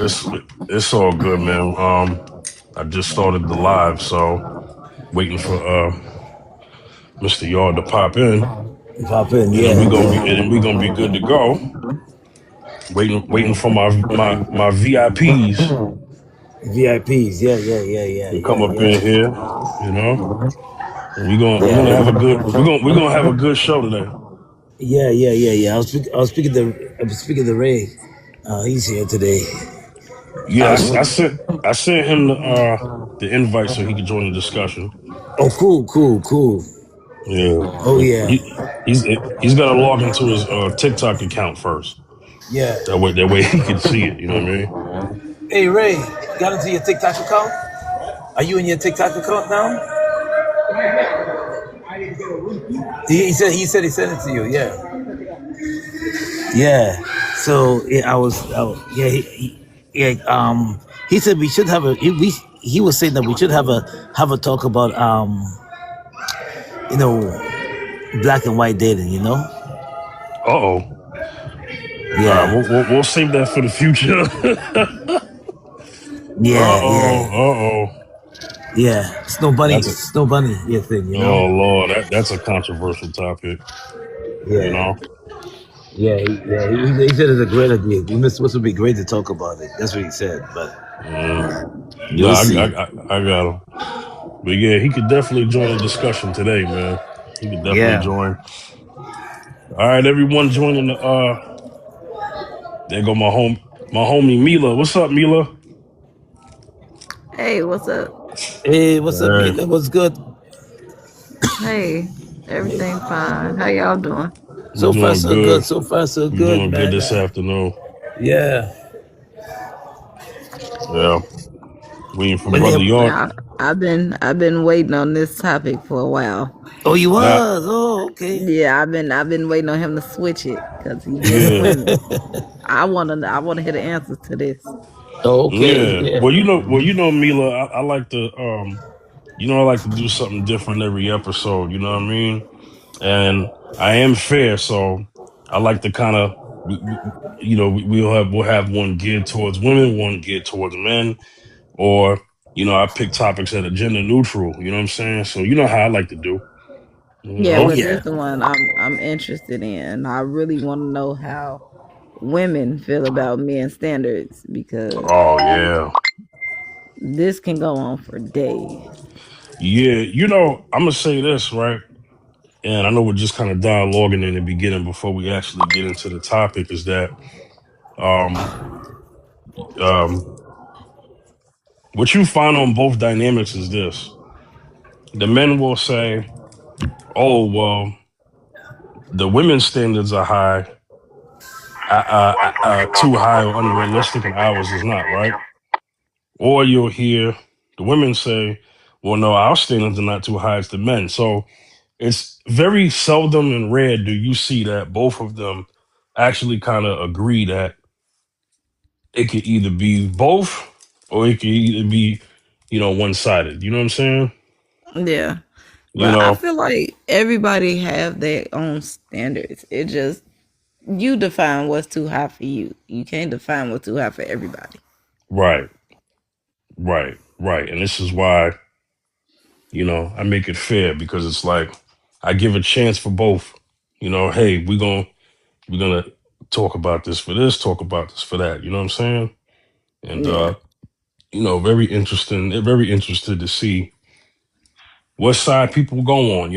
It's it's all good, man. I just started the live, so waiting for Mr. Yard to pop in, Pop in, and then yeah, we gonna be good to go. Waiting for my VIPs VIPs, yeah, yeah, yeah, yeah, to come yeah, up in yeah, here. You know, and we're gonna have a yeah, good we're gonna have a good show today. yeah, yeah, yeah, yeah. I was speaking to Ray. He's here today. Yeah, I sent him the invite so he could join the discussion. Oh, cool, cool, cool. Yeah, Oh but yeah, he's got to log into his TikTok account first. yeah. That way he can see it. You know what I mean? Hey Ray, got into your TikTok account? Are you in your TikTok account now? He said he sent it to you. Yeah, yeah. So yeah, yeah, yeah. He said we should have a. He was saying that we should have a talk about you know, black and white dating. You know. Uh oh. All right, Yeah, we'll save that for the future. yeah, Uh yeah, oh. yeah. Snow bunny, That's a snow bunny, yeah thing. You know. oh Lord, that's a controversial topic. You Yeah, know. yeah, yeah. He said it's a great idea. We must supposed to be great to talk about it. That's what he said. But Mm. No, you'll see. I got him. But yeah, he could definitely join the discussion today, man. He could definitely Yeah. join. All right, everyone joining the there go my homie Mila. What's up, Mila? Hey, what's up? Hey, what's up, Hey, Mila? What's good? Hey, everything fine. How y'all doing? we So far, doing so good. good. So far, so We good, doing good man. this afternoon. Yeah. Yeah. Waiting for When Brother they, York. I've been waiting on this topic for a while. oh, you Uh, was. Oh, okay. Yeah, I've been waiting on him to switch it because he just yeah. went. I wanna hear the answers to this. Oh, okay. Yeah. Yeah. Well, Mila, I like to I like to do something different every episode, you know what I mean? And I am fair, so I like to kind of we'll have one geared towards women, one geared towards men, or I pick topics that are gender neutral, you know what I'm saying? So you know how I like to do, you Yeah, Oh, know? because this yeah. the one I'm interested in. I really want to know how women feel about men's standards because Oh yeah. this can go on for days. Yeah, I'm gonna say this, right? And I know we're just kind of dialoguing in the beginning before we actually get into the topic, is that um um what you find on both dynamics is this. The men will say, oh well, the women's standards are high, too high or unrealistic, and ours is not, right? Or you'll hear the women say, well, no, our standards are not too high as the men. So it's very seldom and rare do you see that both of them actually kind of agree that it could either be both or it could either be, one sided. You know what I'm saying? Yeah. You But I know, feel like everybody have their own standards. It just you define what's too high for you. You can't define what's too high for everybody. right, right. And this is why, I make it fair because it's like I give a chance for both. Hey, we're gonna talk about this for this, talk about this for that. You know what I'm saying? And Yeah. very interested to see what side people go on,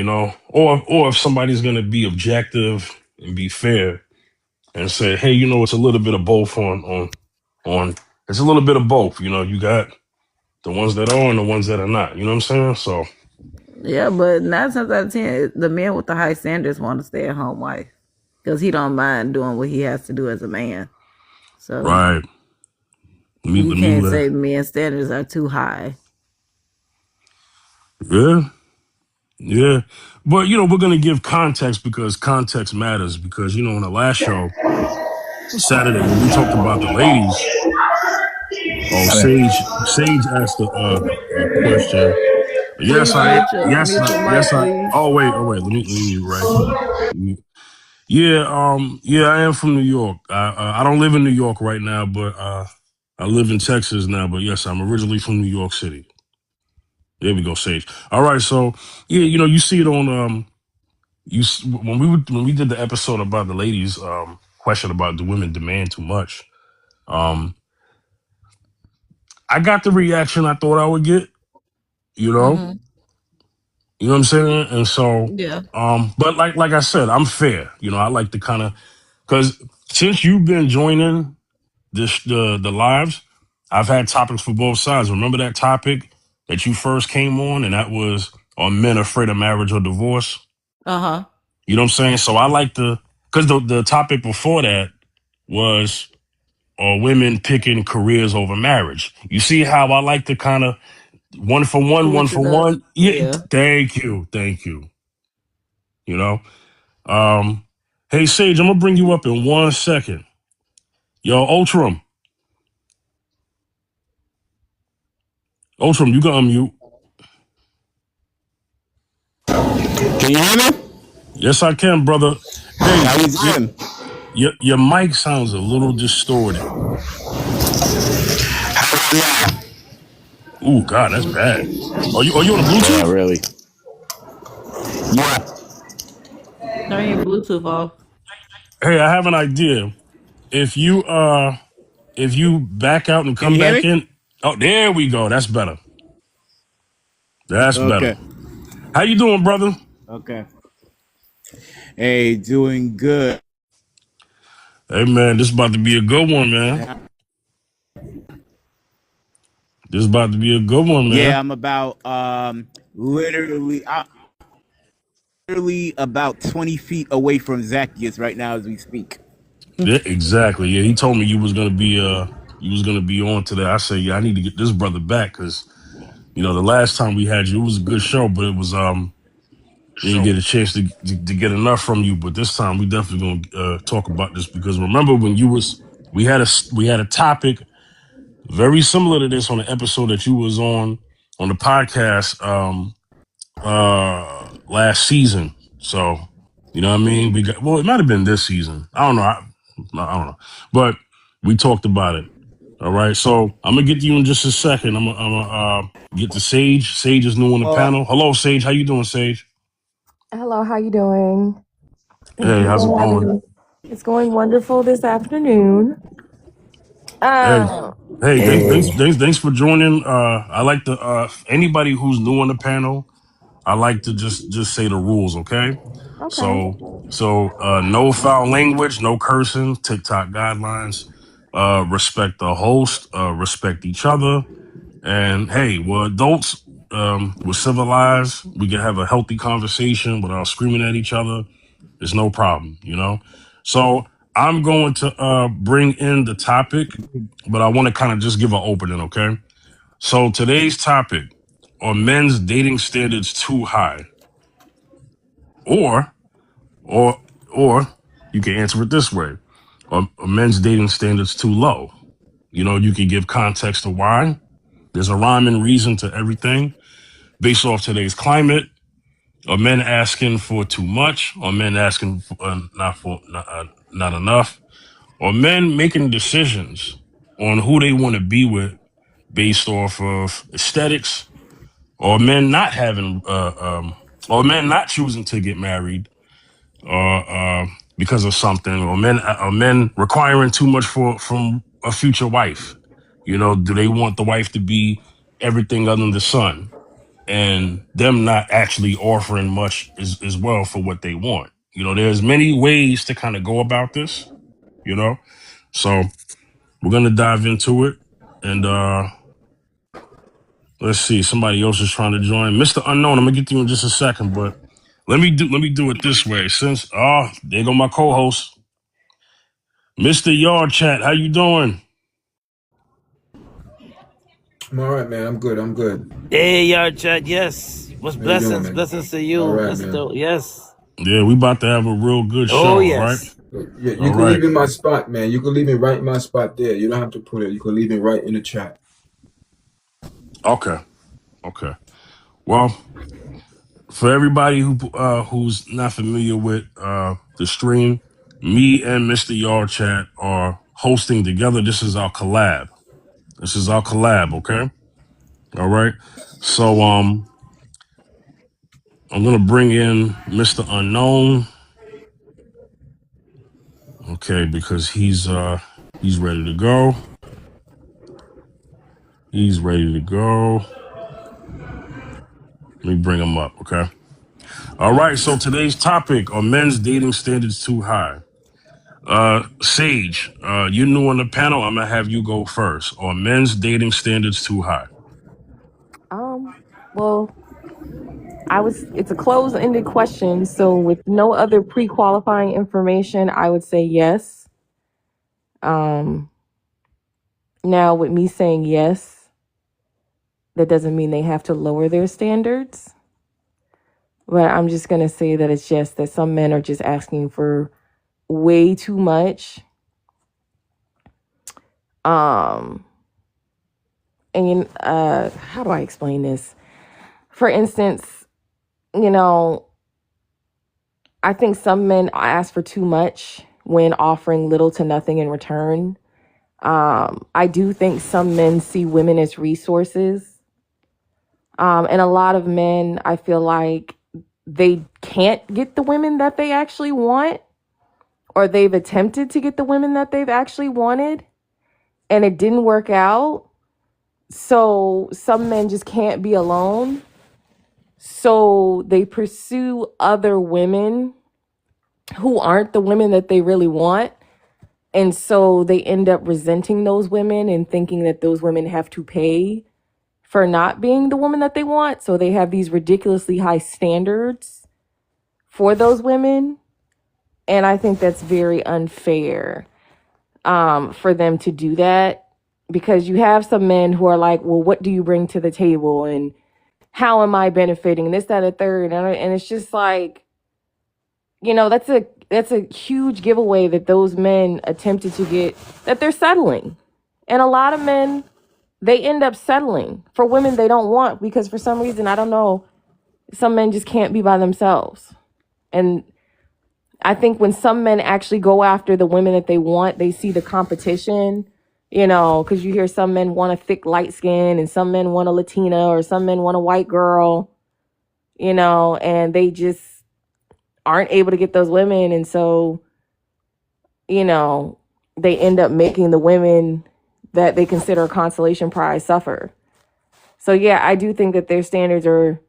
or if somebody's gonna be objective and be fair and say, hey, it's a little bit of both on it's a little bit of both. You got the ones that are and the ones that are not. You know what I'm saying? So Yeah, but 9 times out of 10, the men with the high standards want to stay at home wife because he don't mind doing what he has to do as a man. So right, you me, can't say men's standards are too high. yeah, yeah. But we're gonna give context because context matters. Because on the last show Saturday when we talked about the ladies, oh Sage asked a question. Please mute your mic, Yes, I. please. Oh wait. Let me mute right. Yeah, yeah, I am from New York. I don't live in New York right now, but I live in Texas now, but yes, I'm originally from New York City. There we go, Sage. All right, so yeah, you see it on when we did the episode about the ladies question about do women demand too much. Um, I got the reaction I thought I would get. You know, Mm-hmm. you know what I'm saying, and so Yeah. but like I said, I'm fair. I like to kind of because since you've been joining the lives, I've had topics for both sides. Remember that topic that you first came on, and that was are men afraid of marriage or divorce? Uh-huh. You know what I'm saying? So I like to because the topic before that was are women picking careers over marriage. You see how I like to kind of one for one, one Switch for it up. one. Yeah, Yeah. thank you. You know. Hey Sage, I'm gonna bring you up in 1 second. Yo, Ultram, you can unmute. Can you hear me? Yes, I can, brother. Hey, How you your doing? your mic sounds a little distorted. Yeah. Ooh, God, that's bad. Are you on a Yeah, Bluetooth? really. Yeah. Turn your Bluetooth off. Hey, I have an idea. If you back out and Can come you hear back me? in, oh, there we go. That's better. That's better. Okay. How you doing, brother? Okay. Hey, doing good. Hey, man, this is about to be a good one, man. This is about to be a good one, Yeah, man. I'm about literally about 20 feet away from Zacchaeus right now as we speak. Yeah, exactly. Yeah, he told me you was gonna be on today. I said, yeah, I need to get this brother back because the last time we had you, it was a good show, but it was didn't get a chance to get enough from you. But this time we definitely gonna talk about this because remember when we had a topic very similar to this on the episode that you was on the podcast last season. So you know what I mean? It might have been this season. I don't know. I don't know. But we talked about it. All right. So I'm gonna get to you in just a second. I'm gonna get to Sage. Sage is new on the Well, panel. Hello, Sage. How you doing, Sage? Hello, how you doing? Thank Hey, you how's it for having going? me. It's going wonderful this afternoon. Hey, Um, hey, thanks, Hey, thanks, thanks for joining. I like to anybody who's new on the panel, I like to just say the rules, okay? okay. So no foul language, no cursing, TikTok guidelines, respect the host, respect each other. And hey, we're adults, we're civilized, we can have a healthy conversation without screaming at each other. There's no problem. So I'm going to bring in the topic, but I want to kind of just give an opening, okay? So today's topic, are men's dating standards too high? Or or or you can answer it this way. Are men's dating standards too low? You can give context to why. There's a rhyme and reason to everything based off today's climate. Are men asking for too much? Are men asking for, not enough? Are men making decisions on who they want to be with based off of aesthetics? Or men not having, or men not choosing to get married, or because of something, or men requiring too much from a future wife? Do they want the wife to be everything under the sun, and them not actually offering much as well for what they want? There's many ways to kind of go about this. You know, so we're gonna dive into it, and let's see. Somebody else is trying to join, Mr. Unknown. I'm gonna get to you in just a second, but let me do it this way. Since there go my co-host, Mr. Yard Chat. How you doing? I'm all right, man. I'm good. I'm good. hey, Yard Chat. Yes. What's How you doing, blessings? man? Blessings to All you, right, man. Mister. Yes. Yeah, we about to have a real good show. Oh, All right. yes. Yeah, you All can right. leave in my spot, man. You can leave it right in my spot there. You don't have to put it. You can leave it right in the chat. Okay. Okay. Well, for everybody who's not familiar with the stream, me and Mr. Yard Chat are hosting together. This is our collab. This is our collab, okay? All right. So I'm gonna bring in Mr. Unknown. Okay, because he's ready to go. He's ready to go. Let me bring him up, okay? All right, so today's topic: are men's dating standards too high? Sage, you're new on the panel. I'm gonna have you go first. Are men's dating standards too high? Well, it's a closed-ended question, so with no other pre-qualifying information, I would say yes. Now with me saying yes, that doesn't mean they have to lower their standards. But I'm just going to say that it's just that some men are just asking for way too much. And how do I explain this? For instance, you know, I think some men ask for too much when offering little to nothing in return. I do think some men see women as resources. And a lot of men, I feel like they can't get the women that they actually want, or they've attempted to get the women that they've actually wanted, and it didn't work out. So some men just can't be alone. So they pursue other women who aren't the women that they really want. And so they end up resenting those women and thinking that those women have to pay for not being the woman that they want. So they have these ridiculously high standards for those women. And I think that's very unfair for them to do that, because you have some men who are like, well, what do you bring to the table? And how am I benefiting? This, that, and third. And it's just like, you know, that's a huge giveaway that those men attempted to get, that they're settling. And a lot of men, they end up settling for women they don't want, because for some reason, I don't know, some men just can't be by themselves. And I think when some men actually go after the women that they want, they see the competition, you know, because you hear some men want a thick, light skin, and some men want a Latina, or some men want a white girl, you know, and they just aren't able to get those women. And so, you know, they end up making the women that they consider a consolation prize suffer. So, yeah, I do think that their standards are,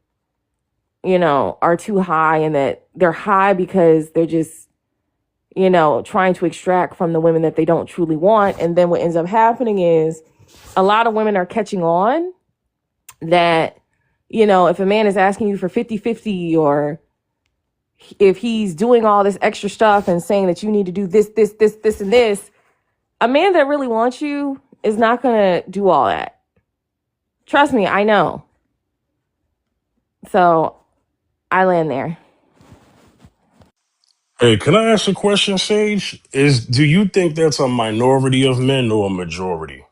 you know, are too high, and that they're high because they're just, you know, trying to extract from the women that they don't truly want. And then what ends up happening is a lot of women are catching on that, you know, if a man is asking you for 50-50, or if he's doing all this extra stuff and saying that you need to do this, and this, a man that really wants you is not going to do all that. Trust me, I know. So I land there. Hey, can I ask a question, Sage? Do you think that's a minority of men or a majority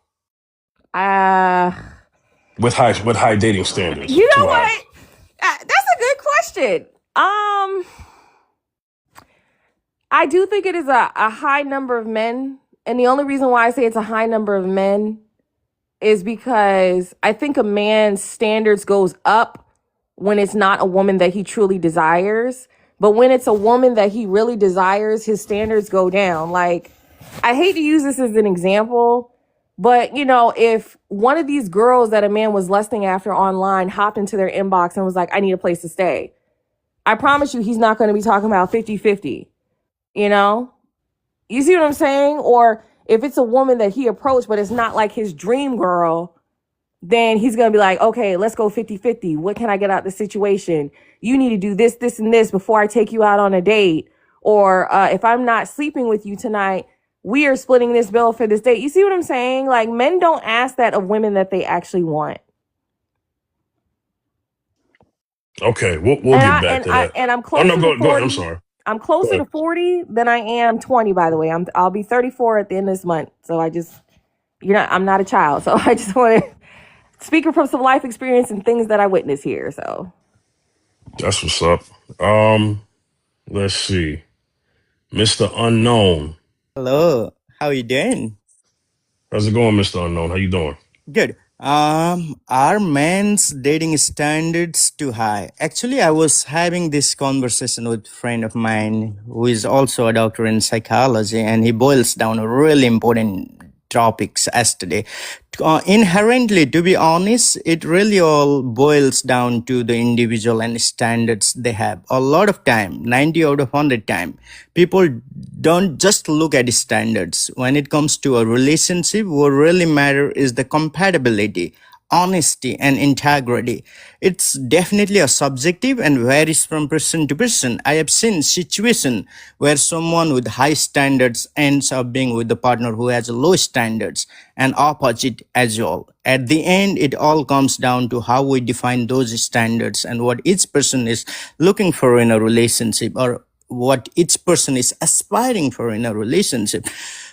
with high dating standards? You know Too high. what? That's a good question. I do think it is a high number of men. And the only reason why I say it's a high number of men is because I think a man's standards goes up when it's not a woman that he truly desires. But when it's a woman that he really desires, his standards go down. Like, I hate to use this as an example, but, you know, if one of these girls that a man was lusting after online hopped into their inbox and was like, I need a place to stay, I promise you he's not going to be talking about 50-50, you know? You see what I'm saying? Or if it's a woman that he approached, but it's not like his dream girl, then he's going to be like, okay, let's go 50-50. What can I get out of the situation? You need to do this, this, and this before I take you out on a date. Or if I'm not sleeping with you tonight, we are splitting this bill for this date. You see what I'm saying? Like, men don't ask that of women that they actually want. Okay, we'll get back to that. And I'm Oh closer no, to go 40. ahead. I'm sorry. I'm closer to 40 than I am 20, by the way. I'll be 34 at the end of this month. So I'm not a child. So I just want to speak from some life experience and things that I witnessed here. So That's what's up. Let's see. Mr. Unknown. Hello, how are you doing? How's it going, Mr. Unknown? How you doing? Good. Are men's dating standards too high? Actually, I was having this conversation with a friend of mine who is also a doctor in psychology, and he boils down a really important topics yesterday. Inherently, to be honest, it really all boils down to the individual and standards they have. A lot of time, 90 out of 100 time, people don't just look at the standards. When it comes to a relationship, what really matter is the compatibility, honesty and integrity. It's definitely a subjective and varies from person to person. I have seen situation where someone with high standards ends up being with the partner who has low standards, and opposite as well. At the end, it all comes down to how we define those standards and what each person is looking for in a relationship, or what each person is aspiring for in a relationship.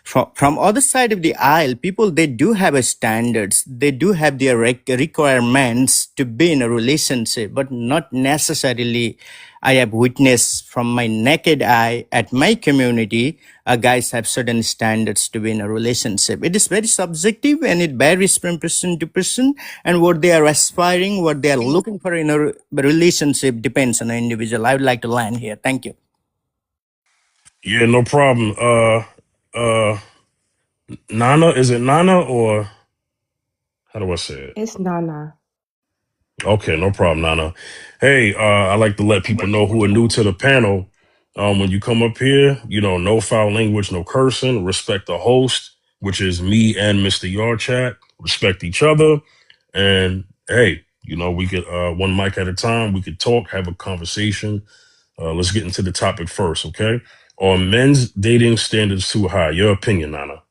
From other side of the aisle, people, they do have a standards, they do have their requirements to be in a relationship, but not necessarily. I have witnessed from my naked eye at my community, guys have certain standards to be in a relationship. It is very subjective and it varies from person to person, and what they are aspiring, what they are looking for in a relationship depends on an individual. I would like to land here. Thank you. Yeah, no problem. Nana, is it Nana or how do I say it? It's Nana. Okay, no problem, Nana. Hey, I like to let people know who are new to the panel. When you come up here, no foul language, no cursing, respect the host, which is me and Mr. Yarchat, respect each other. And hey, we could, one mic at a time, we could talk, have a conversation. Let's get into the topic first, okay? Are men's dating standards too high? Your opinion, Nana?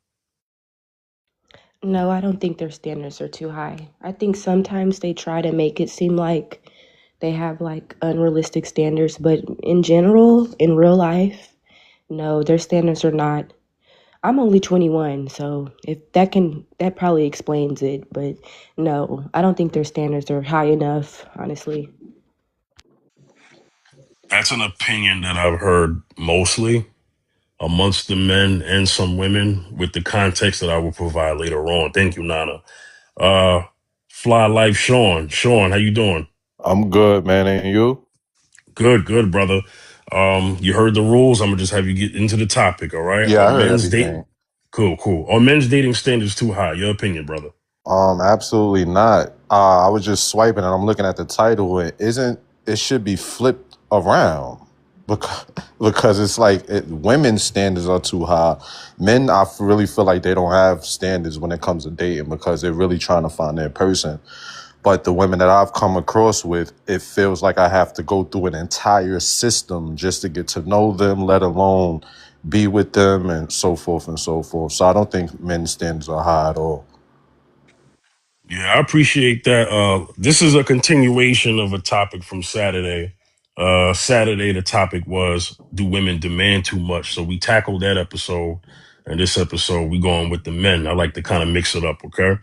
No, I don't think their standards are too high. I think sometimes they try to make it seem like they have like unrealistic standards, but in general, in real life, no, their standards are not. I'm only 21, so if that probably explains it, but no, I don't think their standards are high enough, honestly. That's an opinion that I've heard mostly amongst the men and some women, with the context that I will provide later on. Thank you, Nana. Fly Life Sean. Sean, how you doing? I'm good, man. And you? Good, brother. You heard the rules. I'm gonna just have you get into the topic, all right? Yeah, Are I heard men's date everything. cool. Are men's dating standards too high? Your opinion, brother. Absolutely not. I was just swiping and I'm looking at the title. It should be flipped around because it's like women's standards are too high. Men, really feel like they don't have standards when it comes to dating because they're really trying to find their person. But the women that I've come across with, it feels like I have to go through an entire system just to get to know them, let alone be with them and so forth and so forth. So I don't think men's standards are high at all. Yeah, I appreciate that. This is a continuation of a topic from Saturday. Saturday, the topic was, do women demand too much? So we tackled that episode. And this episode, we going with the men. I like to kind of mix it up, okay?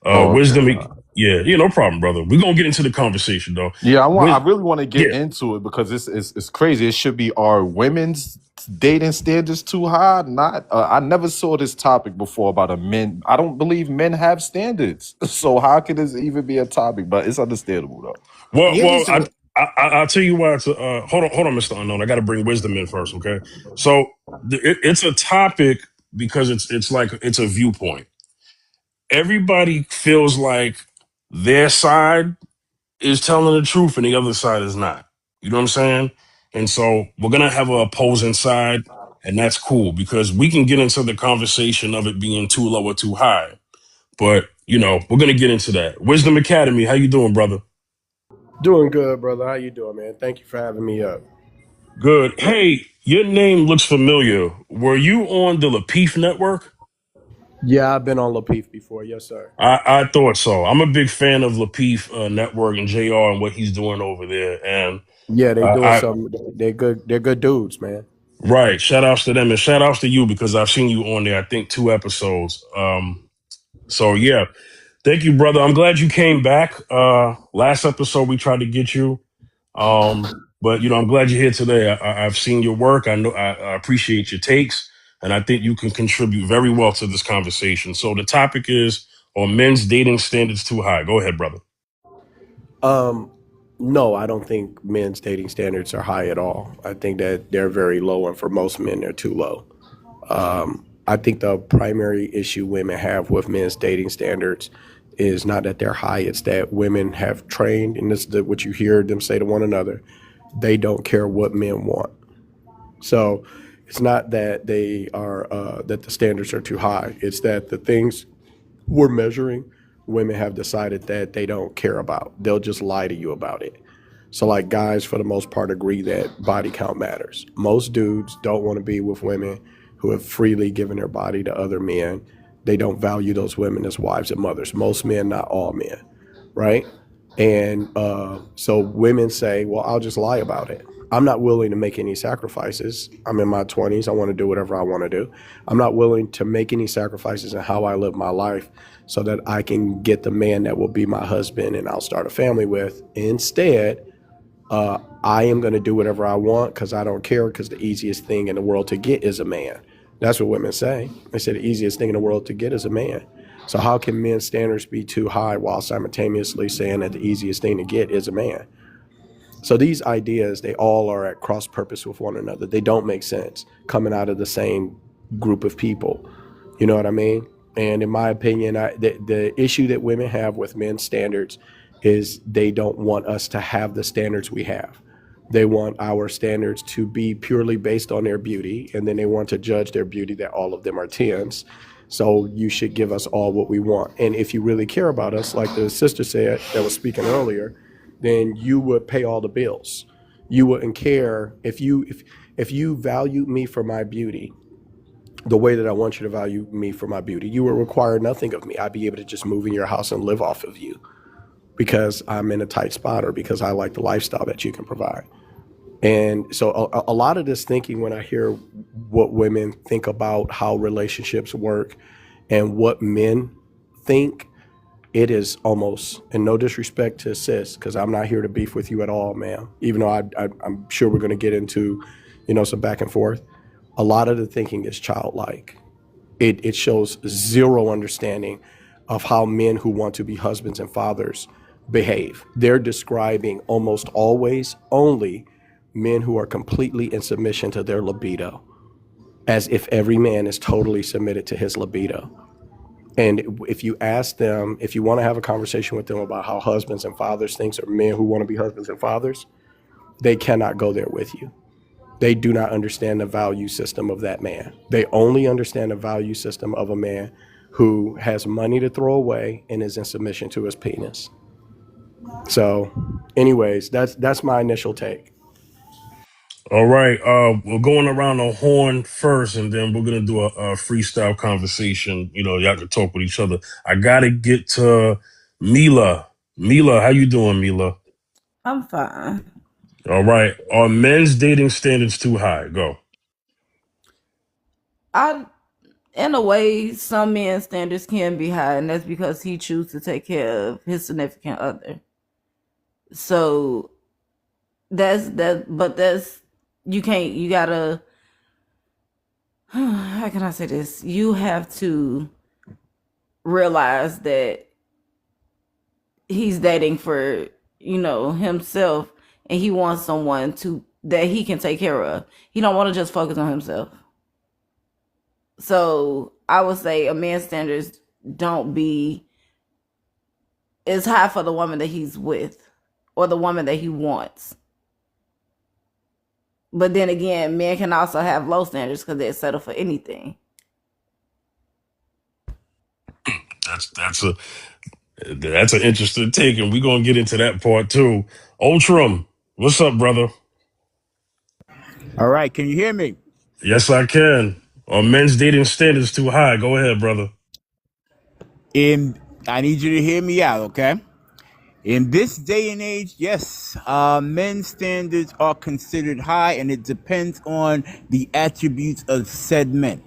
Oh, Wisdom, okay. yeah, no problem, brother. We're going to get into the conversation, though. Yeah, I really want to get Yeah. into it because it's crazy. It should be, are women's dating standards too high? Not. I never saw this topic before about a men. I don't believe men have standards. So how could this even be a topic? But it's understandable though. Well, Yeah, listen. I'll tell you why. It's hold on, Mr. Unknown. I got to bring Wisdom in first, okay? So it's a topic because it's like it's a viewpoint. Everybody feels like their side is telling the truth and the other side is not. You know what I'm saying? And so we're gonna have an opposing side, and that's cool because we can get into the conversation of it being too low or too high. But we're gonna get into that. Wisdom Academy, how you doing, brother? Doing good, brother. How you doing, man? Thank you for having me up. Good. Hey, your name looks familiar. Were you on the Lapeef network? Yeah, I've been on Lapeef before. Yes, sir. I thought so. I'm a big fan of Lapeef Network and JR and what he's doing over there. And Yeah, they doing I something. They're good. They're good dudes, man. right. Shout outs to them and shout outs to you because I've seen you on there, I think 2 episodes. So yeah. Thank you, brother. I'm glad you came back. Last episode we tried to get you. But I'm glad you're here today. I've seen your work. I know I appreciate your takes, and I think you can contribute very well to this conversation. So the topic is: Are men's dating standards too high? Go ahead, brother. No, I don't think men's dating standards are high at all. I think that they're very low, and for most men, they're too low. I think the primary issue women have with men's dating standards is not that they're high, it's that women have trained, and this is what you hear them say to one another, they don't care what men want. So it's not that they are that the standards are too high. It's that the things we're measuring, women have decided that they don't care about. They'll just lie to you about it. So like guys for the most part agree that body count matters. Most dudes don't want to be with women who have freely given their body to other men. They don't value those women as wives and mothers. Most men, not all men, right? And so women say, well, I'll just lie about it. I'm not willing to make any sacrifices. I'm in my 20s. I want to do whatever I want to do. I'm not willing to make any sacrifices in how I live my life so that I can get the man that will be my husband and I'll start a family with. Instead, I am going to do whatever I want because I don't care, because the easiest thing in the world to get is a man. That's what women say. They say the easiest thing in the world to get is a man. So how can men's standards be too high while simultaneously saying that the easiest thing to get is a man? So these ideas, they all are at cross purpose with one another. They don't make sense coming out of the same group of people. You know what I mean? And in my opinion, the issue that women have with men's standards is they don't want us to have the standards we have. They want our standards to be purely based on their beauty, and then they want to judge their beauty that all of them are 10s. So you should give us all what we want. And if you really care about us, like the sister said that was speaking earlier, then you would pay all the bills. You wouldn't care if you valued me for my beauty the way that I want you to value me for my beauty. You would require nothing of me. I'd be able to just move in your house and live off of you because I'm in a tight spot or because I like the lifestyle that you can provide. And so a lot of this thinking, when I hear what women think about how relationships work and what men think, it is almost, and no disrespect to sis, because I'm not here to beef with you at all, ma'am, even though I'm sure we're going to get into, some back and forth. A lot of the thinking is childlike. It shows zero understanding of how men who want to be husbands and fathers behave. They're describing almost always only men who are completely in submission to their libido, as if every man is totally submitted to his libido. And if you ask them, if you want to have a conversation with them about how husbands and fathers think, or men who want to be husbands and fathers, they cannot go there with you. They do not understand the value system of that man. They only understand the value system of a man who has money to throw away and is in submission to his penis. So anyways, that's my initial take. All right. We're going around the horn first, and then we're gonna do a freestyle conversation. Y'all can talk with each other. I gotta get to Mila. Mila, how you doing, Mila? I'm fine. All right. Are men's dating standards too high? Go. In a way, some men's standards can be high, and that's because he chooses to take care of his significant other. So that's you can't. You gotta. How can I say this? You have to realize that he's dating for himself, and he wants someone that he can take care of. He don't want to just focus on himself. So I would say a man's standards don't be as high for the woman that he's with or the woman that he wants. But then again, men can also have low standards because they settle for anything. That's an interesting take, and we're gonna get into that part too. Ultram, what's up, brother? All right, can you hear me? Yes, I can. Are men's dating standards too high? Go ahead, brother. I need you to hear me out, okay? In this day and age, yes, men's standards are considered high, and it depends on the attributes of said men.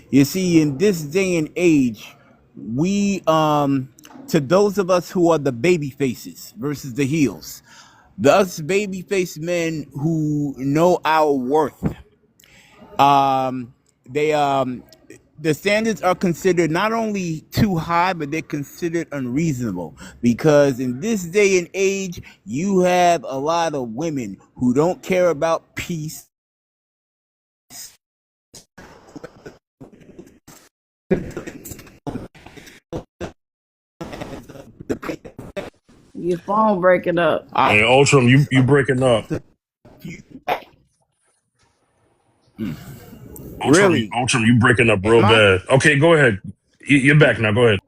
You see, in this day and age, we, to those of us who are the baby faces versus the heels, us baby face men who know our worth, they the standards are considered not only too high, but they're considered unreasonable. Because in this day and age, you have a lot of women who don't care about peace. Your phone breaking up. Hey, Ultram, you breaking up. Really? Ultram, you breaking up real Am I? bad. Okay, go ahead. You're back now. Go ahead.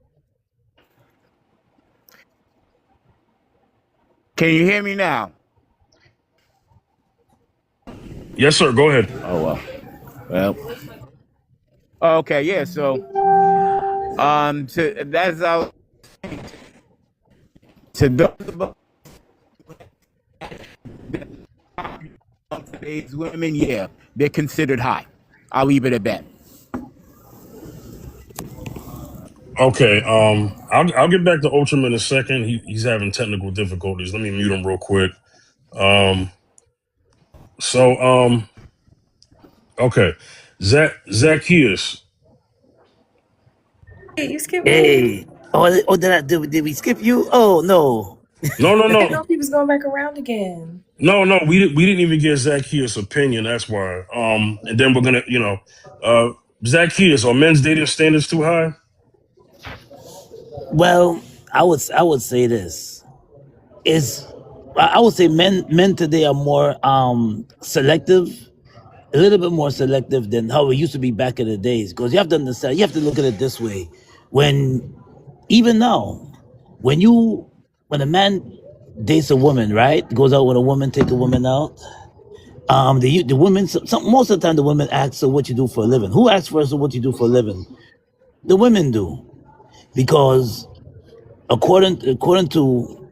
Can you hear me now? Yes, sir. Go ahead. Oh well. Okay, yeah. So that's how to those of today's women, yeah, they're considered high. I'll leave it at that. Okay. I'll get back to Ultram in a second. He's having technical difficulties. Let me mute him real quick. Um. So. Okay. Zacchaeus. Hey, you skipped me. Hey, did we skip you? Oh no. No. I didn't know if he was going back around again. No. We didn't even get Zacchaeus' opinion. That's why. And then we're gonna, Zacchaeus, are men's dating standards too high? Well, I would say this is I would say men today are more selective, a little bit more selective than how it used to be back in the days. Because you have to understand, you have to look at it this way. When even now, when a man dates a woman, right? Goes out with a woman, take a woman out. The women, most of the time, the women ask, "So what you do for a living?" Who asks first, "So what you do for a living?" The women do, because according to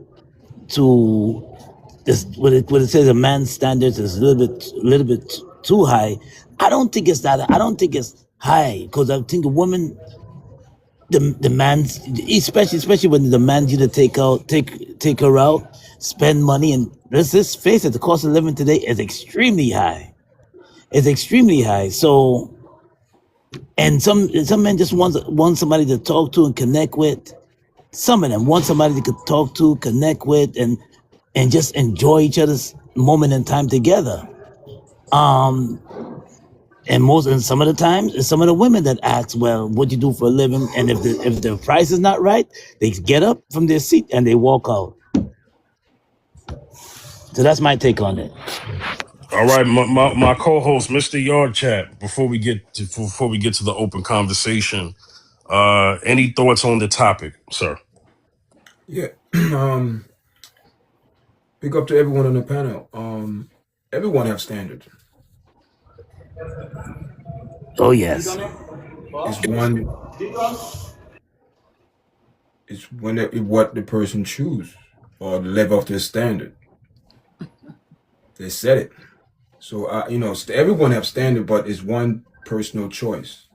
this, what it says, a man's standards is a little bit too high. I don't think it's that. I don't think it's high, because I think a woman, the man's, especially when the man you to take her out, spend money, and let's just face it, the cost of living today is extremely high. It's extremely high. So, and some men just want somebody to talk to and connect with. Some of them want somebody they could talk to, connect with, and just enjoy each other's moment in time together. And some of the times, it's some of the women that ask, "Well, what you do for a living?" And if the price is not right, they get up from their seat and they walk out. So that's my take on it. All right, my co-host, Mr. Yard Chat. Before we get to the open conversation, any thoughts on the topic, sir? Yeah. Big up to everyone on the panel. Everyone have standards. Oh yes. It's what the person choose, or the level of their standard. They said it. So everyone have standard, but it's one personal choice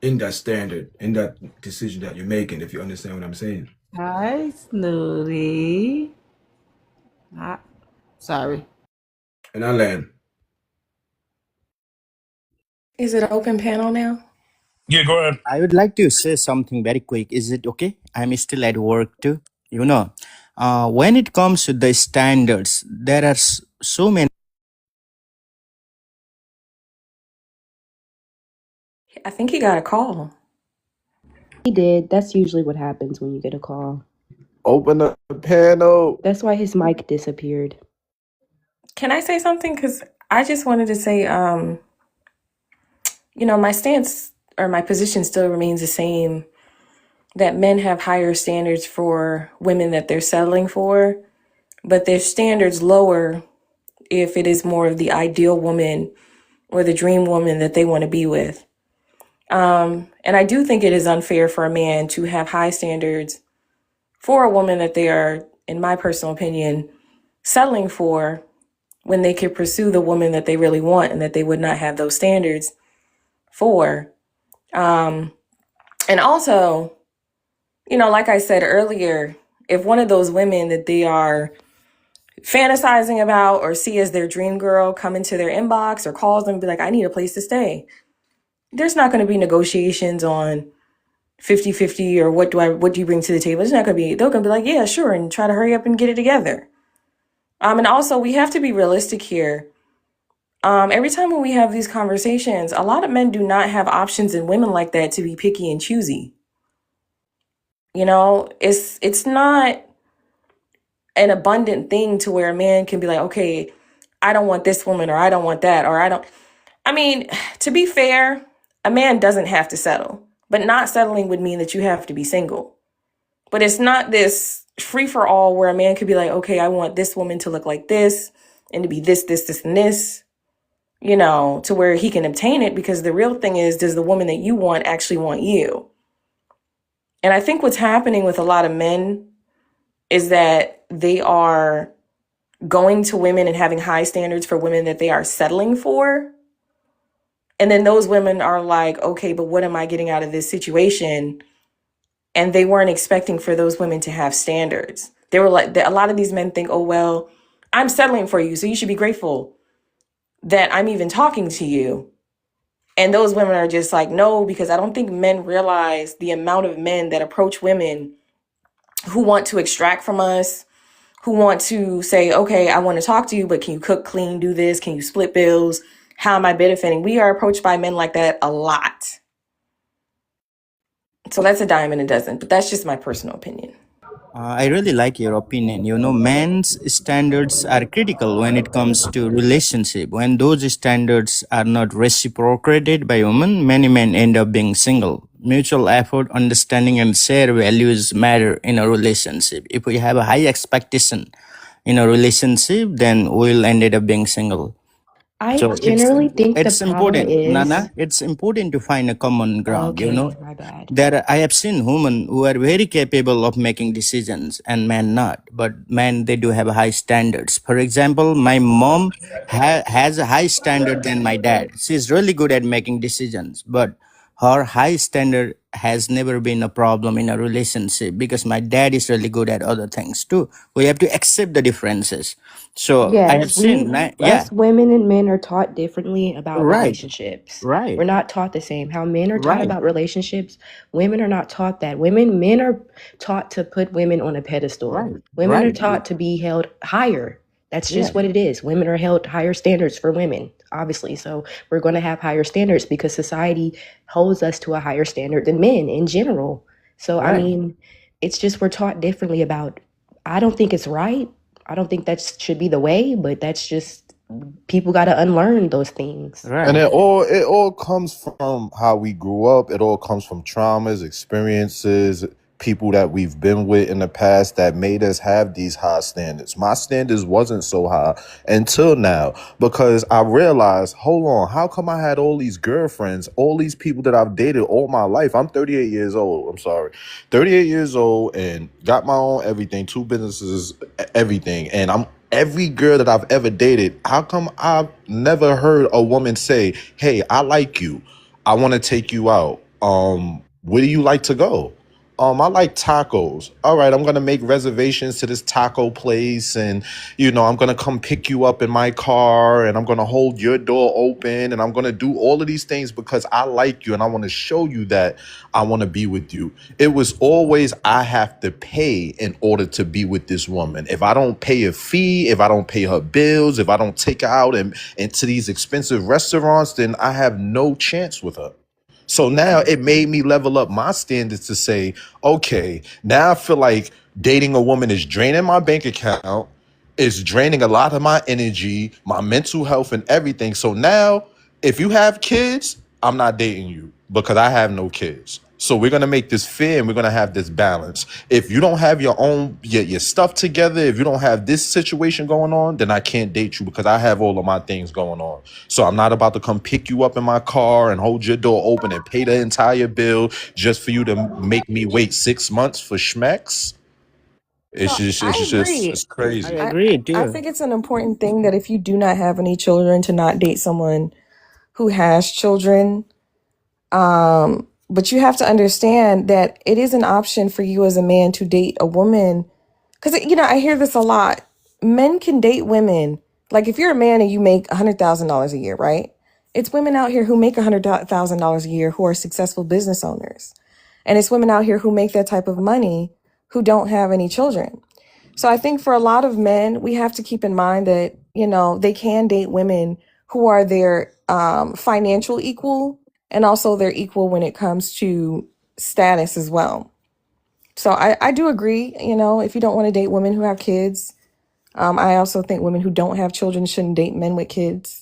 in that standard, in that decision that you're making. If you understand what I'm saying. Hi, Snooty. Sorry. And I land. Is it an open panel now? Yeah, go ahead. I would like to say something very quick. Is it okay? I'm still at work too. When it comes to the standards, there are so many. I think he got a call. He did. That's usually what happens when you get a call. Open up the panel. That's why his mic disappeared. Can I say something? Because I just wanted to say, my stance or my position still remains the same, that men have higher standards for women that they're settling for, but their standards lower if it is more of the ideal woman or the dream woman that they want to be with. And I do think it is unfair for a man to have high standards for a woman that they are, in my personal opinion, settling for, when they could pursue the woman that they really want and that they would not have those standards for. And also, like I said earlier, if one of those women that they are fantasizing about or see as their dream girl come into their inbox or calls them and be like, "I need a place to stay," there's not going to be negotiations on 50-50 or what do you bring to the table. It's not going to be, they're going to be like, yeah, sure, and try to hurry up and get it together. And also we have to be realistic here. Every time when we have these conversations, a lot of men do not have options in women like that to be picky and choosy. You know, it's not an abundant thing to where a man can be like, okay, I don't want this woman, or I don't want that, or I mean, to be fair, a man doesn't have to settle, but not settling would mean that you have to be single. But it's not this free for all where a man could be like, okay, I want this woman to look like this and to be this, and this, you know, to where he can obtain it, because the real thing is, does the woman that you want actually want you? And I think what's happening with a lot of men is that they are going to women and having high standards for women that they are settling for. And then those women are like, okay, but what am I getting out of this situation? And they weren't expecting for those women to have standards. They were like, a lot of these men think, oh, well, I'm settling for you, so you should be grateful that I'm even talking to you. And those women are just like, no, because I don't think men realize the amount of men that approach women who want to extract from us, who want to say, okay, I want to talk to you, but can you cook, clean, do this? Can you split bills? How am I benefiting? We are approached by men like that a lot. So that's a dime and a dozen, but that's just my personal opinion. I really like your opinion. You know, men's standards are critical when it comes to relationship. When those standards are not reciprocated by women, many men end up being single. Mutual effort, understanding, and shared values matter in a relationship. If we have a high expectation in a relationship, then we'll end up being single. I So generally think the it's problem important, is Nana. It's important to find a common ground. You know, okay, my bad. I have seen women who are very capable of making decisions, and men not. But men, they do have high standards. For example, my mom has a high standard than my dad. She's really good at making decisions, but her high standard has never been a problem in a relationship because my dad is really good at other things too. We have to accept the differences. So I have Yes, seen, yeah, us women and men are taught differently about right, relationships. right, We're not taught the same. How men are taught right, about relationships, women are not taught that. Men are taught to put women on a pedestal. right, Women are right. taught to be held higher. That's Yeah, just what it is. Women are held higher standards for women, obviously. So we're going to have higher standards because society holds us to a higher standard than men in general. So, I right, mean, it's just we're taught differently about, I don't think it's right. I don't think that should be the way, but that's just, people got to unlearn those things. And right. it all comes from how we grew up. It all comes from traumas, experiences, people that we've been with in the past that made us have these high standards. My standards wasn't so high until now because I realized, hold on, how come I had all these girlfriends, all these people that I've dated all my life? I'm 38 years old. I'm sorry. 38 years old and got my own everything, 2 businesses, everything. And every girl that I've ever dated, how come I've never heard a woman say, hey, I like you. I want to take you out. Where do you like to go? I like tacos. All right, I'm gonna make reservations to this taco place, and I'm gonna come pick you up in my car, and I'm gonna hold your door open, and I'm gonna do all of these things because I like you and I want to show you that I want to be with you. It was always I have to pay in order to be with this woman. If I don't pay a fee, if I don't pay her bills, if I don't take her out and into these expensive restaurants, then I have no chance with her. So now it made me level up my standards to say, okay, now I feel like dating a woman is draining my bank account, it's draining a lot of my energy, my mental health, and everything. So now, if you have kids, I'm not dating you because I have no kids. So we're gonna make this fair and we're gonna have this balance. If you don't have your own your stuff together, if you don't have this situation going on, then I can't date you because I have all of my things going on. So I'm not about to come pick you up in my car and hold your door open and pay the entire bill just for you to make me wait 6 months for schmecks. It's So just I it's just agree. it's I crazy. agree I too. think it's an important thing that if you do not have any children, to not date someone who has children. But you have to understand that it is an option for you as a man to date a woman. Because, I hear this a lot. Men can date women. Like if you're a man and you make $100,000 a year, right? It's women out here who make $100,000 a year who are successful business owners. And it's women out here who make that type of money who don't have any children. So I think for a lot of men, we have to keep in mind that, you know, they can date women who are their financial equal and also their equal when it comes to status as well. So I do agree, you know, if you don't want to date women who have kids, I also think women who don't have children shouldn't date men with kids.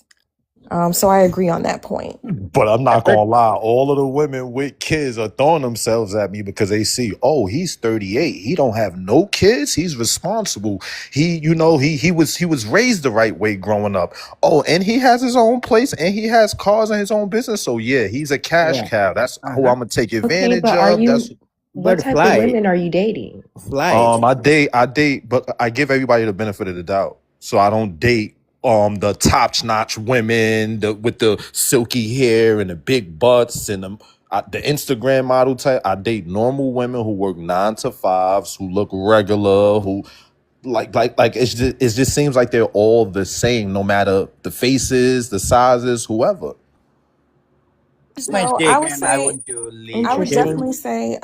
So I agree on that point. But I'm not gonna lie, all of the women with kids are throwing themselves at me because they see, oh, he's 38. He don't have no kids. He's responsible. He was raised the right way growing up. Oh, and he has his own place and he has cars and his own business. So yeah, he's a cash Yeah. cow. That's who Uh-huh. I'm gonna take Okay, advantage but are of. That's you, what But type of fly, women are you dating? fly. I date, but I give everybody the benefit of the doubt. So I don't date the top-notch women with the silky hair and the big butts and the Instagram model type. I date normal women who work 9 to 5s, who look regular, who like it just seems like they're all the same, no matter the faces, the sizes, whoever. That's my No, take, I would and I say, want to leave I would it here. definitely say,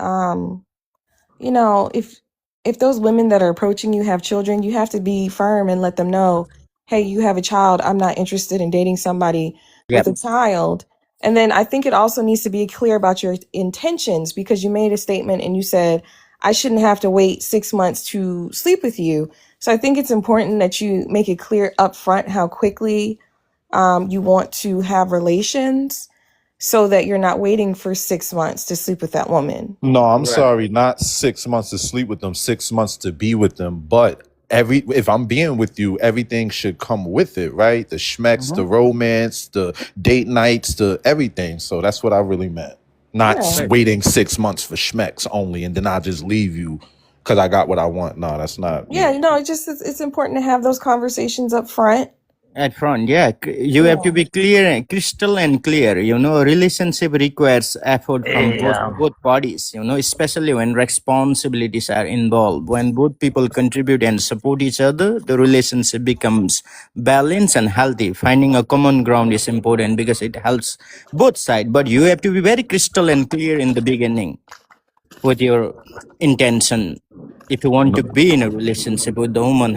you know, if those women that are approaching you have children, you have to be firm and let them know, hey, you have a child. I'm not interested in dating somebody with Yep. a child. And then I think it also needs to be clear about your intentions, because you made a statement and you said, I shouldn't have to wait 6 months to sleep with you. So I think it's important that you make it clear up front how quickly you want to have relations, so that you're not waiting for 6 months to sleep with that woman. No, I'm Right. sorry, not 6 months to sleep with them, 6 months to be with them. But if I'm being with you, everything should come with it, right? The schmecks, the romance, the date nights, the everything. So that's what I really meant. Not Yeah. Right. waiting 6 months for schmecks only, and then I just leave you because I got what I want. No, that's not Yeah, me. no, it's important to have those conversations up front. At front, yeah. You have to be clear, crystal and clear. You know, relationship requires effort from Hey, both parties. You know, especially when responsibilities are involved. When both people contribute and support each other, the relationship becomes balanced and healthy. Finding a common ground is important because it helps both sides. But you have to be very crystal and clear in the beginning with your intention. If you want to be in a relationship with the woman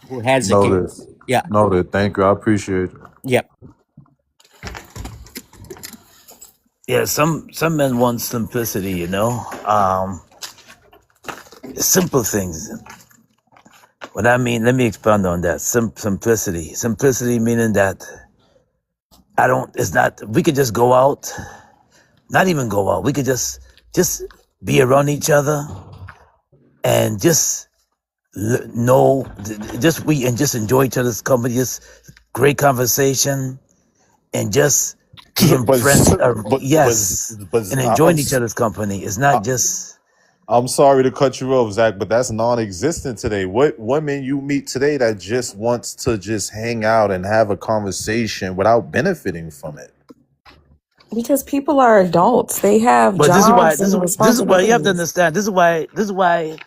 who has a kid, Noted. yeah, Noted. Thank you. I appreciate it. yeah. Yeah, some men want simplicity, you know. Simple things. What I mean, let me expand on that. Simplicity. Simplicity meaning that it's not, we could just go out, not even go out. We could just be around each other and just just enjoy each other's company, just great conversation and just being But friends. but And enjoying each other's company. It's not just, I'm sorry to cut you off, Zach, but that's non-existent today. What women you meet today that just wants to just hang out and have a conversation without benefiting from it? Because people are adults. They have but jobs this and is why you have to responsibilities. understand. This is why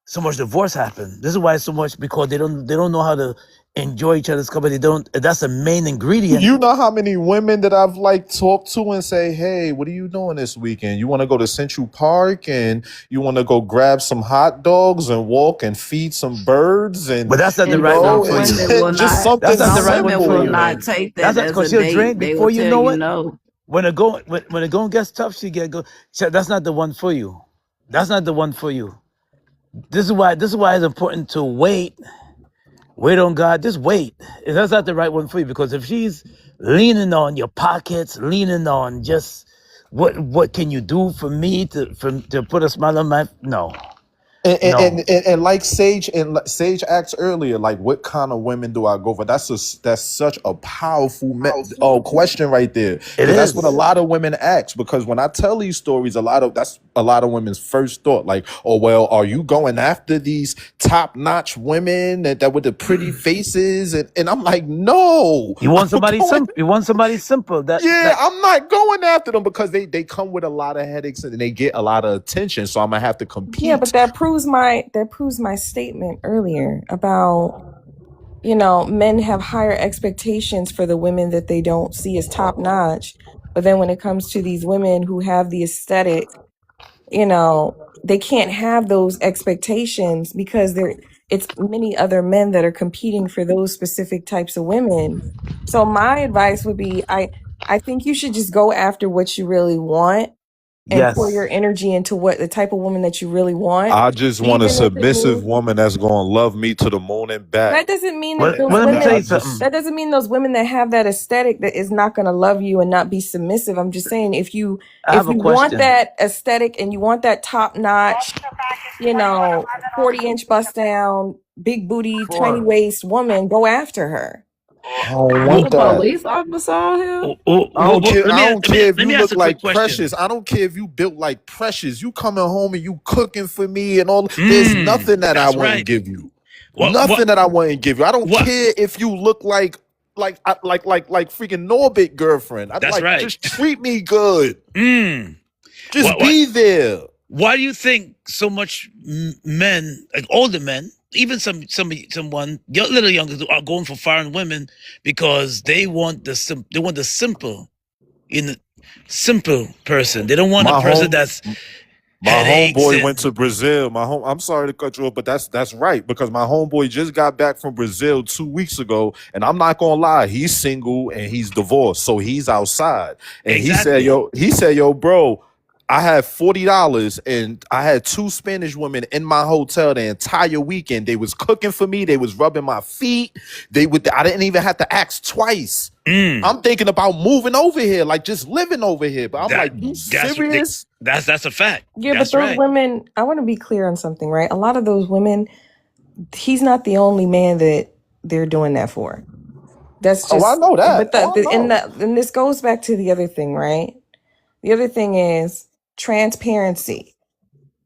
so much divorce happen. This is why so much, because they don't know how to enjoy each other's company. That's the main ingredient. You know how many women that I've talked to and say, hey, what are you doing this weekend? You want to go to Central Park and you want to go grab some hot dogs and walk and feed some birds and But that's not the And right some one for you. women will just not. something That's not the Some right one women for will you. not take That's that not as because a she'll date. drink They before will you tell know you it. no. When the going gets tough, that's not the one for you. That's not the one for you. This is why it's important to wait on God. Just wait. That's not the right one for you, because if she's leaning on your pockets, leaning on just what can you do for me to put a smile on my, no. And like Sage asked earlier, like what kind of women do I go for? That's such a powerful question right there, It because that's what a is. lot of women ask. Because when I tell these stories, that's a lot of women's first thought. Like, oh well, are you going after these top notch women that with the pretty faces? And I'm like, no. You want I'm somebody going- simple. You want somebody simple. Yeah, I'm not going after them because they come with a lot of headaches and they get a lot of attention. So I'm gonna have to compete. Yeah, but that proves my statement earlier about you know, men have higher expectations for the women that they don't see as top notch. But then when it comes to these women who have the aesthetic, you know, they can't have those expectations because it's many other men that are competing for those specific types of women. So my advice would be I think you should just go after what you really want and pour your Yes. energy into what the type of woman that you really want, I just want a even if it submissive means woman that's gonna love me to the moon and back. that doesn't mean that Well, those well, let me tell I you women just something. that doesn't mean those women that have that aesthetic that is not going to love you and not be submissive. I'm just saying I if have a you want question. that aesthetic and you want that top notch, you know, 40-inch bust down, big booty, tiny For waist woman, go after her. I don't There's want a who? that. police officer out here. I don't care. Let I me don't care if let you me ask look a quick like question. Precious. I don't care if you built like Precious. You coming home and you cooking for me and all. There's Mm, nothing that I that's wouldn't right. give you. What Nothing that I wouldn't give you. I don't what? care if you look like freaking Norbit girlfriend. I'd That's like right. just treat me good. Mm. Just What? be there. Why do you think so much men, like older men, even someone little younger, are going for foreign women because they want the simple, simple person. They don't want a My person home that's My headaches homeboy went and to Brazil. I'm sorry to cut you off, but that's right because my homeboy just got back from Brazil 2 weeks ago, and I'm not gonna lie, he's single and he's divorced, so he's outside. And exactly. he said, yo, bro, I had $40 and I had 2 Spanish women in my hotel the entire weekend. They was cooking for me, they was rubbing my feet. I didn't even have to ask twice. Mm. I'm thinking about moving over here, like just living over here. But I'm like, you That's serious? that's a fact. Yeah, but That's those right. women, I want to be clear on something, right? A lot of those women, he's not the only man that they're doing that for. That's Oh, I just, know that. but Oh, I know. and this goes back to the other thing, right? The other thing is transparency.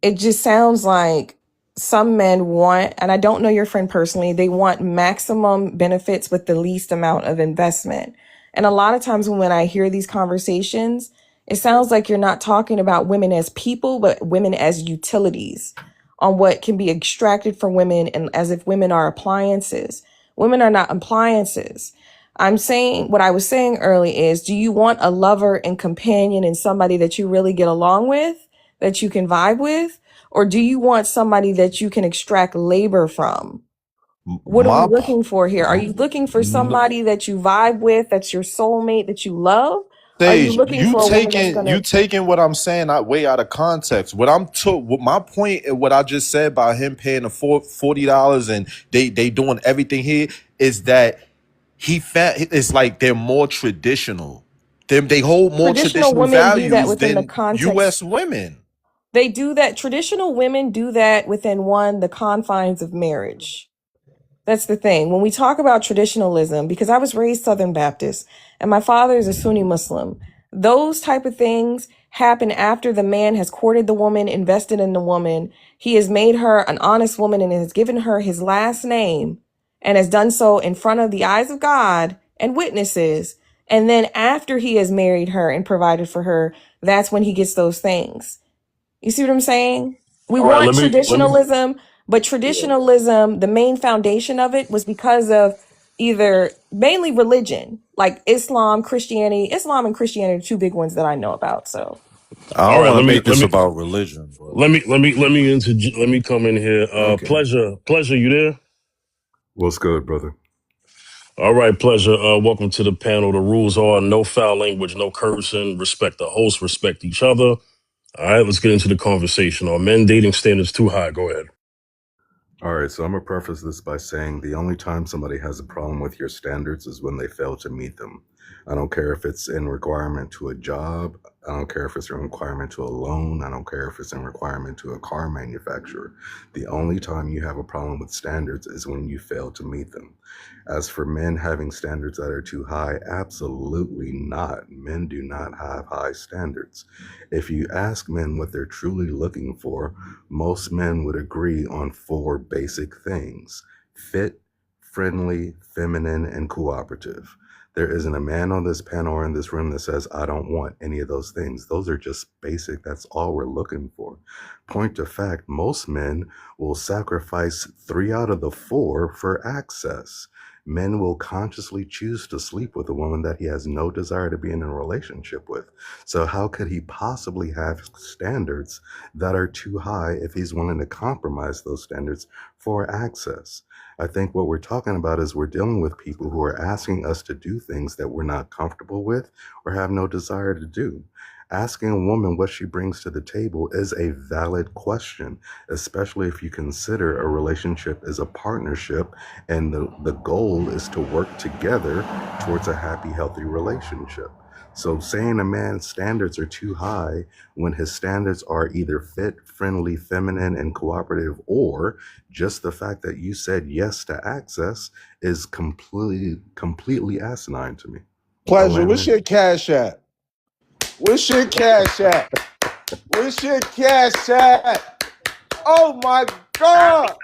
It just sounds like some men want, and I don't know your friend personally, they want maximum benefits with the least amount of investment. And a lot of times when I hear these conversations, it sounds like you're not talking about women as people, but women as utilities on what can be extracted from women and as if women are appliances. Women are not appliances. I'm saying what I was saying earlier is, do you want a lover and companion and somebody that you really get along with, that you can vibe with? Or do you want somebody that you can extract labor from? What are we My looking for here? Are you looking for no, somebody that you vibe with, that's your soulmate, that you love? Are you Sage, looking for a woman that's you gonna taking what I'm saying way out of context. What my point and what I just said about him paying the $40 and they doing everything here is that it's like they're more traditional. They hold more traditional traditional women do that values within the than context? US women. They do that. Traditional women do that within the confines of marriage. That's the thing. When we talk about traditionalism, because I was raised Southern Baptist and my father is a Sunni Muslim, those type of things happen after the man has courted the woman, invested in the woman. He has made her an honest woman and has given her his last name and has done so in front of the eyes of God and witnesses. And then after he has married her and provided for her, that's when he gets those things. You see what I'm saying? We All right, want let me traditionalism, but traditionalism, the main foundation of it was because of either mainly religion, like Islam and Christianity are two big ones that I know about. So I all don't right, want to make this about religion, but let me come in here. Okay. Pleasure, you there? What's good, brother? All right, Pleasure. Welcome to the panel. The rules are no foul language, no cursing, respect the host, respect each other. All right, let's get into the conversation. Are men dating standards too high? Go ahead. All right, so I'm going to preface this by saying the only time somebody has a problem with your standards is when they fail to meet them. I don't care if it's in requirement to a job. I don't care if it's in requirement to a loan. I don't care if it's in requirement to a car manufacturer. The only time you have a problem with standards is when you fail to meet them. As for men having standards that are too high, absolutely not. Men do not have high standards. If you ask men what they're truly looking for, most men would agree on 4 basic things: fit, friendly, feminine, and cooperative. There isn't a man on this panel or in this room that says, I don't want any of those things. Those are just basic. That's all we're looking for. Point of fact, most men will sacrifice 3 out of the 4 for access. Men will consciously choose to sleep with a woman that he has no desire to be in a relationship with. So how could he possibly have standards that are too high if he's willing to compromise those standards for access? I think what we're talking about is we're dealing with people who are asking us to do things that we're not comfortable with or have no desire to do. Asking a woman what she brings to the table is a valid question, especially if you consider a relationship as a partnership and the goal is to work together towards a happy, healthy relationship. So saying a man's standards are too high when his standards are either fit, friendly, feminine, and cooperative, or just the fact that you said yes to access is completely asinine to me. Pleasure. What's your cash at? What's your cash at? What's your cash at? Oh my God!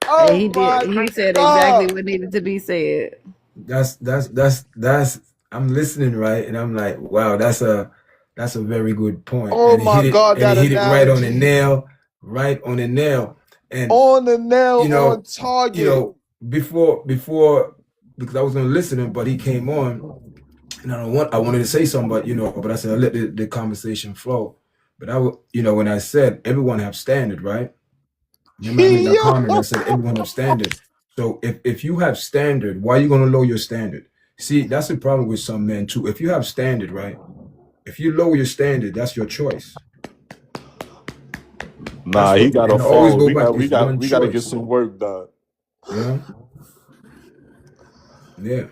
Oh He my did. He said God! exactly what needed to be said. That's I'm listening, right? And I'm like, wow, that's a very good point. Oh And my God! That he hit it right on the analogy. nail, right on the nail. And On the nail, you know, on target. you know, before because I was gonna listen to him, but he came on, and I wanted to say something, but I said I let the conversation flow. But when I said everyone have standard, right? Remember I made that comment. I said everyone have standard. So if you have standard, why are you gonna lower your standard? See, that's the problem with some men too. If you have standard, right? If you lower your standard, that's your choice. Nah, he got a and I always phone. go We back. got It's one we got to get choice. some work done. Yeah. Yeah.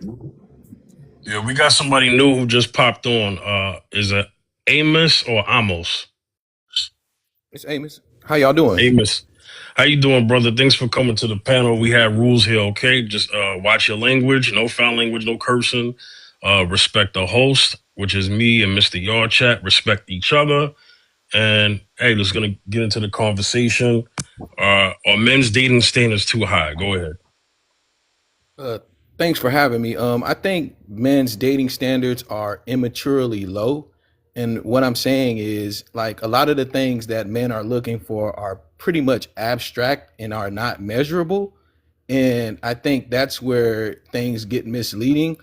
Yeah, we got somebody new who just popped on. Is it Amos or Amos? It's Amos. How y'all doing? Amos. How you doing, brother? Thanks for coming to the panel. We have rules here, okay? Just watch your language. No foul language, no cursing. Respect the host, which is me and Mr. Yardchat. Respect each other. And hey, let's gonna get into the conversation. Are men's dating standards too high? Go ahead. Thanks for having me. I think men's dating standards are immaturely low. And what I'm saying is, like, a lot of the things that men are looking for are pretty much abstract and are not measurable. And I think that's where things get misleading.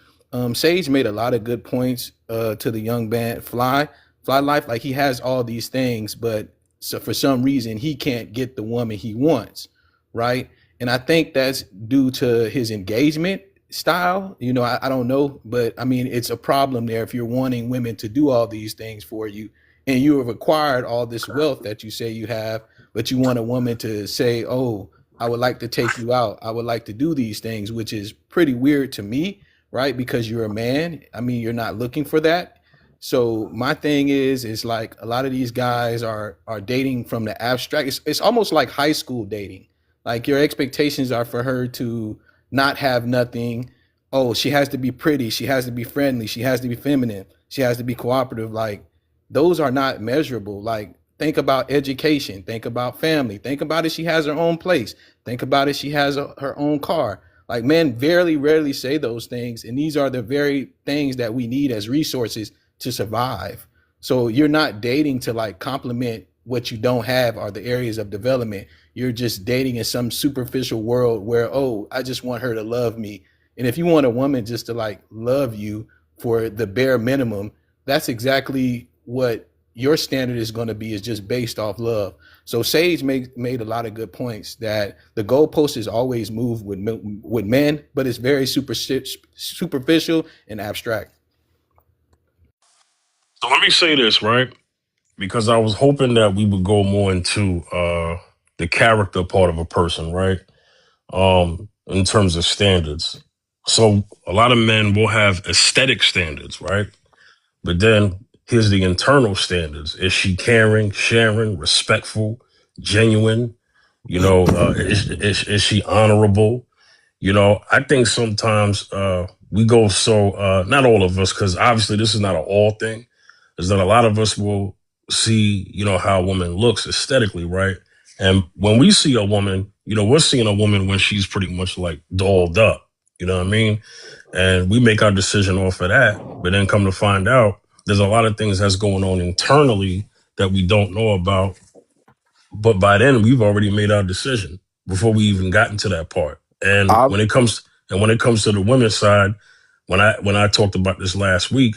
Sage made a lot of good points to the young man Fly Life. Like, he has all these things, but so for some reason he can't get the woman he wants, right? And I think that's due to his engagement style. I don't know, but I mean, it's a problem there if you're wanting women to do all these things for you and you have acquired all this wealth that you say you have, but you want a woman to say, oh, I would like to take you out. I would like to do these things, which is pretty weird to me, right? Because you're a man. I mean, you're not looking for that. So my thing is like a lot of these guys are dating from the abstract. It's almost like high school dating. Like, your expectations are for her to not have nothing. Oh, she has to be pretty. She has to be friendly. She has to be feminine. She has to be cooperative. Like, those are not measurable. Like, think about education. Think about family. Think about if she has her own place. Think about if she has her own car. Like, men rarely say those things. And these are the very things that we need as resources to survive. So you're not dating to like complement what you don't have or the areas of development. You're just dating in some superficial world where, oh, I just want her to love me. And if you want a woman just to like love you for the bare minimum, that's exactly what your standard is going to be, is just based off love. So Sage made a lot of good points that the goalpost is always moved with men, but it's very superficial and abstract. So let me say this, right? Because I was hoping that we would go more into the character part of a person, right? In terms of standards. So a lot of men will have aesthetic standards, right? But then here's the internal standards. Is she caring, sharing, respectful, genuine? Is she honorable? I think sometimes we go so, not all of us, because obviously this is not an all thing, is that a lot of us will see, how a woman looks aesthetically, right? And when we see a woman, we're seeing a woman when she's pretty much like dolled up, you know what I mean? And we make our decision off of that. But then come to find out, there's a lot of things that's going on internally that we don't know about. But by then, we've already made our decision before we even got into that part. And when it comes And when it comes to the women's side, when I talked about this last week,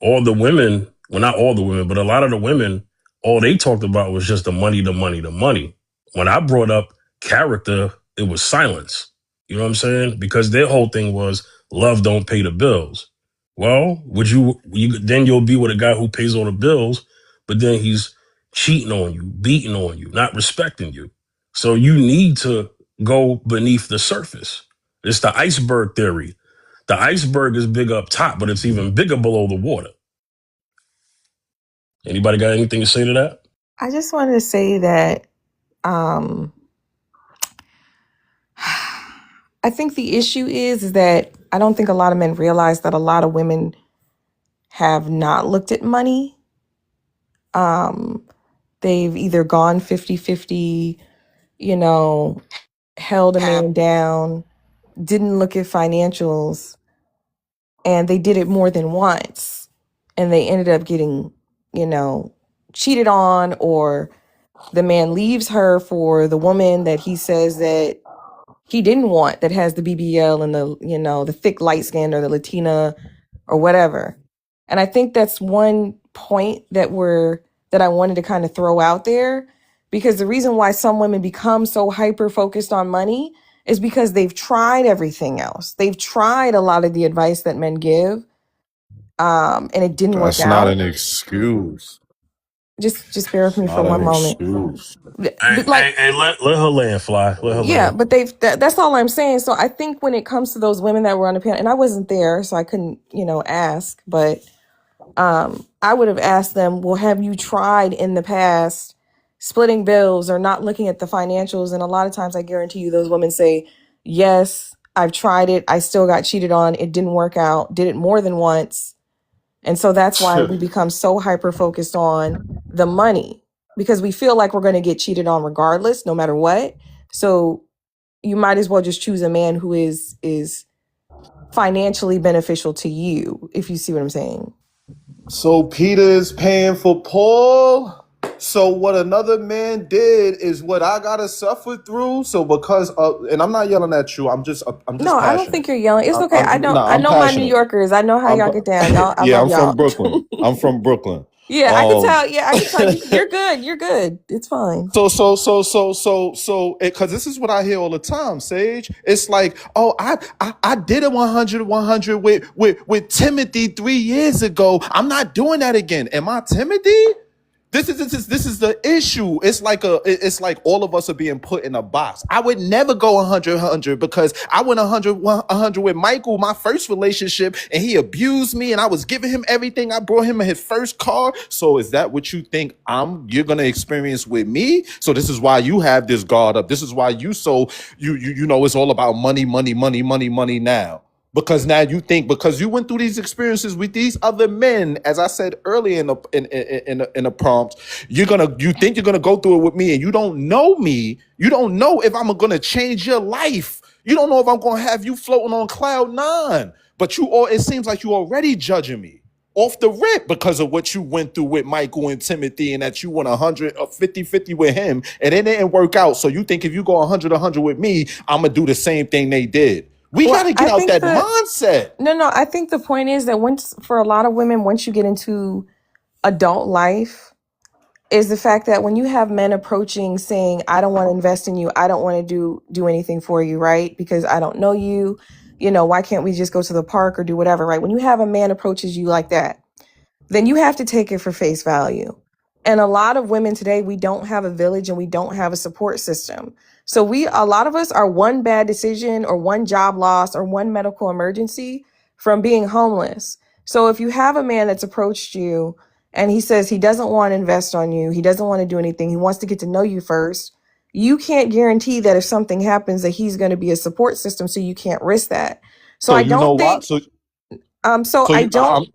all the women, well, not all the women, but a lot of the women, all they talked about was just the money, the money, the money. When I brought up character, it was silence. You know what I'm saying? Because their whole thing was love don't pay the bills. Well, then you'll be with a guy who pays all the bills, but then he's cheating on you, beating on you, not respecting you. So you need to go beneath the surface. It's the iceberg theory. The iceberg is big up top, but it's even bigger below the water. Anybody got anything to say to that? I just wanted to say that I think the issue is that I don't think a lot of men realize that a lot of women have not looked at money. They've either gone 50-50, held a man down, didn't look at financials, and they did it more than once. And they ended up getting, cheated on, or the man leaves her for the woman that he says that he didn't want, that has the BBL and the thick light skin or the Latina or whatever. And I think that's one point that I wanted to kind of throw out there, because the reason why some women become so hyper focused on money is because they've tried everything else. They've tried a lot of the advice that men give, and it didn't work That's not out. an excuse. Just bear with me for Not one an moment. excuse. Hey, let her land fly. Let her Yeah, land. but that's all I'm saying. So I think when it comes to those women that were on the panel, and I wasn't there, so I couldn't, ask, but I would have asked them, well, have you tried in the past splitting bills or not looking at the financials? And a lot of times I guarantee you those women say, yes, I've tried it. I still got cheated on. It didn't work out. Did it more than once. And so that's why we become so hyper focused on the money, because we feel like we're going to get cheated on regardless, no matter what. So you might as well just choose a man who is financially beneficial to you, if you see what I'm saying. So Peter is paying for Paul. So what another man did is what I gotta suffer through. So because and I'm not yelling at you. I'm just No, I don't passionate. think you're yelling. It's okay. I I'm know my New passionate. Yorkers. I know how y'all get down. Y'all, I Yeah, love I'm y'all. from Brooklyn. I'm from Brooklyn. Yeah, I can tell. Yeah, I can tell. You're good. You're good. It's fine. So, because this is what I hear all the time, Sage. It's like, oh, I did a 100 with Timothy 3 years ago. I'm not doing that again. Am I Timothy? This is the issue. It's like all of us are being put in a box. I would never go 100 because I went 100 with Michael, my first relationship, and he abused me, and I was giving him everything. I brought him his first car. So is that what you think you're gonna experience with me? So this is why you have this guard up. This is why you it's all about money now. Because now you think, because you went through these experiences with these other men, as I said earlier in the prompt, you think you're gonna go through it with me, and you don't know me. You don't know if I'm gonna change your life. You don't know if I'm gonna have you floating on cloud 9. But it seems like you already judging me off the rip because of what you went through with Michael and Timothy, and that you went 100 or 50-50 with him, and it didn't work out. So you think if you go 100 with me, I'm gonna do the same thing they did. We got to get out that mindset. No, I think the point is that for a lot of women, once you get into adult life, is the fact that when you have men approaching saying, I don't want to invest in you, I don't want to do anything for you, right? Because I don't know you, why can't we just go to the park or do whatever, right? When you have a man approaches you like that, then you have to take it for face value. And a lot of women today, we don't have a village and we don't have a support system. So a lot of us are one bad decision or one job loss or one medical emergency from being homeless. So if you have a man that's approached you and he says he doesn't want to invest on you, he doesn't want to do anything, he wants to get to know you first, you can't guarantee that if something happens that he's going to be a support system, so you can't risk that. So I don't think I don't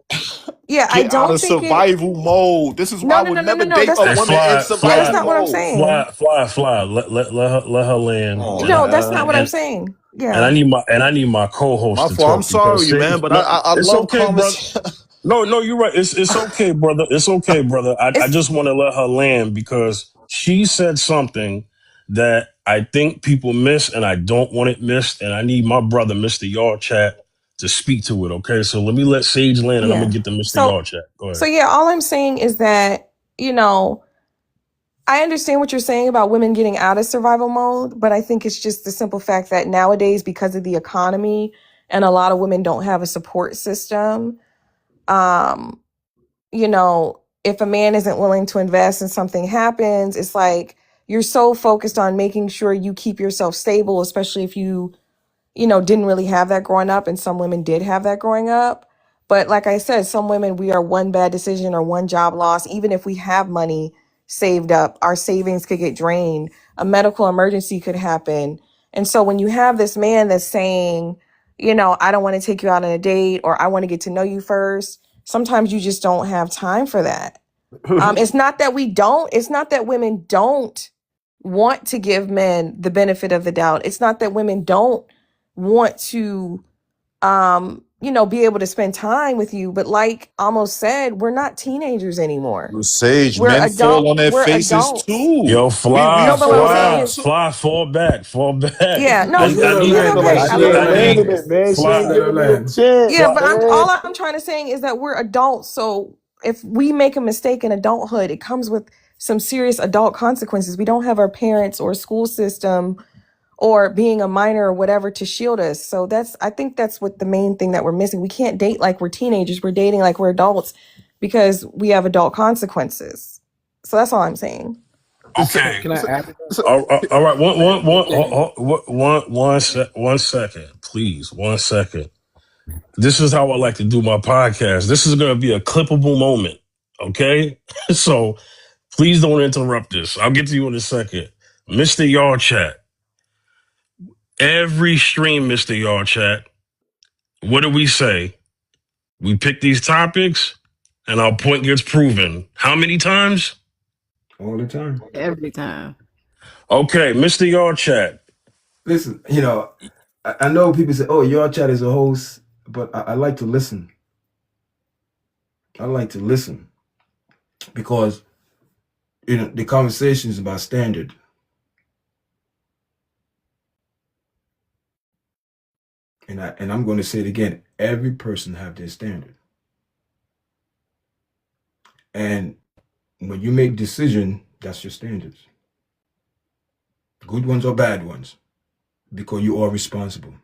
get I don't out of think survival mode. This is why I would never date a woman in survival that's not what I'm mode. saying. Fly. Let her land. No, that's not what I'm saying. Yeah. And I need my co-host to talk. I'm sorry, man, but I it's love okay, brother. No, you're right. It's okay, brother. It's okay, brother. I just want to let her land because she said something that I think people miss, and I don't want it missed, and I need my brother, Mr. Yard Chat, to speak to it. Okay, so let me let Sage land, and I'm Yeah. gonna get to Mr. So Yard Chat. Go ahead. so yeah, all I'm saying is that, you know, I understand what you're saying about women getting out of survival mode, but I think it's just the simple fact that nowadays, because of the economy and a lot of women don't have a support system, um, you know, if a man isn't willing to invest and something happens, it's like you're so focused on making sure you keep yourself stable, especially if you know, didn't really have that growing up, and some women did have that growing up. But like I said, some women, we are one bad decision or one job loss. Even if we have money saved up, our savings could get drained. A medical emergency could happen. And so when you have this man that's saying, you know, I don't want to take you out on a date, or I want to get to know you first, sometimes you just don't have time for that. It's not that it's not that women don't want to give men the benefit of the doubt. It's not that women don't want to you know, be able to spend time with you, but like Almost said, we're not teenagers anymore. Sage, We're men fall on their we're faces adults. too. Yo, We No, but what I'm saying is, fall back. yeah, no, I Just let her need, he's land, okay. man. I She mean, let her Yeah, wait a land. minute, man. She fly, ain't Let her giving me a land. chance, yeah, but man. all I'm trying to say is that we're adults. So if we make a mistake in adulthood, it comes with some serious adult consequences. We don't have our parents or school system or being a minor or whatever to shield us. So I think that's what the main thing that we're missing. We can't date like we're teenagers. We're dating like we're adults because we have adult consequences. So that's all I'm saying. okay. Can I add to All right. One second, please. 1 second. This is how I like to do my podcast. This is going to be a clippable moment. Okay. So please don't interrupt this. I'll get to you in a second. Mr. Yard Chat. Every stream, Mr. Yard Chat. What do we say? We pick these topics and our point gets proven. How many times? All the time. Every time. Okay, Mr. Yard Chat. Listen, you know, I know people say, oh, your chat is a host, but I like to listen. I like to listen because, you know, the conversation is about standard. And I'm going to say it again. Every person have their standard. And when you make decision, that's your standards. Good ones or bad ones, because you are responsible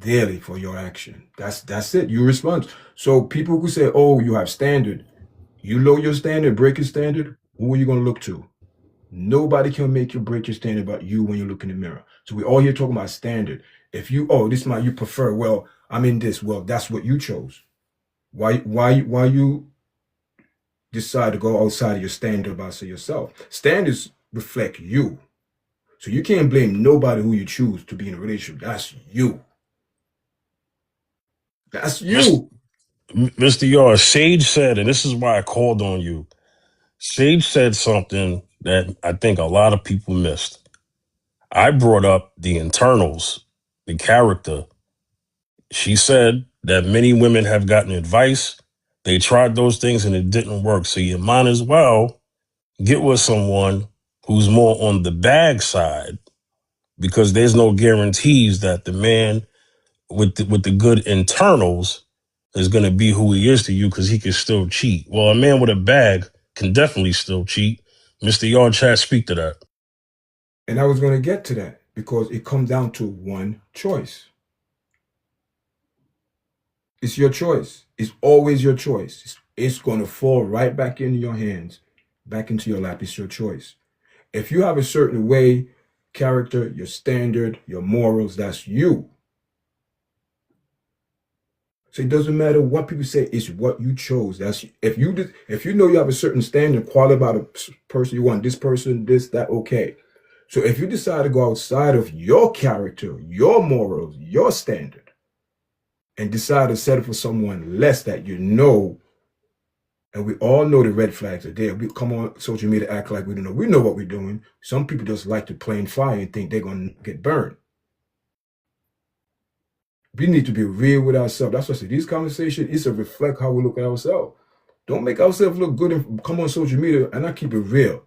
daily for your action. That's it. You respond. So people who say, oh, you have standard, you lower your standard, break your standard, who are you going to look to? Nobody can make you break your standard but you when you look in the mirror. So we all here talking about standard. If you, oh, this is my, you prefer, well, I'm in this. Well, that's what you chose. Why you decide to go outside of your standard about say yourself? Standards reflect you. So you can't blame nobody who you choose to be in a relationship. That's you. That's you. Mr. Yard, Sage said, and this is why I called on you. Sage said something that I think a lot of people missed. I brought up the internals, the character. She said that many women have gotten advice. They tried those things and it didn't work. So you might as well get with someone who's more on the bag side, because there's no guarantees that the man with the good internals is going to be who he is to you, because he can still cheat. Well, a man with a bag can definitely still cheat. Mr. Yard Chat, speak to that. And I was going to get to that because it comes down to one choice. It's your choice. It's always your choice. It's going to fall right back into your hands, back into your lap. It's your choice. If you have a certain way, character, your standard, your morals, that's you. So it doesn't matter what people say. It's what you chose. That's if you know you have a certain standard, quality about a person, you want this person, this, that, okay. So if you decide to go outside of your character, your morals, your standard, and decide to settle for someone less that you know, and we all know the red flags are there. We come on social media, act like we don't know. We know what we're doing. Some people just like to play in fire and think they're going to get burned. We need to be real with ourselves. That's what I say. These conversations is to reflect how we look at ourselves. Don't make ourselves look good and come on social media and not keep it real.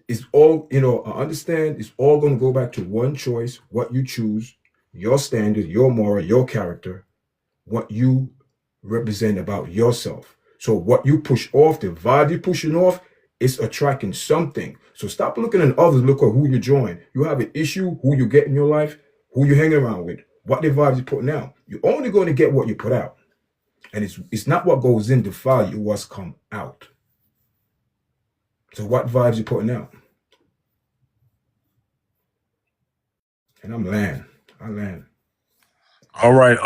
it's all, I understand it's all going to go back to one choice, what you choose, your standard, your moral, your character, what you represent about yourself. So what you push off, the vibe you're pushing off, it's attracting something. So stop looking at others, look at who you join. You have an issue, who you get in your life, who you hang around with, what the vibes you're putting out. You're only going to get what you put out. And it's not what goes in defile you, what's come out. So what vibes you putting out? And I land. All right.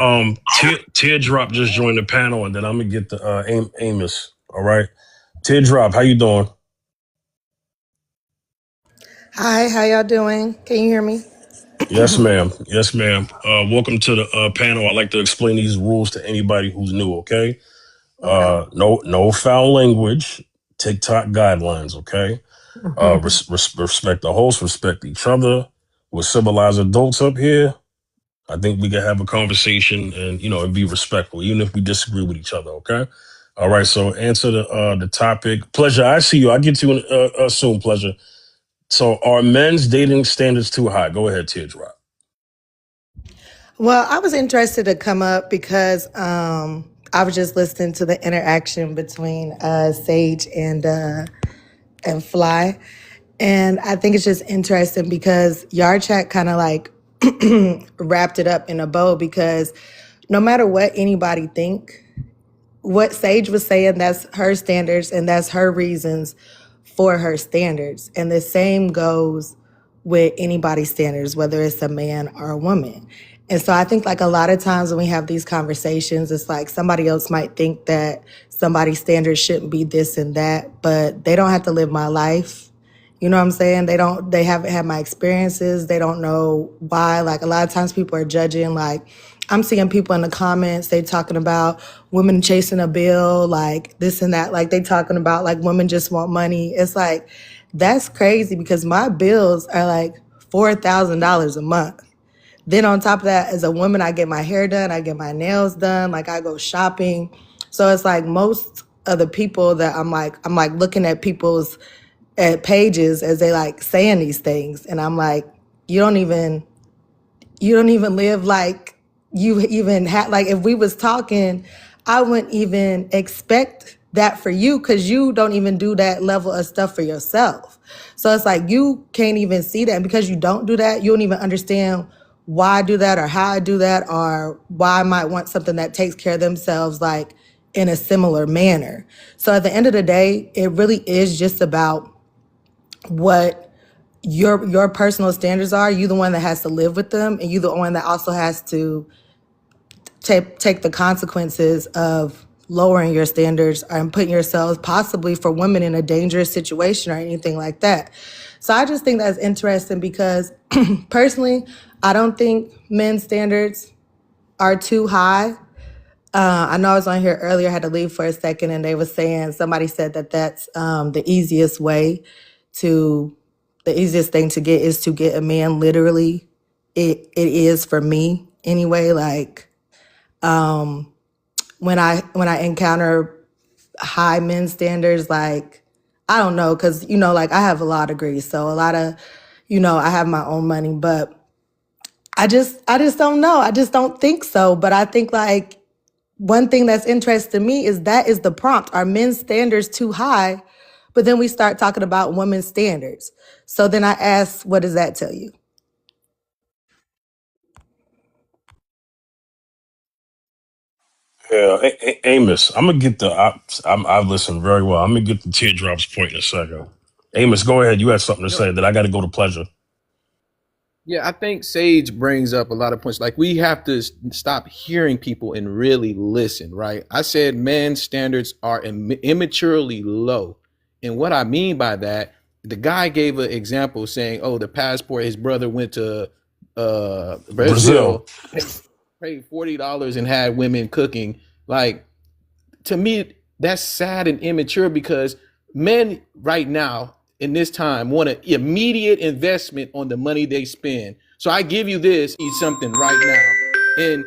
Teardrop just joined the panel, and then I'm gonna get the Amos. All right. Teardrop, how you doing? Hi, how y'all doing? Can you hear me? Yes, ma'am. Yes, ma'am. Welcome to the panel. I'd like to explain these rules to anybody who's new. Okay. Okay. No foul language. TikTok guidelines. Okay. Respect the host. Respect each other. We're civilized adults up here. I think we can have a conversation and, and be respectful, even if we disagree with each other. Okay. All right. So answer the topic. Pleasure. I see you. I'll get to you soon. Pleasure. So are men's dating standards too high? Go ahead, Teardrop. Well, I was interested to come up because I was just listening to the interaction between Sage and Fly. And I think it's just interesting because Yarchat kind of like wrapped it up in a bow, because no matter what anybody think, what Sage was saying, that's her standards and that's her reasons for her standards. And the same goes with anybody's standards, whether it's a man or a woman. And so I think like a lot of times when we have these conversations, it's like somebody else might think that somebody's standards shouldn't be this and that, but they don't have to live my life. You know what I'm saying? They haven't had my experiences. They don't know why. Like a lot of times people are judging, like I'm seeing people in the comments, they talking about women chasing a bill, like this and that. Like they talking about like women just want money. It's like, that's crazy because my bills are like $4,000 a month. Then on top of that, as a woman, I get my hair done, I get my nails done, like I go shopping. So it's like most of the people that I'm like looking at people's at pages as they like saying these things. And I'm like, you don't even live like you even had, like if we was talking, I wouldn't even expect that for you because you don't even do that level of stuff for yourself. So it's like you can't even see that. And because you don't do that, you don't even understand why I do that or how I do that or why I might want something that takes care of themselves like in a similar manner. So at the end of the day, it really is just about what your personal standards are. You the one that has to live with them, and you the one that also has to take the consequences of lowering your standards and putting yourselves possibly for women in a dangerous situation or anything like that. So I just think that's interesting because personally, I don't think men's standards are too high. I know I was on here earlier, I had to leave for a second, and they were saying, somebody said that that's the easiest thing to get is to get a man literally. It is for me anyway. Like when I encounter high men standards, like I don't know, because like I have a law degree, so a lot of I have my own money, but I just don't know. I just don't think so. But I think like one thing that's interesting to me is that is the prompt. Are men's standards too high? But then we start talking about women's standards. So then I ask, what does that tell you? Yeah, Amos, I'm gonna get I've listened very well. I'm gonna get the Teardrop's point in a second. Amos, go ahead. You had something to say that I got to go to Pleasure. Yeah, I think Sage brings up a lot of points. Like we have to stop hearing people and really listen, right? I said men's standards are immaturely low. And what I mean by that, the guy gave an example saying, oh, the passport, his brother went to Brazil, paid $40 and had women cooking. Like, to me, that's sad and immature because men right now in this time want an immediate investment on the money they spend. So I give you this, eat something right now. And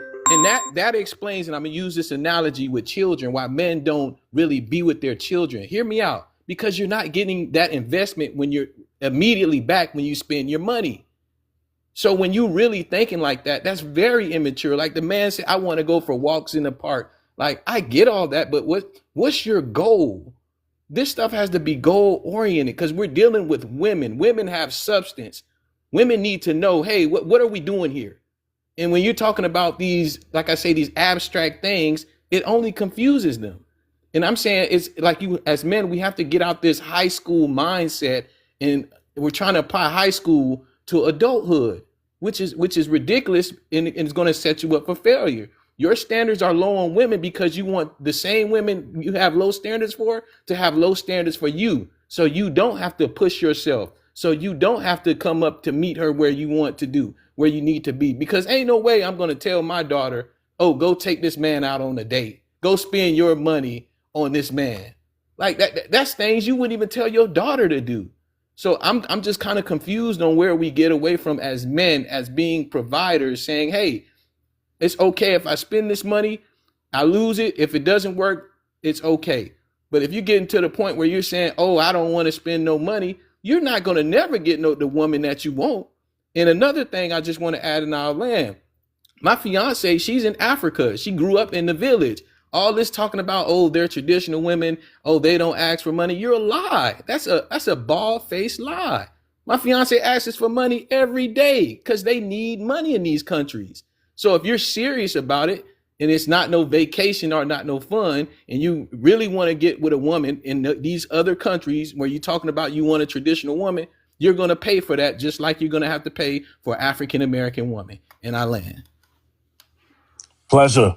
that explains, and I'm gonna use this analogy with children, why men don't really be with their children. Hear me out. Because you're not getting that investment when you're immediately back when you spend your money. So when you really thinking like that, that's very immature. Like the man said, I want to go for walks in the park. Like I get all that, but what's your goal? This stuff has to be goal oriented because we're dealing with women. Women have substance. Women need to know, hey, what are we doing here? And when you're talking about these, like I say, these abstract things, it only confuses them. And I'm saying it's like you, as men, we have to get out this high school mindset, and we're trying to apply high school to adulthood, which is ridiculous, and it's going to set you up for failure. Your standards are low on women because you want the same women you have low standards for to have low standards for you. So you don't have to push yourself. So you don't have to come up to meet her where you want to do, where you need to be. Because ain't no way I'm going to tell my daughter, oh, go take this man out on a date. Go spend your money on this man. Like that's things you wouldn't even tell your daughter to do. So I'm just kind of confused on where we get away from as men, as being providers, saying, hey, it's okay if I spend this money, I lose it. If it doesn't work, it's okay. But if you're getting to the point where you're saying, oh, I don't want to spend no money, you're not going to never get the woman that you want. And another thing I just want to add in our land, my fiance, she's in Africa. She grew up in the village. All this talking about, oh, they're traditional women. Oh, they don't ask for money. You're a lie. That's a bald-faced lie. My fiance asks for money every day because they need money in these countries. So if you're serious about it and it's not no vacation or not no fun, and you really want to get with a woman in these other countries where you're talking about you want a traditional woman, you're going to pay for that just like you're going to have to pay for African-American woman in our land. Pleasure.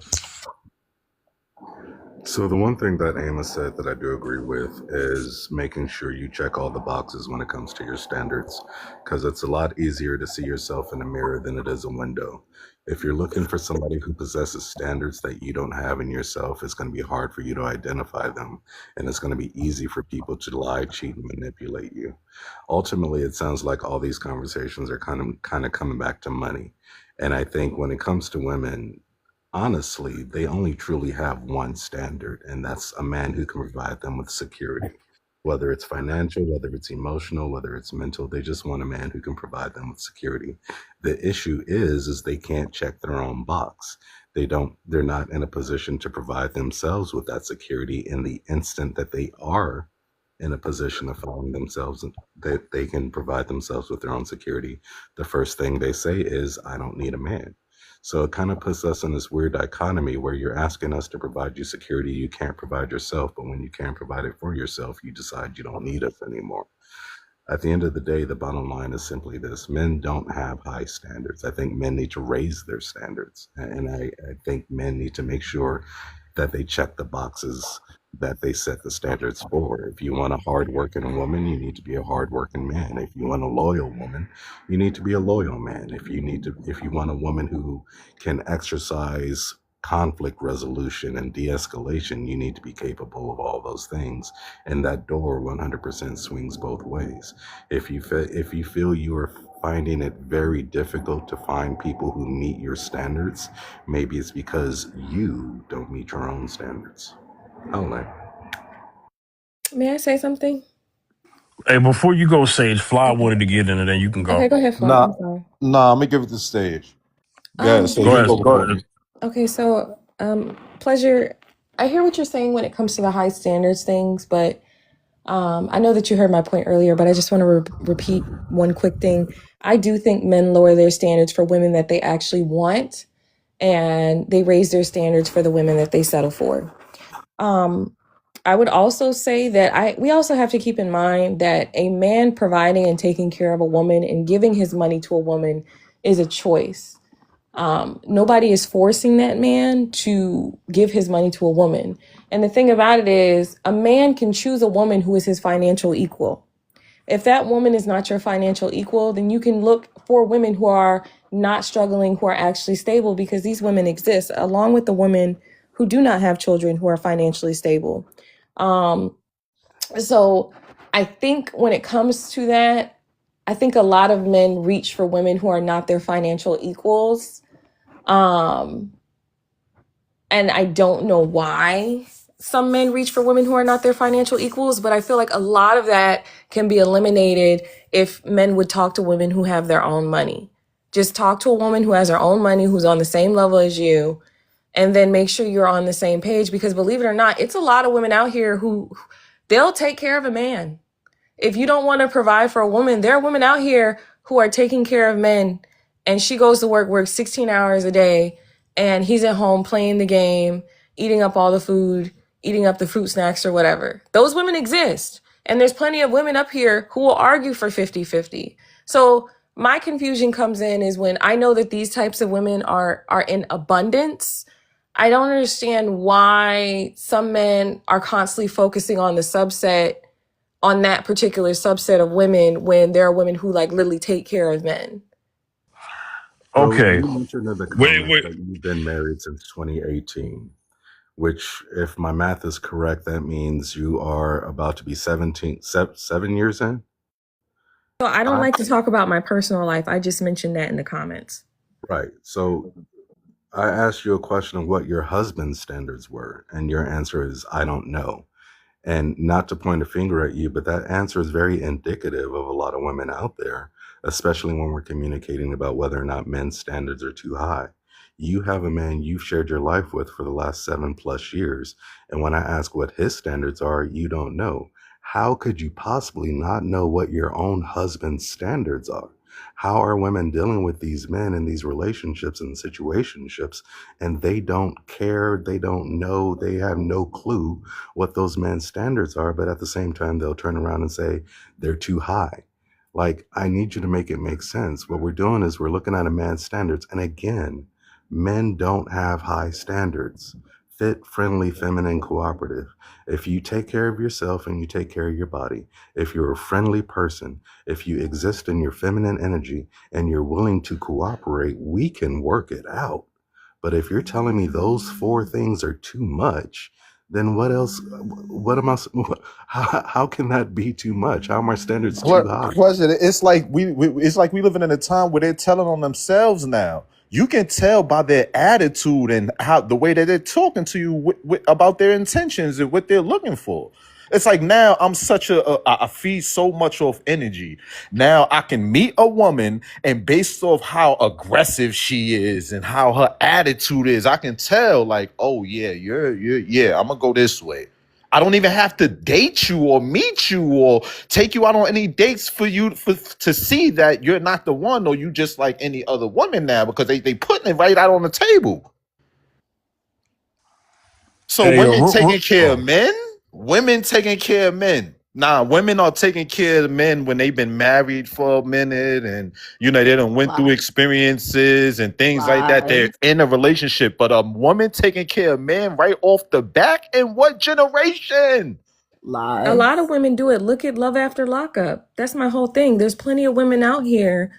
So the one thing that Amos said that I do agree with is making sure you check all the boxes when it comes to your standards, because it's a lot easier to see yourself in a mirror than it is a window. If you're looking for somebody who possesses standards that you don't have in yourself, it's going to be hard for you to identify them, and it's going to be easy for people to lie, cheat, and manipulate you. Ultimately, it sounds like all these conversations are kind of coming back to money. And I think when it comes to women, honestly, they only truly have one standard, and that's a man who can provide them with security. Whether it's financial, whether it's emotional, whether it's mental, they just want a man who can provide them with security. The issue is they can't check their own box. They're not in a position to provide themselves with that security in the instant that they are in a position of finding themselves, that they can provide themselves with their own security. The first thing they say is, I don't need a man. So it kind of puts us in this weird dichotomy where you're asking us to provide you security you can't provide yourself, but when you can't provide it for yourself, you decide you don't need us anymore. At the end of the day, the bottom line is simply this: men don't have high standards. I think men need to raise their standards, and I think men need to make sure that they check the boxes that they set the standards for. If you want a hardworking woman, you need to be a hardworking man. If you want a loyal woman, you need to be a loyal man. If you want a woman who can exercise conflict resolution and de-escalation, you need to be capable of all those things. And that door 100% swings both ways. If you feel you are finding it very difficult to find people who meet your standards, maybe it's because you don't meet your own standards. May I say something? Hey, before you go, Sage, Fly wanted to get in, and then you can go. Okay, go ahead, Flo. I'm sorry. Nah, I'm gonna give it to Stage. Yeah, Stage, Go you ahead. go Go before me. ahead. Okay, so Pleasure, I hear what you're saying when it comes to the high standards things, but I know that you heard my point earlier, but I just want to repeat one quick thing. I do think men lower their standards for women that they actually want, and they raise their standards for the women that they settle for. I would also say that we also have to keep in mind that a man providing and taking care of a woman and giving his money to a woman is a choice. Nobody is forcing that man to give his money to a woman. And the thing about it is, a man can choose a woman who is his financial equal. If that woman is not your financial equal, then you can look for women who are not struggling, who are actually stable, because these women exist, along with the women who do not have children who are financially stable. So I think when it comes to that, I think a lot of men reach for women who are not their financial equals. And I don't know why. some men reach for women who are not their financial equals, but I feel like a lot of that can be eliminated if men would talk to women who have their own money. Just talk to a woman who has her own money, who's on the same level as you, and then make sure you're on the same page, because believe it or not, it's a lot of women out here who they'll take care of a man. If you don't want to provide for a woman, there are women out here who are taking care of men, and she goes to work, works 16 hours a day, and he's at home playing the game, eating up all the food, eating up the fruit snacks or whatever. Those women exist. And there's plenty of women up here who will argue for 50-50. So my confusion comes in is when I know that these types of women are in abundance. I don't understand why some men are constantly focusing on on that particular subset of women when there are women who like literally take care of men. So Okay. you mentioned in the Wait, comments that you've been married since 2018, which, if my math is correct, that means you are about to be 7 years in. So I don't like to talk about my personal life. I just mentioned that in the comments. Right. So I asked you a question of what your husband's standards were, and your answer is, I don't know. And not to point a finger at you, but that answer is very indicative of a lot of women out there, especially when we're communicating about whether or not men's standards are too high. You have a man you've shared your life with for the last 7+ years. And when I ask what his standards are, you don't know. How could you possibly not know what your own husband's standards are? How are women dealing with these men in these relationships and situationships, and they don't care, they don't know, they have no clue what those men's standards are, but at the same time, they'll turn around and say they're too high. Like, I need you to make it make sense. What we're doing is we're looking at a man's standards, and again, men don't have high standards. Fit, friendly, feminine, cooperative. If you take care of yourself and you take care of your body, if you're a friendly person, if you exist in your feminine energy and you're willing to cooperate, we can work it out. But if you're telling me those 4 things are too much, then what else? What am I? How can that be too much? How are my standards too high? Question. It's like we living in a time where they're telling on themselves now. You can tell by their attitude and how the way that they're talking to you about their intentions and what they're looking for. It's like now I'm I feed so much off energy. Now I can meet a woman, and based off how aggressive she is and how her attitude is, I can tell like, oh yeah, yeah, I'm gonna go this way. I don't even have to date you or meet you or take you out on any dates for you to see that you're not the one, or you just like any other woman now, because they putting it right out on the table. So Hey, women taking care of men, women taking care of men. Nah, women are taking care of men when they've been married for a minute, and they done went through experiences and things like that. They're in a relationship, but a woman taking care of men right off the back, in what generation? A lot of women do it. Look at Love After Lockup. That's my whole thing. There's plenty of women out here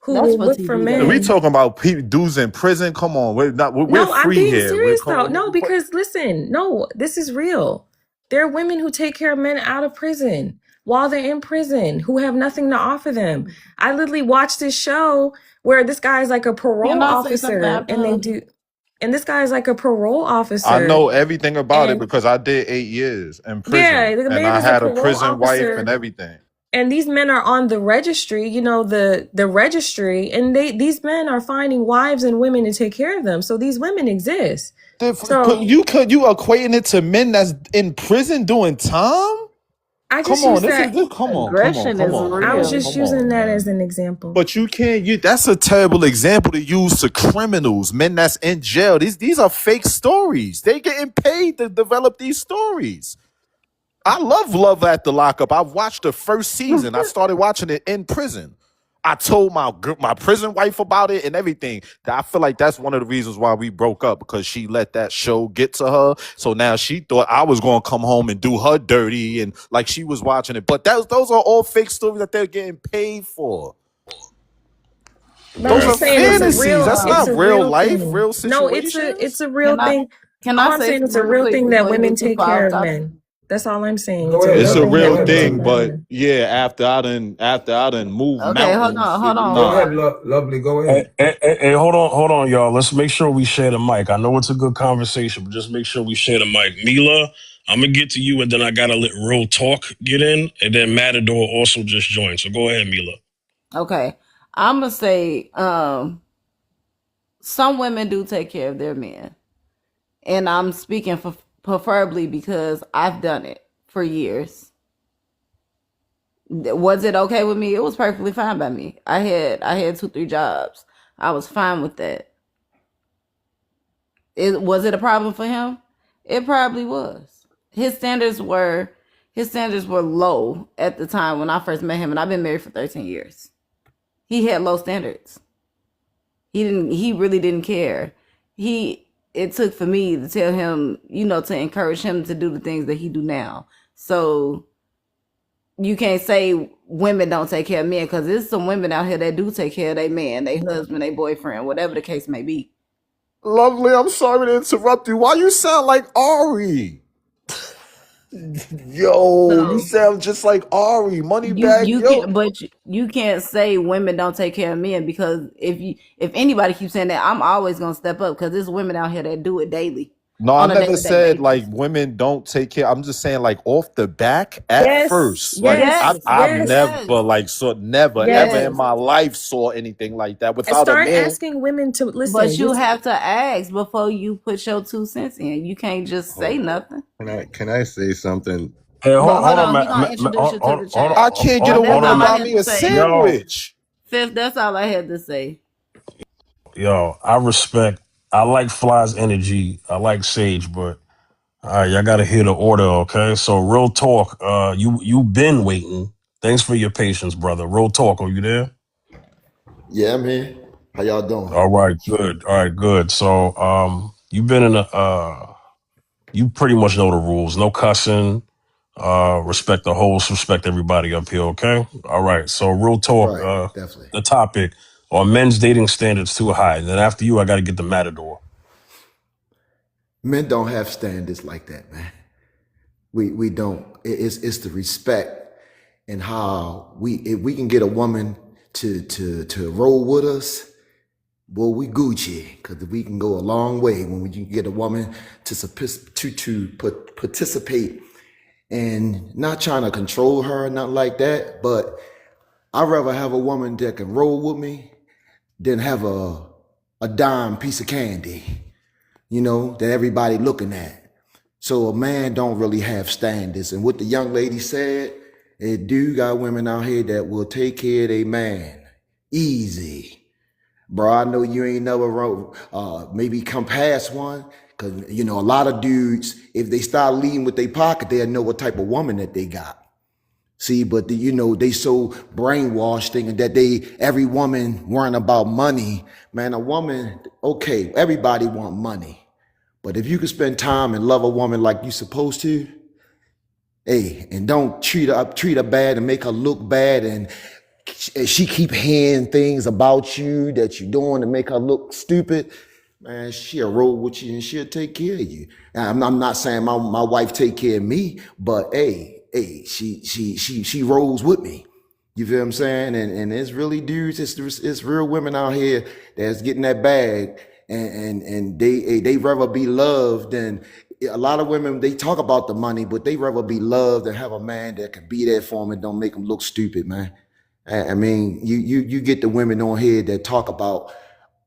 who will look for men. We talking about dudes in prison? Come on, we're I'm free being here. serious though. No, because listen, no, this is real. There are women who take care of men out of prison while they're in prison who have nothing to offer them. I literally watched this show where this guy is like a parole officer, and this guy is like a parole officer. I know everything about it because I did 8 years in prison, Yeah, the and man I is a had a parole prison wife officer. and everything. And these men are on the registry, the registry, and these men are finding wives and women to take care of them. So these women exist. So You equating it to men that's in prison doing time? I Come just on, use this that. is come on, come on, come on. I was just Come using on, that man. as an example. But you can't. That's a terrible example to use to criminals, men that's in jail. These are fake stories. They getting paid to develop these stories. I love After Lockup. I've watched the first season. I started watching it in prison. I told my prison wife about it and everything. I feel like that's one of the reasons why we broke up, because she let that show get to her. So now she thought I was going to come home and do her dirty, and like she was watching it. But those are all fake stories that they're getting paid for. But Those I'm are just saying it's a fantasies. real, That's it's not a real real life, thing. real No, situations. it's a real thing. All I'm saying it's a real thing that women take care of men. That's all I'm saying. Go It's a ahead, It's real a thing lovely. that Go real men ahead, need to thing, lovely. but learn. yeah, after I done moved Okay, mountains, hold Go nah. on. ahead, lovely. Go Hey, ahead. hey, hold on, y'all. Let's make sure we share the mic. I know it's a good conversation, but just make sure we share the mic. Mila, I'm gonna get to you, and then I gotta let Real Talk get in, and then Matador also just joined. So go ahead, Mila. Okay. I'm gonna say some women do take care of their men. And I'm speaking for preferably because I've done it for years. Was it okay with me? It was perfectly fine by me. I had 2-3 jobs. I was fine with that. Was it a problem for him? It probably was. His standards were low at the time when I first met him, and I've been married for 13 years. He had low standards. He really didn't care. It took for me to tell him, to encourage him to do the things that he do now. So you can't say women don't take care of men, because there's some women out here that do take care of their man, their husband, their boyfriend, whatever the case may be. Lovely, I'm sorry to interrupt you. Why you sound like Ari? Yo, you So sound just like Ari, Moneybag you Yo. can't, but you can't say women don't take care of men, because if anybody keeps saying that, I'm always gonna step up, because there's women out here that do it daily, No, I on a never day-to-day said like basis. women don't take care. I'm just saying like off the back at Yes, first. Like yes, Yes, I've yes, yes, never ever in yes. yes. my life saw anything like that And without a start man. asking women to listen. But you Just have to ask before you put your 2 cents in. You can't just say Hold on. nothing. Can I say something? Hey, But hold hold on, on, he gonna introduce you to the chat. I can't get But a that's woman on, to all I buy had me to a say. yo, sandwich. Fifth, that's all I had to say. I like Fly's energy. I like Sage, but all right, y'all gotta hear the order, okay? So Real Talk, you been waiting. Thanks for your patience, brother. Real Talk, are you there? Yeah, I'm here. How y'all doing? All right, good. All right, good. So you've been in you pretty much know the rules. No cussing, respect the host, respect everybody up here, okay? All right. So Real Talk, Right, definitely. the topic, are men's dating standards too high? And then after you, I gotta get the Matador. Men don't have standards like that, man. We don't. It's the respect and how if we can get a woman to roll with us, boy, we Gucci, because we can go a long way when we can get a woman to participate, and not trying to control her, not like that, but I'd rather have a woman that can roll with me than have a dime piece of candy, that everybody looking at. So a man don't really have standards. And what the young lady said, it do got women out here that will take care of their man. Easy. Bro, I know you ain't never maybe come past one. Cause a lot of dudes, if they start leading with their pocket, they'll know what type of woman that they got. See, but they so brainwashed thinking that every woman worrying about money. Man, a woman, okay, everybody want money. But if you can spend time and love a woman like you supposed to, hey, and don't treat her bad and make her look bad, and she keep hearing things about you that you're doing to make her look stupid, man, she'll roll with you and she'll take care of you. And I'm not saying my wife take care of me, but hey, she rolls with me. You feel what I'm saying? And it's really dudes, it's real women out here that's getting that bag, and they rather be loved than a lot of women. They talk about the money, but they rather be loved and have a man that can be there for them and don't make them look stupid, man. I mean, you get the women on here that talk about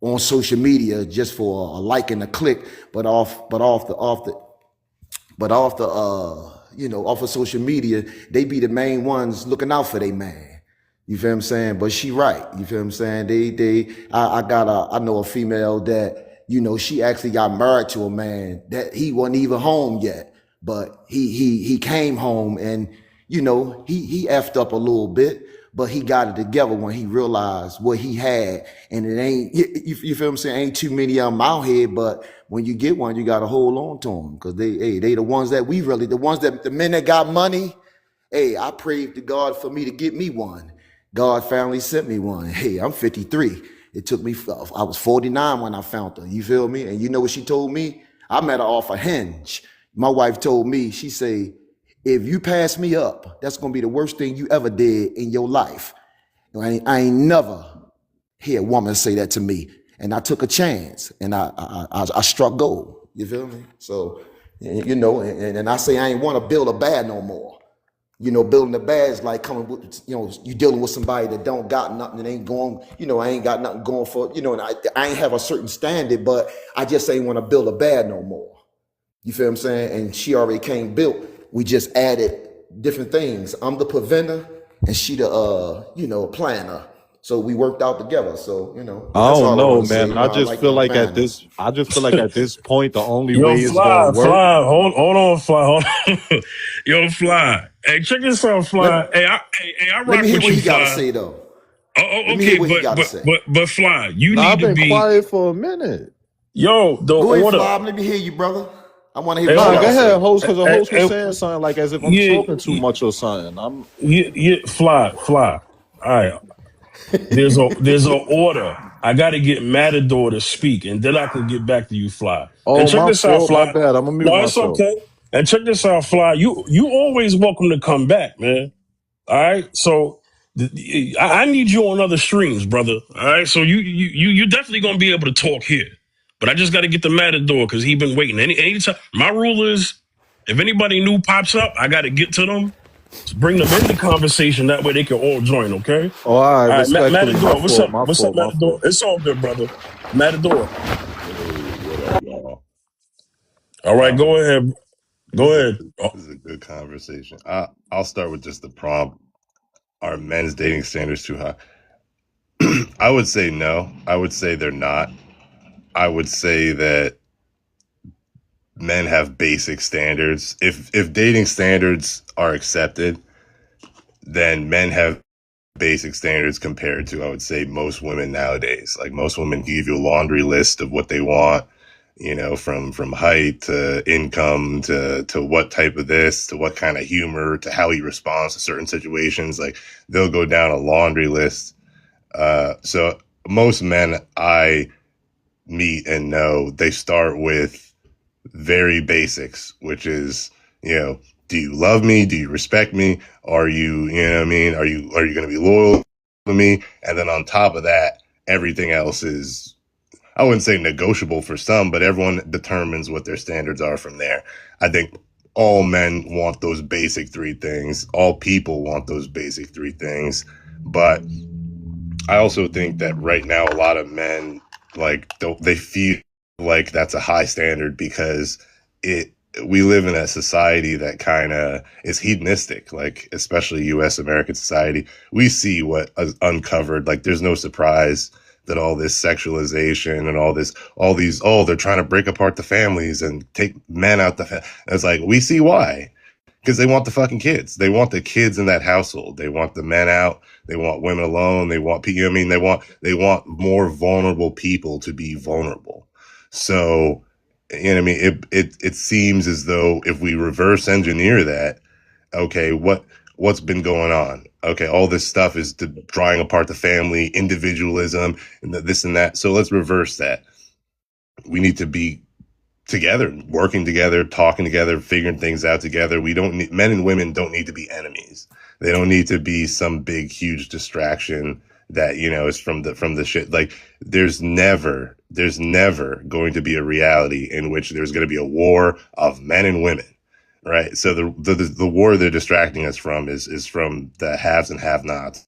on social media just for a like and a click, but off of social media, they be the main ones looking out for their man. You feel what I'm saying? But she right. You feel what I'm saying? I know a female that, she actually got married to a man that he wasn't even home yet, but he came home, and, he effed up a little bit, but he got it together when he realized what he had. And it ain't, you feel what I'm saying? Ain't too many of them out here, but when you get one, you got to hold on to them, because they the ones that the men that got money. Hey, I prayed to God for me to get me one. God finally sent me one. Hey, I'm 53. It took me, I was 49 when I found her. You feel me? And you know what she told me? I met her off a Hinge. My wife told me, she say, If you pass me up, that's gonna be the worst thing you ever did in your life. I ain't never hear a woman say that to me. And I took a chance and I struck gold. You feel me? So, you know, and I say I ain't want to build a bad no more. You know, building a bad is like coming with, you know, you dealing with somebody that don't got nothing and ain't going, you know, I ain't got nothing going for, you know, and I ain't have a certain standard, but I just ain't want to build a bad no more. You feel what I'm saying? And she already came built. We just added different things. I'm the preventer and she the you know, planner. So we worked out together. So, you know, I that's don't all I know, want to say. man. You know, I like my balance. I just feel like at this point, the only Yo, way it's gonna work. hold on, Fly, hold on. Yo, Fly. Hey, check this out, Fly. Let, I let rock me hear with what you, he got to Fly. say, though. Oh, Let me hear okay, what he got to say. but Fly, you Nah, need I've to been be, quiet for a minute. yo, the Go ahead, order. Flob. Let me hear you, brother. I want to hear Hey, what you hold Nah, got go to on. ahead, say. host, because the host was Hey, saying something like as if I'm talking too yeah, much or something. I'm yeah, Fly. All right. There's a order. I got to get Matador to speak, and then I can get back to you, Fly. And oh check my this out, fault, my Fly. bad. I'm gonna mute No, it's myself. okay. And check this out, Fly. You always welcome to come back, man. All right. So I need you on other streams, brother. All right. So you definitely gonna be able to talk here, but I just got to get the Matador because he been waiting. Anytime. My rule is, if anybody new pops up, I got to get to them. Bring them in the conversation. That way they can all join. Okay. Oh, all right, All right, respectfully, my Matador, what's fault, up? my What's up, fault, my Matador? fault. It's all good, brother. Matador. Hey, what up, y'all? All right, go ahead. Go This is a ahead. Oh, this is a good conversation. I'll start with just the prompt. Are men's dating standards too high? I would say no. I would say they're not. I would say that men have basic standards. If dating standards are accepted, then men have basic standards compared to, I would say, most women nowadays. Like most women give you a laundry list of what they want, you know, from height to income to what type of this, to what kind of humor, to how he responds to certain situations. Like they'll go down a laundry list. So most men I meet and know, they start with very basics, which is, you know, do you love me? Do you respect me? Are you, you know what I mean? Are you going to be loyal to me? And then on top of that, everything else is, I wouldn't say negotiable for some, but everyone determines what their standards are from there. I think all men want those basic three things. All people want those basic three things. But I also think that right now a lot of men they feel like that's a high standard because it we live in a society that kind of is hedonistic, like especially US American society. We see what is uncovered. Like there's no surprise that all this sexualization and all these, oh, they're trying to break apart the families and take men out it's like, we see why. Because they want the fucking kids. They want the kids in that household. They want the men out. They want women alone. They want people. I mean, they want more vulnerable people to be vulnerable. So, you know what I mean? It seems as though if we reverse engineer that, okay, what's been going on? Okay, all this stuff is drawing apart the family, individualism, and this and that. So let's reverse that. We need to be together, working together, talking together, figuring things out together. We don't need, men and women don't need to be enemies. They don't need to be some big, huge distraction that, you know, is from the shit. Like there's never going to be a reality in which there's going to be a war of men and women. Right. So the war they're distracting us from is from the haves and have nots,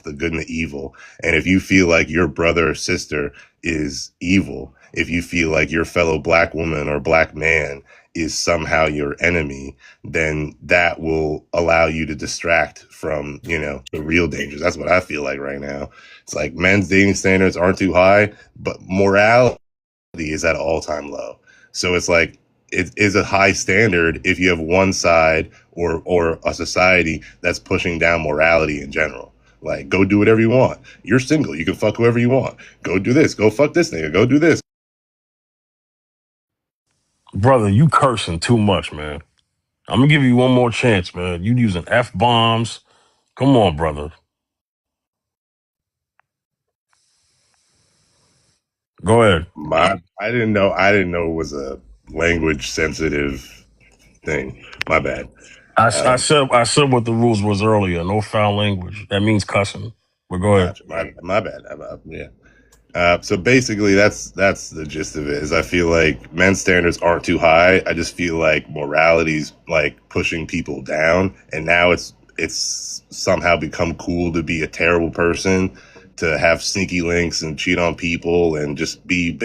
the good and the evil. And if you feel like your brother or sister is evil, if you feel like your fellow black woman or black man is somehow your enemy, then that will allow you to distract from, you know, the real dangers. That's what I feel like right now. It's like men's dating standards aren't too high, but morality is at an all-time low. So it's like, it is a high standard if you have one side or a society that's pushing down morality in general. Like, go do whatever you want. You're single. You can fuck whoever you want. Go do this. Go fuck this nigga. Go do this. brother, you cursing too much, man. I'm gonna give you one more chance, man. You using F bombs. Come on, brother. Go ahead. I didn't know it was a language sensitive thing. My bad. I said what the rules was earlier. No foul language. That means cussing. But go ahead. Gotcha. My bad. Yeah. So basically, that's the gist of it. Is I feel like men's standards aren't too high. I just feel like morality's like pushing people down, and now it's somehow become cool to be a terrible person, to have sneaky links and cheat on people, and just be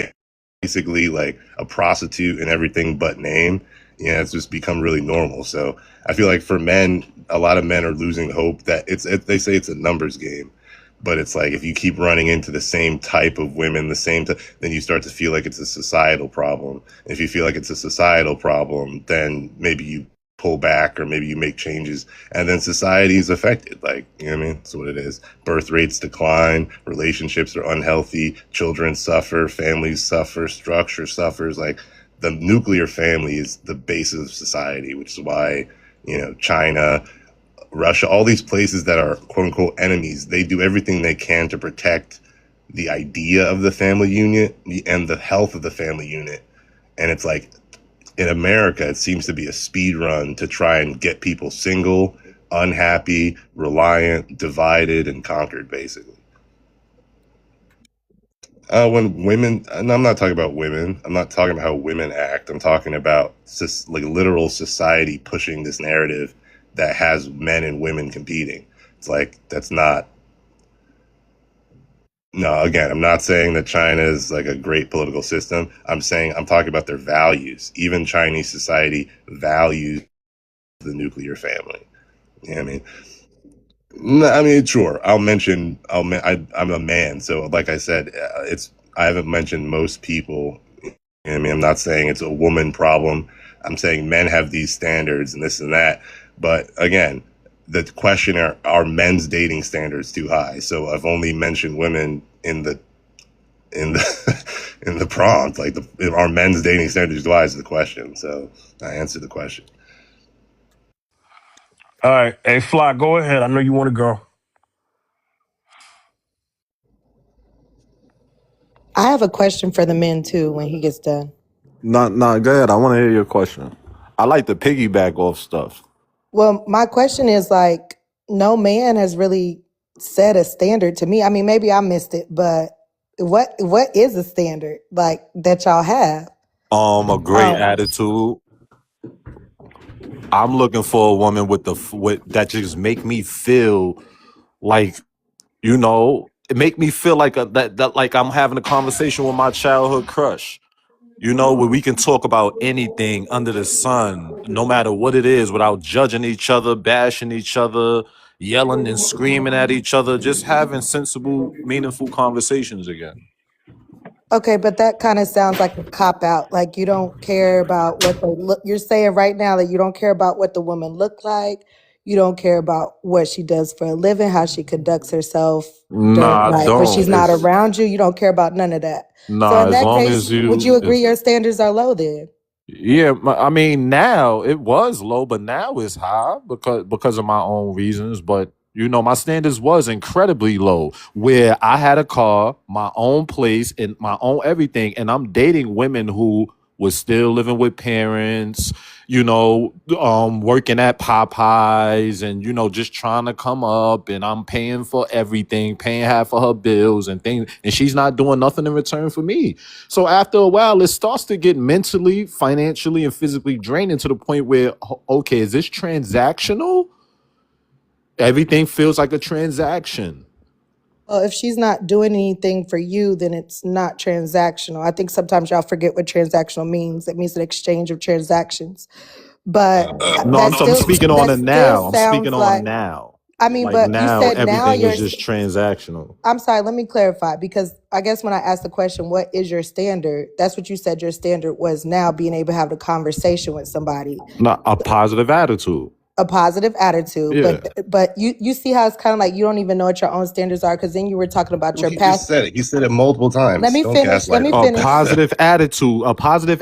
basically like a prostitute and everything but name. Yeah, it's just become really normal. So I feel like for men, a lot of men are losing hope that they say it's a numbers game. But it's like, if you keep running into the same type of women, then you start to feel like it's a societal problem. If you feel like it's a societal problem, then maybe you pull back, or maybe you make changes, and then society is affected. Like, you know what I mean? That's what it is. Birth rates decline, relationships are unhealthy, children suffer, families suffer, structure suffers. Like, the nuclear family is the basis of society, which is why, China, Russia, all these places that are quote unquote enemies, they do everything they can to protect the idea of the family unit and the health of the family unit. And it's like, in America, it seems to be a speed run to try and get people single, unhappy, reliant, divided, and conquered, basically. When women, and I'm not talking about women, I'm not talking about how women act. I'm talking about like literal society pushing this narrative that has men and women competing. It's like, that's not. No, again, I'm not saying that China is like a great political system. I'm talking about their values. Even Chinese society values the nuclear family. You know what I mean? No, I mean, sure. I'm a man, so like I said, I haven't mentioned most people. You know what I mean, I'm not saying it's a woman problem. I'm saying men have these standards and this and that. But again, the question are men's dating standards too high? So I've only mentioned women in the prompt. Like, are men's dating standards too high is the question. So I answered the question. All right. Hey, Fly, go ahead. I know you want to go. I have a question for the men too when he gets done. Nah, go ahead. I want to hear your question. I like to piggyback off stuff. Well, my question is like, no man has really set a standard to me. I mean, maybe I missed it, but what is a standard like that y'all have? A great attitude. I'm looking for a woman with that just make me feel like, it make me feel like that like I'm having a conversation with my childhood crush. Where we can talk about anything under the sun, no matter what it is, without judging each other, bashing each other, yelling and screaming at each other, just having sensible, meaningful conversations again. Okay, but that kind of sounds like a cop out. Like you don't care about what they look. You're saying right now that you don't care about what the woman look like. You don't care about what she does for a living, how she conducts herself during Nah, I like when she's don't. not around you. You don't care about none of that. So Nah, in as that long case, as would you agree if your standards are low then? yeah, I mean, now it was low, but now it's high because of my own reasons. But my standards was incredibly low, where I had a car, my own place, and my own everything, and I'm dating women who was still living with parents, working at Popeyes, and just trying to come up, and I'm paying for everything, paying half of her bills and things, and she's not doing nothing in return for me. So after a while, it starts to get mentally, financially, and physically draining to the point where, okay, is this transactional? Everything feels like a transaction. Well, if she's not doing anything for you, then it's not transactional. I think sometimes y'all forget what transactional means. It means an exchange of transactions. But No, I'm speaking on it now. I'm speaking on like, now. I mean, Like but you now, said now everything you're. is just transactional. I'm sorry, let me clarify, because I guess when I asked the question, what is your standard? That's what you said your standard was now, being able to have the conversation with somebody. Not a positive attitude. A positive attitude, Yeah. but you see how it's kind of like you don't even know what your own standards are, because then you were talking about your He past. just said it. He said it multiple times. Let me Don't finish. Let gaslight me him. A finish. positive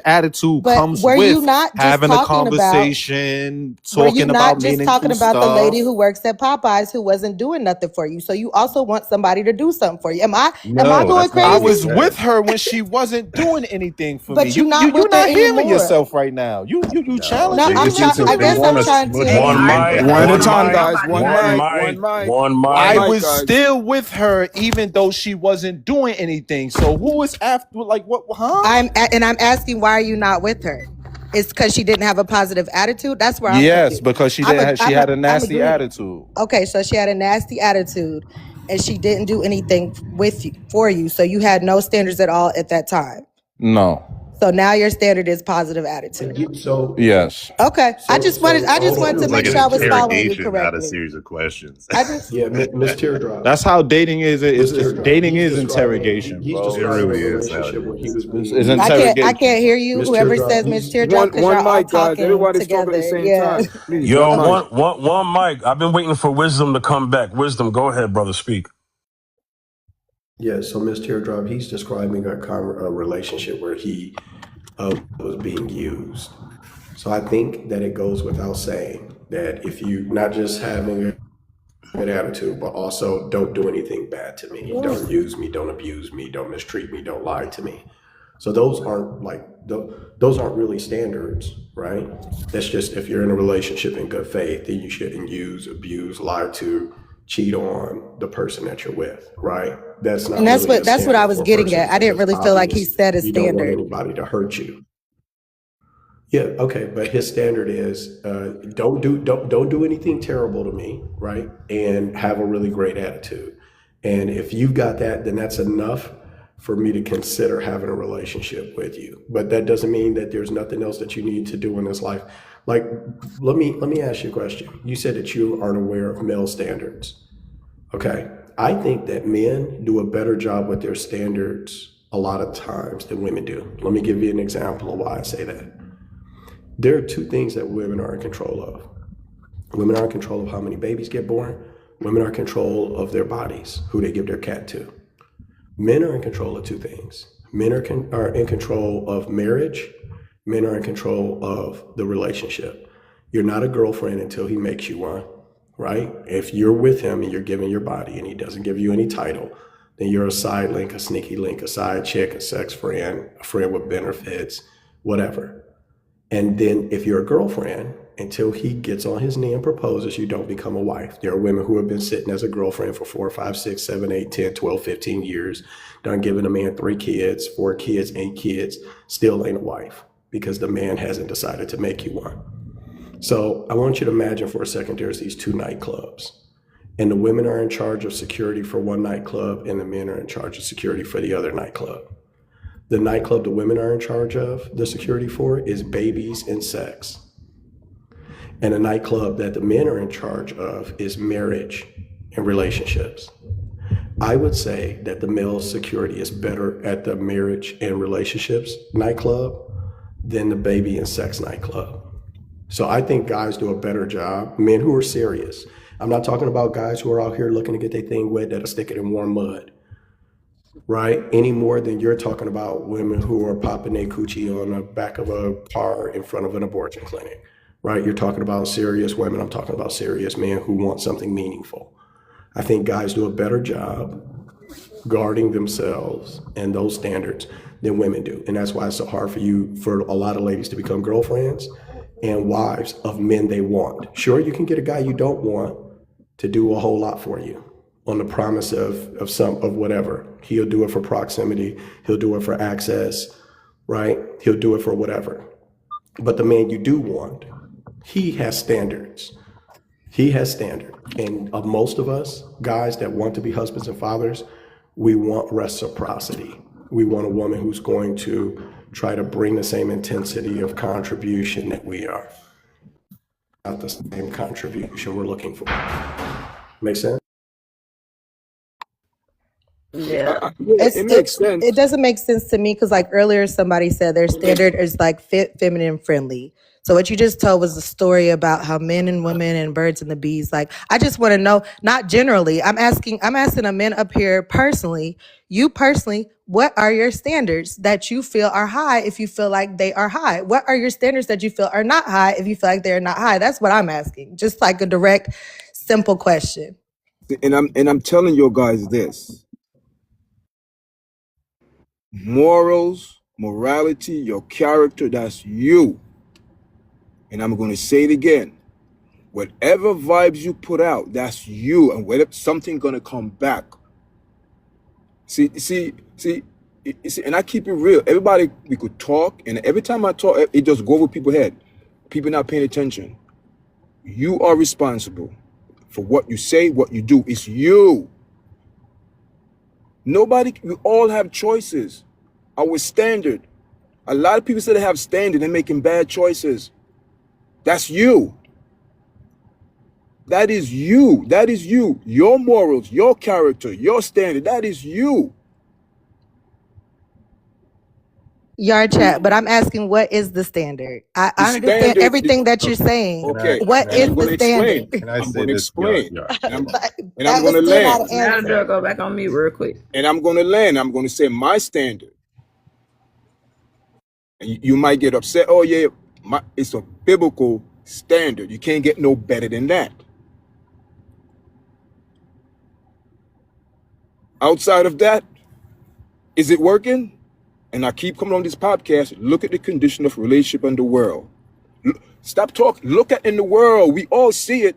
attitude But comes were you with not just having a talking about? conversation, Were you talking not about just meaningful talking about the lady stuff. who works at Popeyes who wasn't doing nothing for you? So you also want somebody to do something for you. Am I No, going that's not I what he crazy? was with said. her when she wasn't doing anything for me. But you're not You with her not hearing anymore. yourself right now. You No, challenging I'm They trying. just I yourself they guess right I'm want now. to trying smooth to. you One mic, One at a one time, mic, guys. One mic. one I mic. was still with her even though she wasn't doing anything. So who is after? Like what? Huh? I'm asking, why are you not with her? It's because she didn't have a positive attitude. That's where I'm Yes, confused. because she didn't. She had a nasty agreeing. attitude. Okay, so she had a nasty attitude, and she didn't do anything with you for you. So you had no standards at all at that time. No. So now your standard is positive attitude. So Yes. Okay, I just wanted It to was like make an sure I was following you interrogation, not a correctly. series of questions. I just yeah, Miss Teardrop. That's how dating is. Dating He's is describing- interrogation, He's bro. describing really a is relationship where he was It's being. interrogation. I can't hear you. Miss Whoever Teardrop, says Miss Teardrop, because y'all all talking together. Yeah. Yo, one mic. I've been waiting for Wisdom to come back. Wisdom, go ahead, brother. Speak. Yeah, so Miss Teardrop, he's describing a relationship where he was being used. So I think that it goes without saying that if you not just having a good attitude, but also don't do anything bad to me, don't use me, don't abuse me, don't mistreat me, don't lie to me. So those aren't those aren't really standards, right? That's just if you're in a relationship in good faith, then you shouldn't use, abuse, lie to, cheat on the person that you're with, right? That's not. And that's really what a I was standard for a getting person at. I didn't because really feel like he obvious set a you don't want standard. anybody to hurt you. Yeah, okay, but his standard is don't do anything terrible to me, right? And have a really great attitude. And if you've got that, then that's enough for me to consider having a relationship with you. But that doesn't mean that there's nothing else that you need to do in this life. Like, let me ask you a question. You said that you aren't aware of male standards. Okay, I think that men do a better job with their standards a lot of times than women do. Let me give you an example of why I say that. There are two things that women are in control of. Women are in control of how many babies get born. Women are in control of their bodies, who they give their cat to. Men are in control of two things. Men are in control of marriage. Men are in control of the relationship. You're not a girlfriend until he makes you one, right? If you're with him and you're giving your body and he doesn't give you any title, then you're a side link, a sneaky link, a side chick, a sex friend, a friend with benefits, whatever. And then if you're a girlfriend, until he gets on his knee and proposes, you don't become a wife. There are women who have been sitting as a girlfriend for 4, 5, 6, 7, 8, 10, 12, 15 years, done giving a man 3 kids, 4 kids, 8 kids, still ain't a wife because the man hasn't decided to make you one. So I want you to imagine for a second, there's these 2 nightclubs and the women are in charge of security for one nightclub and the men are in charge of security for the other nightclub. The nightclub the women are in charge of the security for is babies and sex. And a nightclub that the men are in charge of is marriage and relationships. I would say that the male security is better at the marriage and relationships nightclub than the baby and sex nightclub. So I think guys do a better job, men who are serious. I'm not talking about guys who are out here looking to get their thing wet that'll stick it in warm mud, right? Any more than you're talking about women who are popping their coochie on the back of a car in front of an abortion clinic, right? You're talking about serious women. I'm talking about serious men who want something meaningful. I think guys do a better job guarding themselves and those standards than women do. And that's why it's so hard for a lot of ladies to become girlfriends and wives of men they want. Sure, you can get a guy you don't want to do a whole lot for you on the promise of whatever. He'll do it for proximity. He'll do it for access, right? He'll do it for whatever. But the man you do want, he has standards. He has standard. And of most of us, guys that want to be husbands and fathers, we want reciprocity. We want a woman who's going to try to bring the same intensity of contribution that we are. Not the same contribution we're looking for. Make sense? Yeah. It makes sense. It doesn't make sense to me because, like earlier, somebody said their standard is like fit, feminine, friendly. So what you just told was the story about how men and women and birds and the bees. Like, I just want to know, not generally. I'm asking the men up here personally. You personally, what are your standards that you feel are high if you feel like they are high? What are your standards that you feel are not high if you feel like they're not high? That's what I'm asking. Just like a direct, simple question. And I'm telling you guys this. Morals, morality, your character, that's you. And I'm going to say it again. Whatever vibes you put out, that's you, and whether something gonna come back. See, and I keep it real. Everybody, we could talk, and every time I talk, it just go over people's head. People not paying attention. You are responsible for what you say, what you do. It's you. Nobody, we all have choices. Our standard. A lot of people say they have standard and making bad choices. That's you. That is you. That is you. Your morals, your character, your standard. That is you. Yard chat, but I'm asking, what is the standard? I The understand standard. everything that you're saying. Okay. What And is I'm the gonna explain. standard? Can I I'm say gonna this? explain. And I'm That was gonna still not land. an Now, answer. go back on mute real quick. And I'm gonna land. I'm gonna say my standard. And you might get upset. Oh yeah, it's a biblical standard. You can't get no better than that. Outside of that, is it working? And I keep coming on this podcast. Look at the condition of relationship in the world. Stop talking. Look at in the world. We all see it.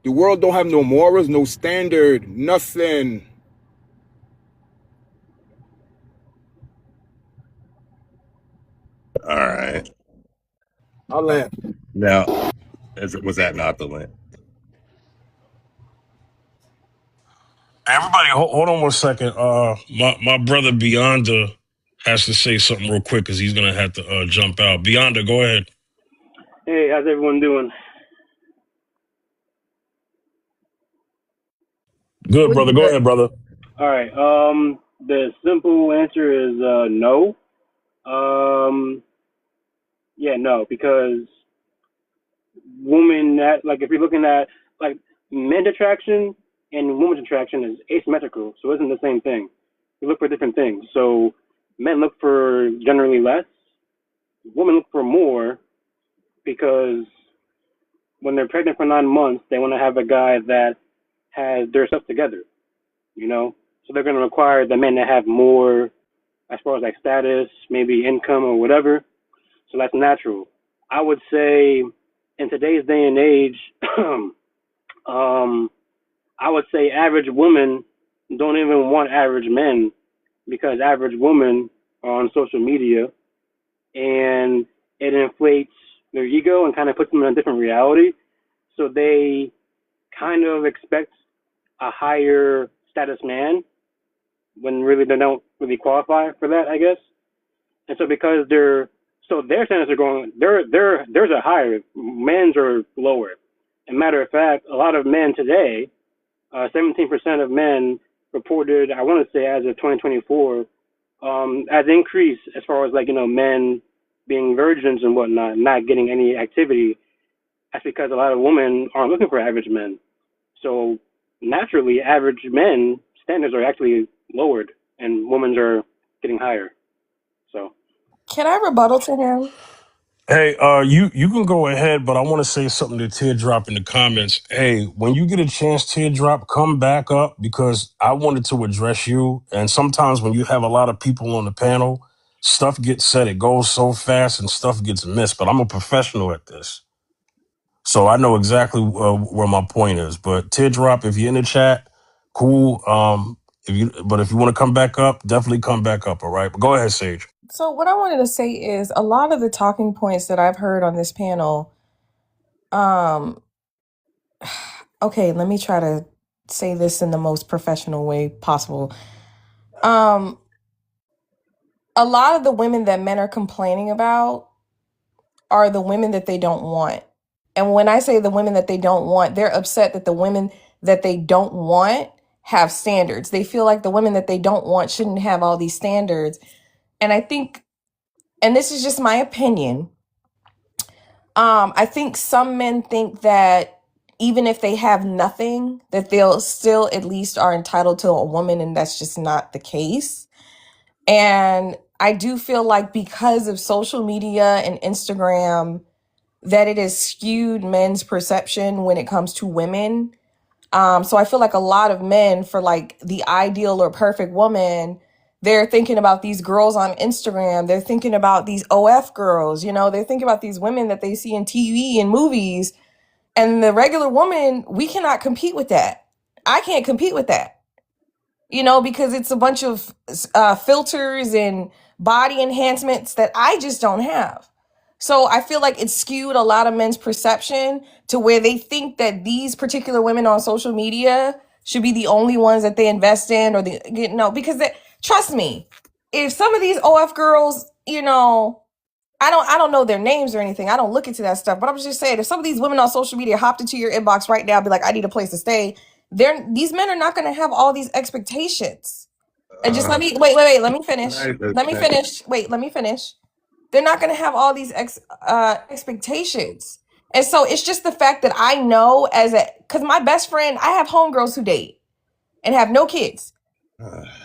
The world don't have no morals, no standard, nothing. All right. I'll land. Now, was that not the link? Everybody, hold on 1 second. My brother Beyonda has to say something real quick because he's gonna have to jump out. Beyonda, go ahead. Hey, how's everyone doing? Good, brother. Go ahead, brother. All right. The simple answer is no. Yeah, no, because women that if you're looking at men's attraction and women's attraction is asymmetrical, so it isn't the same thing. We look for different things. So men look for generally less. Women look for more because when they're pregnant for 9 months, they want to have a guy that has their stuff together, So they're going to require the men to have more as far as status, maybe income or whatever. So that's natural. I would say in today's day and age, I would say average women don't even want average men because average women are on social media and it inflates their ego and kind of puts them in a different reality. So they kind of expect a higher status man when really they don't really qualify for that, I guess. And so because their standards are going, theirs are higher, men's are lower. And matter of fact, a lot of men today, 17% of men reported, I want to say as of 2024, as increase as far as men being virgins and whatnot, not getting any activity. That's because a lot of women aren't looking for average men. So naturally, average men standards are actually lowered, and women's are getting higher. So, Can I rebuttal to him? Hey, you can go ahead, but I want to say something to Teardrop in the comments. Hey, when you get a chance, Teardrop, come back up because I wanted to address you. And sometimes when you have a lot of people on the panel, stuff gets said. It goes so fast and stuff gets missed. But I'm a professional at this, so I know exactly where my point is. But Teardrop, if you're in the chat, cool. If you want to come back up, definitely come back up. All right, but go ahead, Sage. So what I wanted to say is a lot of the talking points that I've heard on this panel, okay, let me try to say this in the most professional way possible. A lot of the women that men are complaining about are the women that they don't want. And when I say the women that they don't want, they're upset that the women that they don't want have standards. They feel like the women that they don't want shouldn't have all these standards. And I think, and this is just my opinion, I think some men think that even if they have nothing, that they'll still at least are entitled to a woman, and that's just not the case. And I do feel like because of social media and Instagram, that it has skewed men's perception when it comes to women. So I feel like a lot of men, for the ideal or perfect woman, They're thinking about these girls on Instagram. They're thinking about these OF girls, you know, they're thinking about these women that they see in TV and movies. And the regular woman, we cannot compete with that. I can't compete with that, you know, because it's a bunch of filters and body enhancements that I just don't have. So I feel like it's skewed a lot of men's perception to where they think that these particular women on social media should be the only ones that they invest in, or the, you know, because trust me, if some of these OF girls, you know, I don't know their names or anything. I don't look into that stuff, but I'm just saying, if some of these women on social media hopped into your inbox right now, be like, I need a place to stay, these men are not going to have all these expectations. And just let me let me finish. Let me finish. Wait, let me finish. They're not going to have all these expectations. And so it's just the fact that I know because my best friend, I have homegirls who date and have no kids.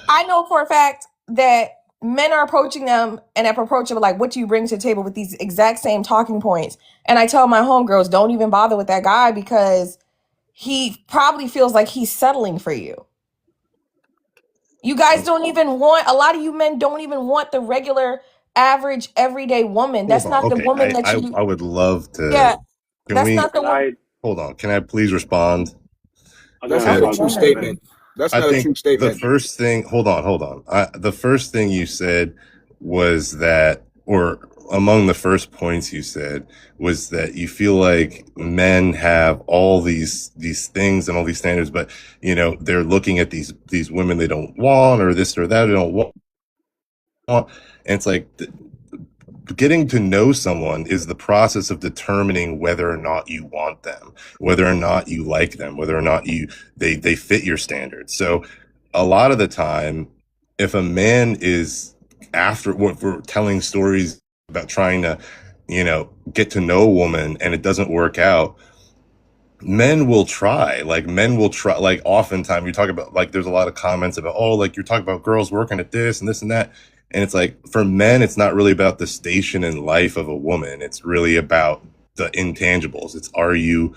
I know for a fact that men are approaching them and have approached them like, what do you bring to the table, with these exact same talking points. And I tell my homegirls, don't even bother with that guy, because he probably feels like he's settling for you. You guys don't even want, a lot of you men don't even want the regular, average, everyday woman. That's Hold on. not the Okay, woman that you. I would love to. Yeah, Can that's we not the one. hold on? Can I please respond? That's not a true statement. That's I not a think true statement. the first thing. Hold on. The first thing you said was that, or among the first points you said, was that you feel like men have all these things and all these standards, but you know they're looking at these women they don't want, or this or that they don't want, and it's like. Getting to know someone is the process of determining whether or not you want them, whether or not you like them, whether or not they fit your standards. So a lot of the time, if a man is after what we're telling stories about trying to, you know, get to know a woman and it doesn't work out, men will try, like oftentimes you talk about, like, there's a lot of comments about, oh, like you're talking about girls working at this and this and that. And it's like, for men, it's not really about the station in life of a woman. It's really about the intangibles. It's, are you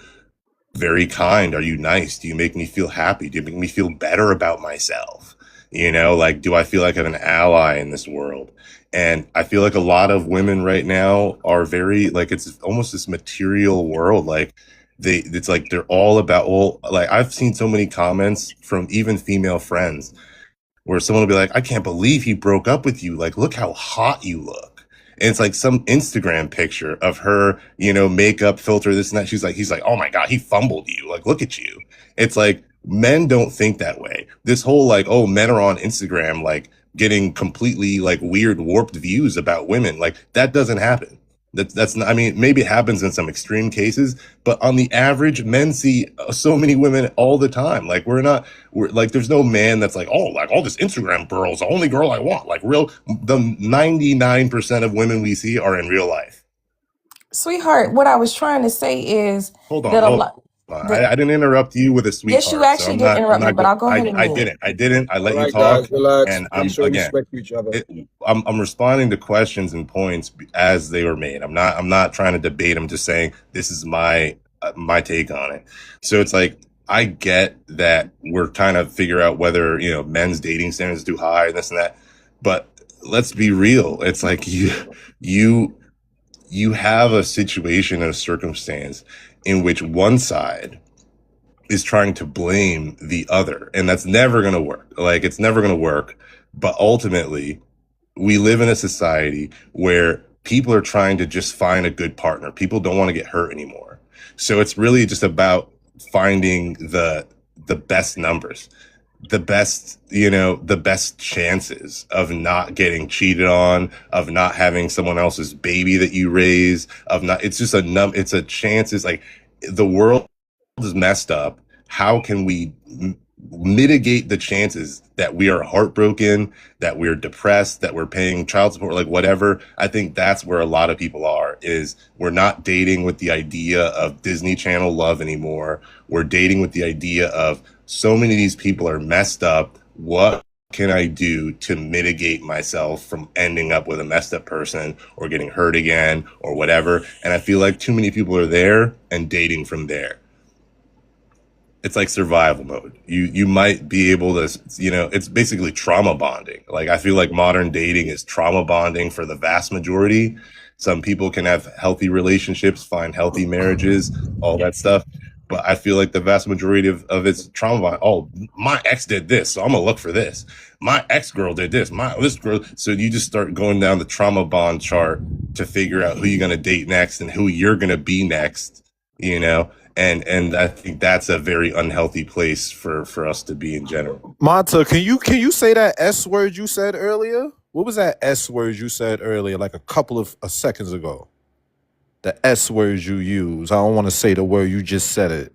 very kind? Are you nice? Do you make me feel happy? Do you make me feel better about myself? You know, like, do I feel like I'm an ally in this world? And I feel like a lot of women right now are very, like, it's almost this material world. Like, it's like they're all about, well, like, I've seen so many comments from even female friends where someone will be like, I can't believe he broke up with you. Like, look how hot you look. And it's like some Instagram picture of her, you know, makeup filter, this and that. He's like, oh my God, he fumbled you. Like, look at you. It's like, men don't think that way. This whole, like, oh, men are on Instagram, like, getting completely, like, weird, warped views about women. Like, that doesn't happen. That's not, I mean, maybe it happens in some extreme cases, but on the average, men see so many women all the time. Like, we're like, there's no man that's like, oh, like, all this Instagram girl's the only girl I want. Like, the 99% of women we see are in real life. Sweetheart, what I was trying to say is hold on, that hold on. I didn't interrupt you with a sweetheart. Yes, you actually did interrupt me, but I'll go ahead and I didn't. I let you Guys, talk. relax. And Please show respect to each other. I'm responding to questions and points as they were made. I'm not trying to debate. I'm just saying this is my take on it. So it's like, I get that we're trying to figure out whether, you know, men's dating standards are too high and this and that, but let's be real. It's like you have a situation and a circumstance in which one side is trying to blame the other, and that's never going to work. Like, it's never going to work. But ultimately, we live in a society where people are trying to just find a good partner. People don't want to get hurt anymore. So it's really just about finding the best numbers, the best chances of not getting cheated on, of not having someone else's baby that you raise, it's just it's a chance. It's like, the world is messed up. How can we mitigate the chances that we are heartbroken, that we're depressed, that we're paying child support, like whatever? I think that's where a lot of people are, is we're not dating with the idea of Disney Channel love anymore. We're dating with the idea of, so many of these people are messed up. What can I do to mitigate myself from ending up with a messed up person or getting hurt again or whatever? And I feel like too many people are there and dating from there. it's like survival mode. You might be able to, it's basically trauma bonding. Like I feel like modern dating is trauma bonding for the vast majority. Some people can have healthy relationships, find healthy marriages, all that stuff. But I feel like the vast majority of it's trauma bond. Oh, my ex did this, so I'm gonna look for this. My ex girl did this. This girl. So you just start going down the trauma bond chart to figure out who you're gonna date next and who you're gonna be next. And I think that's a very unhealthy place for us to be in general. Monta, can you say that S word you said earlier? What was that S word you said earlier, like a couple of seconds ago? The S words you use. I don't want to say the word, you just said it.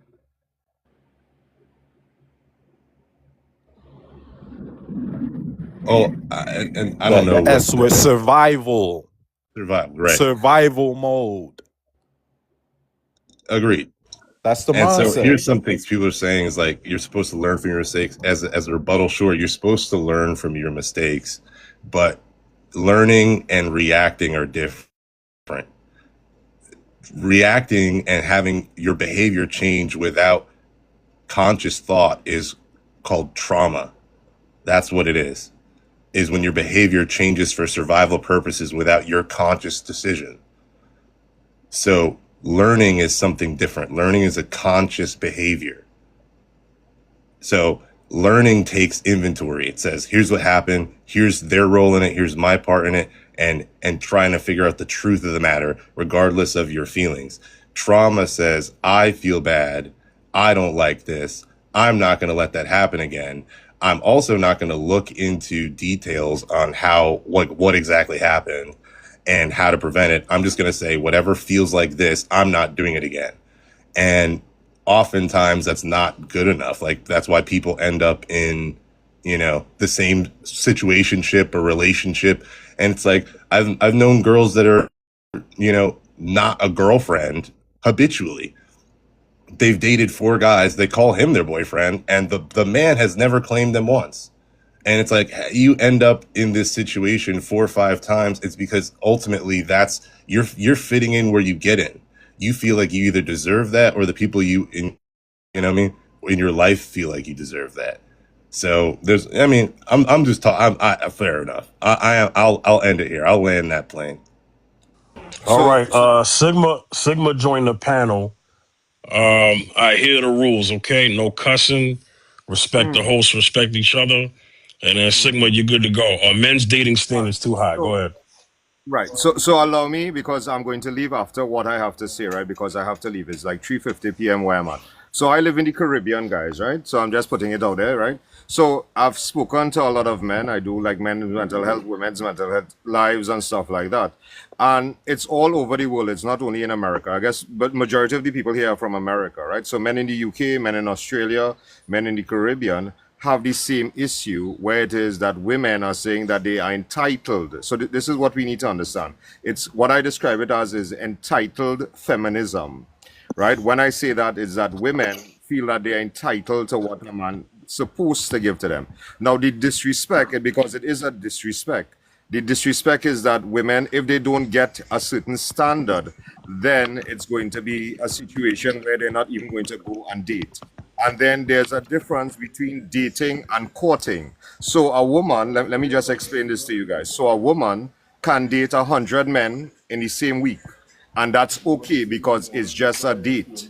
Oh, and I don't know. The S word, survival. Survival, right? Survival mode. Agreed. That's the And mindset. so here's some things people are saying is like, you're supposed to learn from your mistakes. As a rebuttal, sure, you're supposed to learn from your mistakes, but learning and reacting are different. Reacting and having your behavior change without conscious thought is called trauma. That's what it is when your behavior changes for survival purposes without your conscious decision. So learning is something different. Learning is a conscious behavior. So learning takes inventory. It says, here's what happened. Here's their role in it. Here's my part in it. And trying to figure out the truth of the matter, regardless of your feelings. Trauma says, I feel bad. I don't like this. I'm not going to let that happen again. I'm also not going to look into details on what exactly happened and how to prevent it. I'm just going to say, whatever feels like this, I'm not doing it again. And oftentimes that's not good enough. Like that's why people end up in, the same situationship or relationship. And it's like, I've known girls that are, not a girlfriend habitually. They've dated 4 guys. They call him their boyfriend, and the man has never claimed them once. And it's like you end up in this situation 4 or 5 times. It's because ultimately that's you're fitting in where you get in. You feel like you either deserve that or the people in your life feel like you deserve that. So I'm just talking. Fair enough. I'll end it here. I'll land that plane. All right. Sigma joined the panel. I hear the rules, okay? No cussing, respect the host, respect each other. And then Sigma, you're good to go. Men's dating standards too high. Go ahead. Right. So allow me, because I'm going to leave after what I have to say, right? Because I have to leave. It's like 3:50 p.m. where I'm at. So I live in the Caribbean, guys, right? So I'm just putting it out there, right? So I've spoken to a lot of men. I do like men's mental health, women's mental health lives and stuff like that. And it's all over the world. It's not only in America, I guess, but majority of the people here are from America, right? So men in the UK, men in Australia, men in the Caribbean have the same issue where it is that women are saying that they are entitled. So this is what we need to understand. It's what I describe it as is entitled feminism, right? When I say that, is that women feel that they are entitled to what a man supposed to give to them. Now the disrespect, because it is a disrespect. The disrespect is that women, if they don't get a certain standard, then it's going to be a situation where they're not even going to go and date. And then there's a difference between dating and courting. So a woman, let me just explain this to you guys. So a woman can date 100 men in the same week. And that's okay because it's just a date,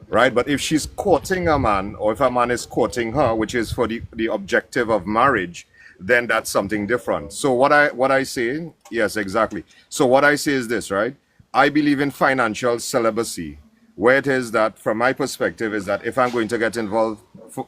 right? But if she's courting a man, or if a man is courting her, which is for the objective of marriage, then that's something different. So what I say, yes, exactly. So what I say is this, right? I believe in financial celibacy, where it is that, from my perspective, is that if I'm going to get involved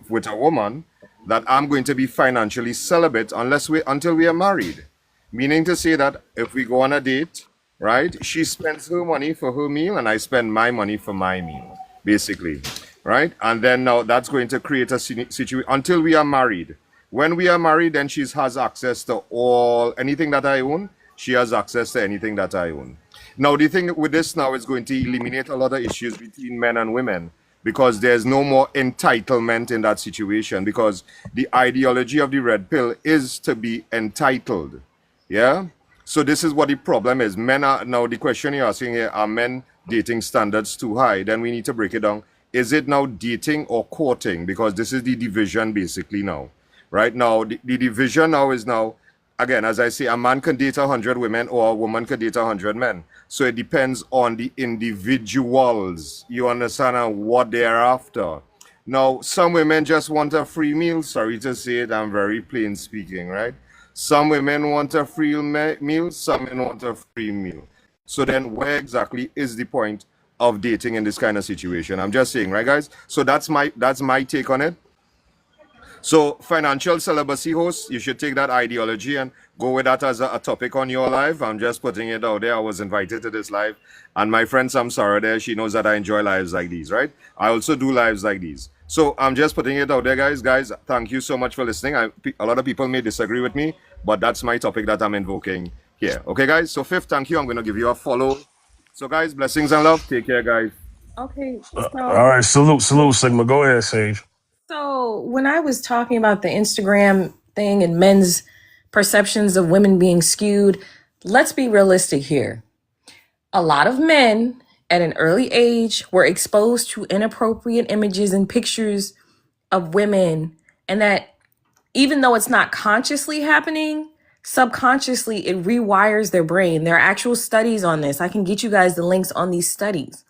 with a woman, that I'm going to be financially celibate until we are married. Meaning to say that if we go on a date, right, she spends her money for her meal and I spend my money for my meal, basically, right? And then now that's going to create a situation until we are married. When we are married, then she has access to anything that I own. She has access to anything that I own. Now, the thing with this now is going to eliminate a lot of issues between men and women, because there's no more entitlement in that situation, because the ideology of the red pill is to be entitled. Yeah? So this is what the problem is. Men are, now the question you're asking here, are men dating standards too high? Then we need to break it down. Is it now dating or courting? Because this is the division basically now. Right now, the division now is now, again, as I say, a man can date 100 women or a woman can date 100 men. So it depends on the individuals. You understand what they're after. Now, some women just want a free meal. Sorry to say it, I'm very plain speaking, right? Some women want a free meal, some men want a free meal. So then where exactly is the point of dating in this kind of situation? I'm just saying, right, guys? So that's my take on it. So financial celibacy hosts, you should take that ideology and go with that as a topic on your live. I'm just putting it out there. I was invited to this live, and my friend Samsara there, she knows that I enjoy lives like these, right? I also do lives like these. So I'm just putting it out there, guys. Guys, thank you so much for listening. A lot of people may disagree with me, but that's my topic that I'm invoking here. Okay, guys? So Fifth, thank you. I'm going to give you a follow. So guys, blessings and love. Take care, guys. Okay, All so right, salute, Sigma. Go ahead, Sage. so when I was talking about the Instagram thing and men's perceptions of women being skewed, let's be realistic here. A lot of men at an early age were exposed to inappropriate images and pictures of women, and that even though it's not consciously happening, subconsciously it rewires their brain. There are actual studies on this. I can get you guys the links on these studies.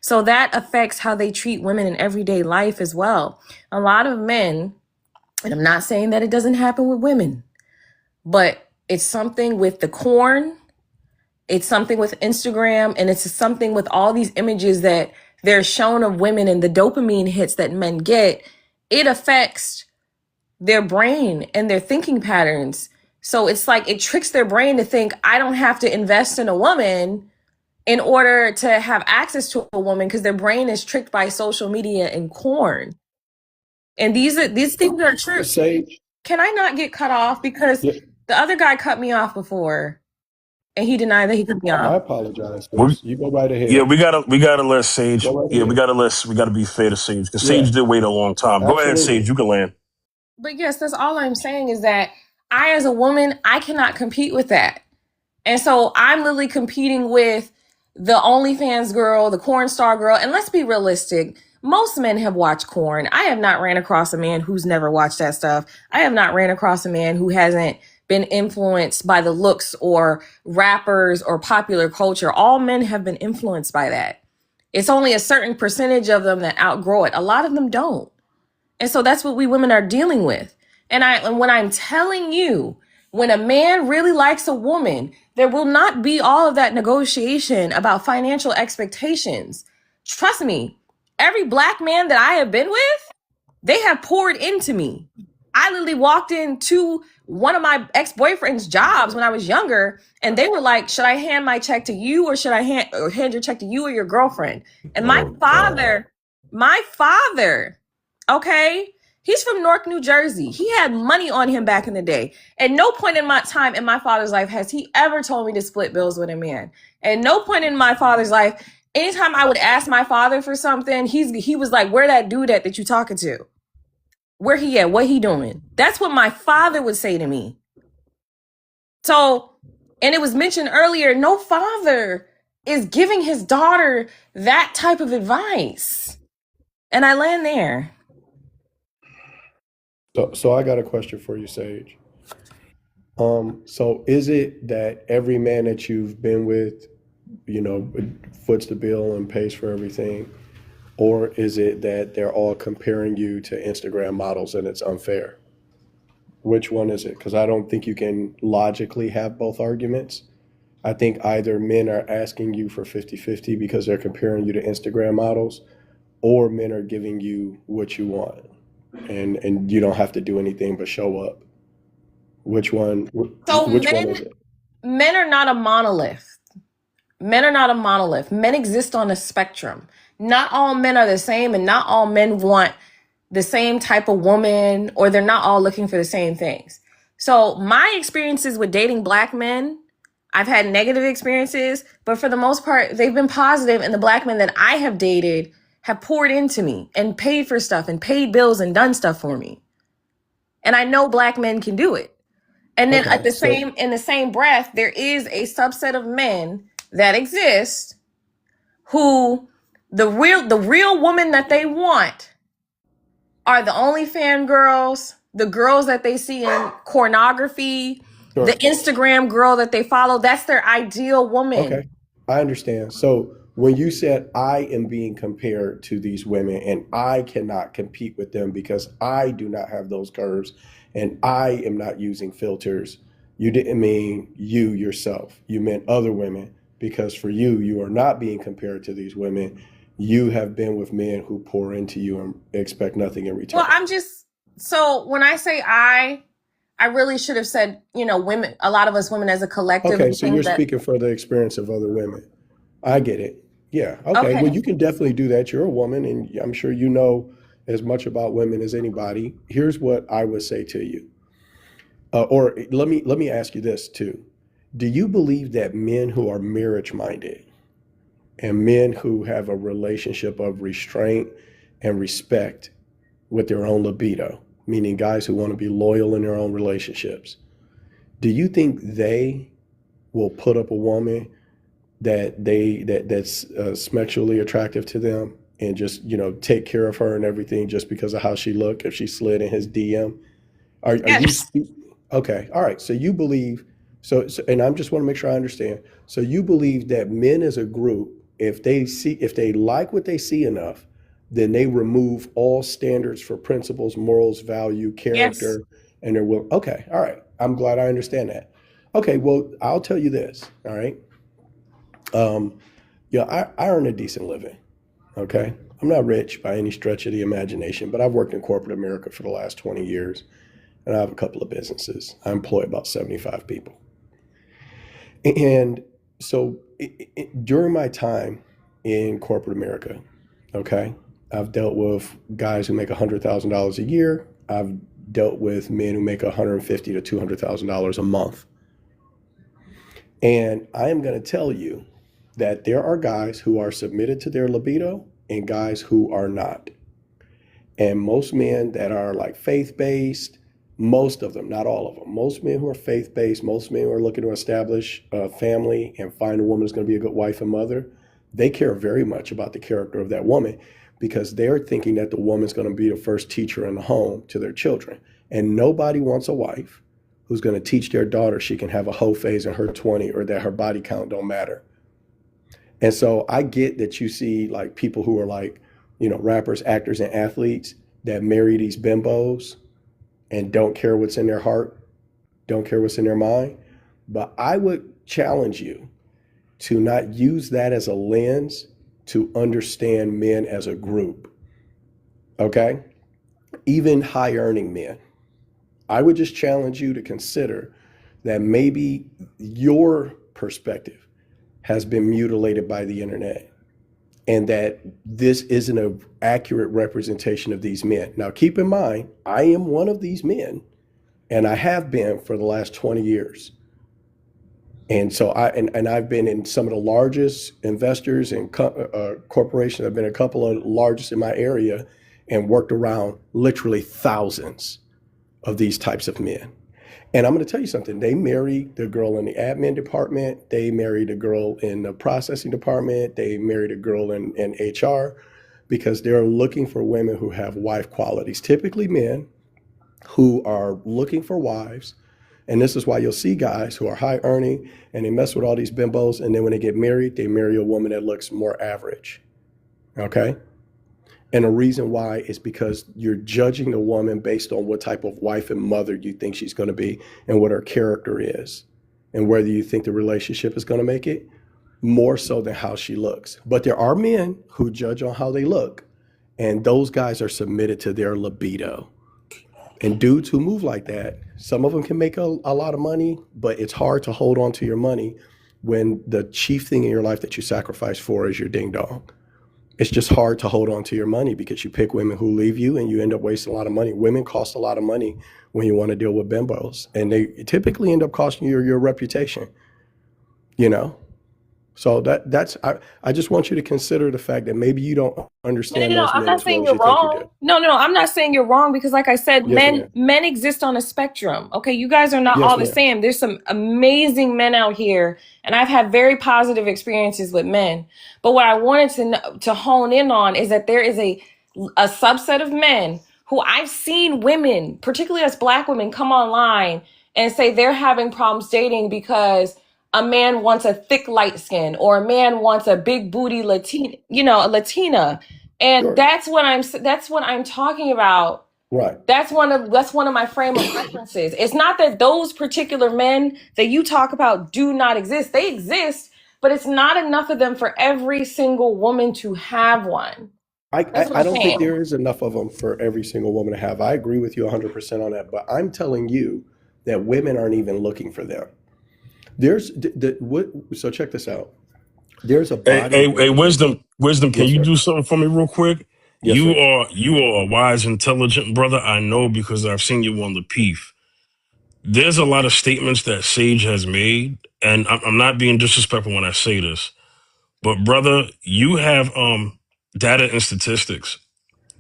So that affects how they treat women in everyday life as well. A lot of men, and I'm not saying that it doesn't happen with women, but it's something with the corn, it's something with Instagram, and it's something with all these images that they're shown of women and the dopamine hits that men get. It affects their brain and their thinking patterns. So it's like it tricks their brain to think, I don't have to invest in a woman in order to have access to a woman, because their brain is tricked by social media and corn. And these things are true. Sage, Can I not get cut off? Because yeah, the other guy cut me off before and he denied that he cut me I off. apologize, We, sis. You go right yeah, ahead. we gotta let Sage. Go right Yeah, we ahead. gotta be fair to Sage because Yeah, Sage did wait a long time. Go ahead, absolutely. Sage. You can land. But yes, that's all I'm saying is that I, as a woman, I cannot compete with that. And so I'm literally competing with the OnlyFans girl, the Corn Star girl. And let's be realistic. Most men have watched corn. I have not ran across a man who's never watched that stuff. I have not ran across a man who hasn't been influenced by the looks or rappers or popular culture. All men have been influenced by that. It's only a certain percentage of them that outgrow it. A lot of them don't. And so that's what we women are dealing with. And when I'm telling you, when a man really likes a woman, there will not be all of that negotiation about financial expectations. Trust me, every black man that I have been with, they have poured into me. I literally walked into one of my ex-boyfriend's jobs when I was younger, and they were like, should I hand my check to you or should I hand your check to you or your girlfriend? And Oh God. my father, okay, he's from Newark, New Jersey. He had money on him back in the day. At no point in my time in my father's life has he ever told me to split bills with a man. At no point in my father's life, anytime I would ask my father for something, he was like, where that dude at that you talking to? Where he at? What he doing? That's what my father would say to me. So, and it was mentioned earlier, no father is giving his daughter that type of advice. And I land there. So I got a question for you, Sage. So is it that every man that you've been with, foots the bill and pays for everything? Or is it that they're all comparing you to Instagram models and it's unfair? Which one is it? Because I don't think you can logically have both arguments. I think either men are asking you for 50-50 because they're comparing you to Instagram models, or men are giving you what you want and you don't have to do anything but show up. Which one So which one is it? men are not a monolith. Men are not a monolith. Men exist on a spectrum. Not all men are the same, and not all men want the same type of woman, or they're not all looking for the same things. So my experiences with dating black men, I've had negative experiences, but for the most part, they've been positive, and the black men that I have dated have poured into me and paid for stuff and paid bills and done stuff for me. And I know black men can do it. And then Okay, so in the same breath, there is a subset of men that exist who The real woman that they want are the OnlyFans girls, the girls that they see in pornography, the Sure. Instagram girl that they follow. That's their ideal woman. Okay, I understand. So when you said I am being compared to these women and I cannot compete with them because I do not have those curves and I am not using filters, you didn't mean you yourself. You meant other women because for you, you are not being compared to these women. You have been with men who pour into you and expect nothing in return. Well, so when I say I really should have said, women, a lot of us women as a collective. Okay, so you're speaking for the experience of other women. I get it. Yeah. Okay. Well, you can definitely do that. You're a woman, and I'm sure you know as much about women as anybody. Here's what I would say to you. Or let me ask you this too. Do you believe that men who are marriage minded and men who have a relationship of restraint and respect with their own libido, meaning guys who want to be loyal in their own relationships, do you think they will put up a woman that's sexually attractive to them and just take care of her and everything just because of how she looked if she slid in his DM? Are you okay? All right. So you believe and I just want to make sure I understand. So you believe that men as a group, if they like what they see enough, then they remove all standards for principles, morals, value, character, and their will. Okay. All right. I'm glad I understand that. Okay. Well, I'll tell you this. All right. I earn a decent living. Okay. I'm not rich by any stretch of the imagination, but I've worked in corporate America for the last 20 years and I have a couple of businesses. I employ about 75 people. And so during my time in corporate America, okay, I've dealt with guys who make $100,000 a year. I've dealt with men who make $150,000 to $200,000 a month. And I am going to tell you that there are guys who are submitted to their libido and guys who are not. And most men that are like faith-based, most of them, not all of them, most men who are faith-based, most men who are looking to establish a family and find a woman who's going to be a good wife and mother, they care very much about the character of that woman because they're thinking that the woman's going to be the first teacher in the home to their children. And nobody wants a wife who's going to teach their daughter she can have a hoe phase in her 20 or that her body count don't matter. And so I get that you see like people who are like, rappers, actors, and athletes that marry these bimbos and don't care what's in their heart, don't care what's in their mind. But I would challenge you to not use that as a lens to understand men as a group, okay? Even high earning men. I would just challenge you to consider that maybe your perspective has been mutilated by the internet and that this isn't an accurate representation of these men. Now, keep in mind, I am one of these men, and I have been for the last 20 years. And so I've been in some of the largest investors and corporations. I've been a couple of largest in my area and worked around literally thousands of these types of men. And I'm going to tell you something. They marry the girl in the admin department. They marry the girl in the processing department. They marry the girl in HR because they're looking for women who have wife qualities, typically men who are looking for wives. And this is why you'll see guys who are high earning and they mess with all these bimbos. And then when they get married, they marry a woman that looks more average. Okay. And the reason why is because you're judging the woman based on what type of wife and mother you think she's going to be and what her character is and whether you think the relationship is going to make it, more so than how she looks. But there are men who judge on how they look, and those guys are submitted to their libido. And dudes who move like that, some of them can make a lot of money, but it's hard to hold on to your money when the chief thing in your life that you sacrifice for is your ding dong. It's just hard to hold on to your money because you pick women who leave you and you end up wasting a lot of money. Women cost a lot of money when you want to deal with bimbos, and they typically end up costing you your reputation, So I just want you to consider the fact that maybe you don't understand those I'm men not as well saying as you're you think you wrong. do. No, I'm not saying you're wrong because, like I said, Yes, ma'am. men exist on a spectrum. Okay, you guys are not Yes, all the ma'am. same. There's some amazing men out here, and I've had very positive experiences with men. But what I wanted to hone in on is that there is a subset of men who I've seen women, particularly as Black women, come online and say they're having problems dating because a man wants a thick light skin or a man wants a big booty Latina, a Latina. And that's what I'm talking about. Right. That's one of my frame of references. It's not that those particular men that you talk about do not exist. They exist, but it's not enough of them for every single woman to have one. That's what I I'm don't think saying. there is enough of them for every single woman to have. I agree with you 100% on that, but I'm telling you that women aren't even looking for them. So check this out. There's a body. Hey, wisdom. Can Yes, you sir. do something for me real quick? Yes, You sir. are a wise, intelligent brother. I know because I've seen you on the Peef. There's a lot of statements that Sage has made, and I'm not being disrespectful when I say this, but brother, you have data and statistics,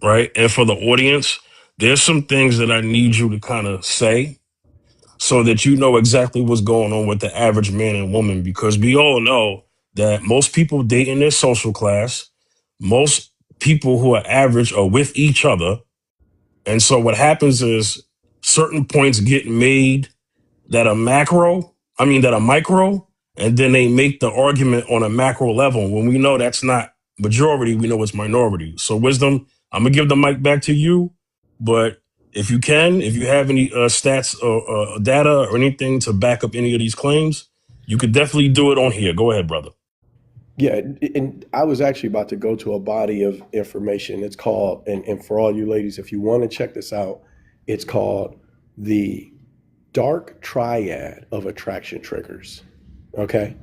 right? And for the audience, there's some things that I need you to kind of say so that you know exactly what's going on with the average man and woman, because we all know that most people date in their social class. Most people who are average are with each other. And so what happens is certain points get made that are micro, and then they make the argument on a macro level. When we know that's not majority, we know it's minority. So wisdom, I'm gonna give the mic back to you, but if you have any stats or data or anything to back up any of these claims, you could definitely do it on here. Go ahead, brother. Yeah, and I was actually about to go to a body of information. It's called, and for all you ladies, if you want to check this out, it's called the dark triad of attraction triggers. Okay.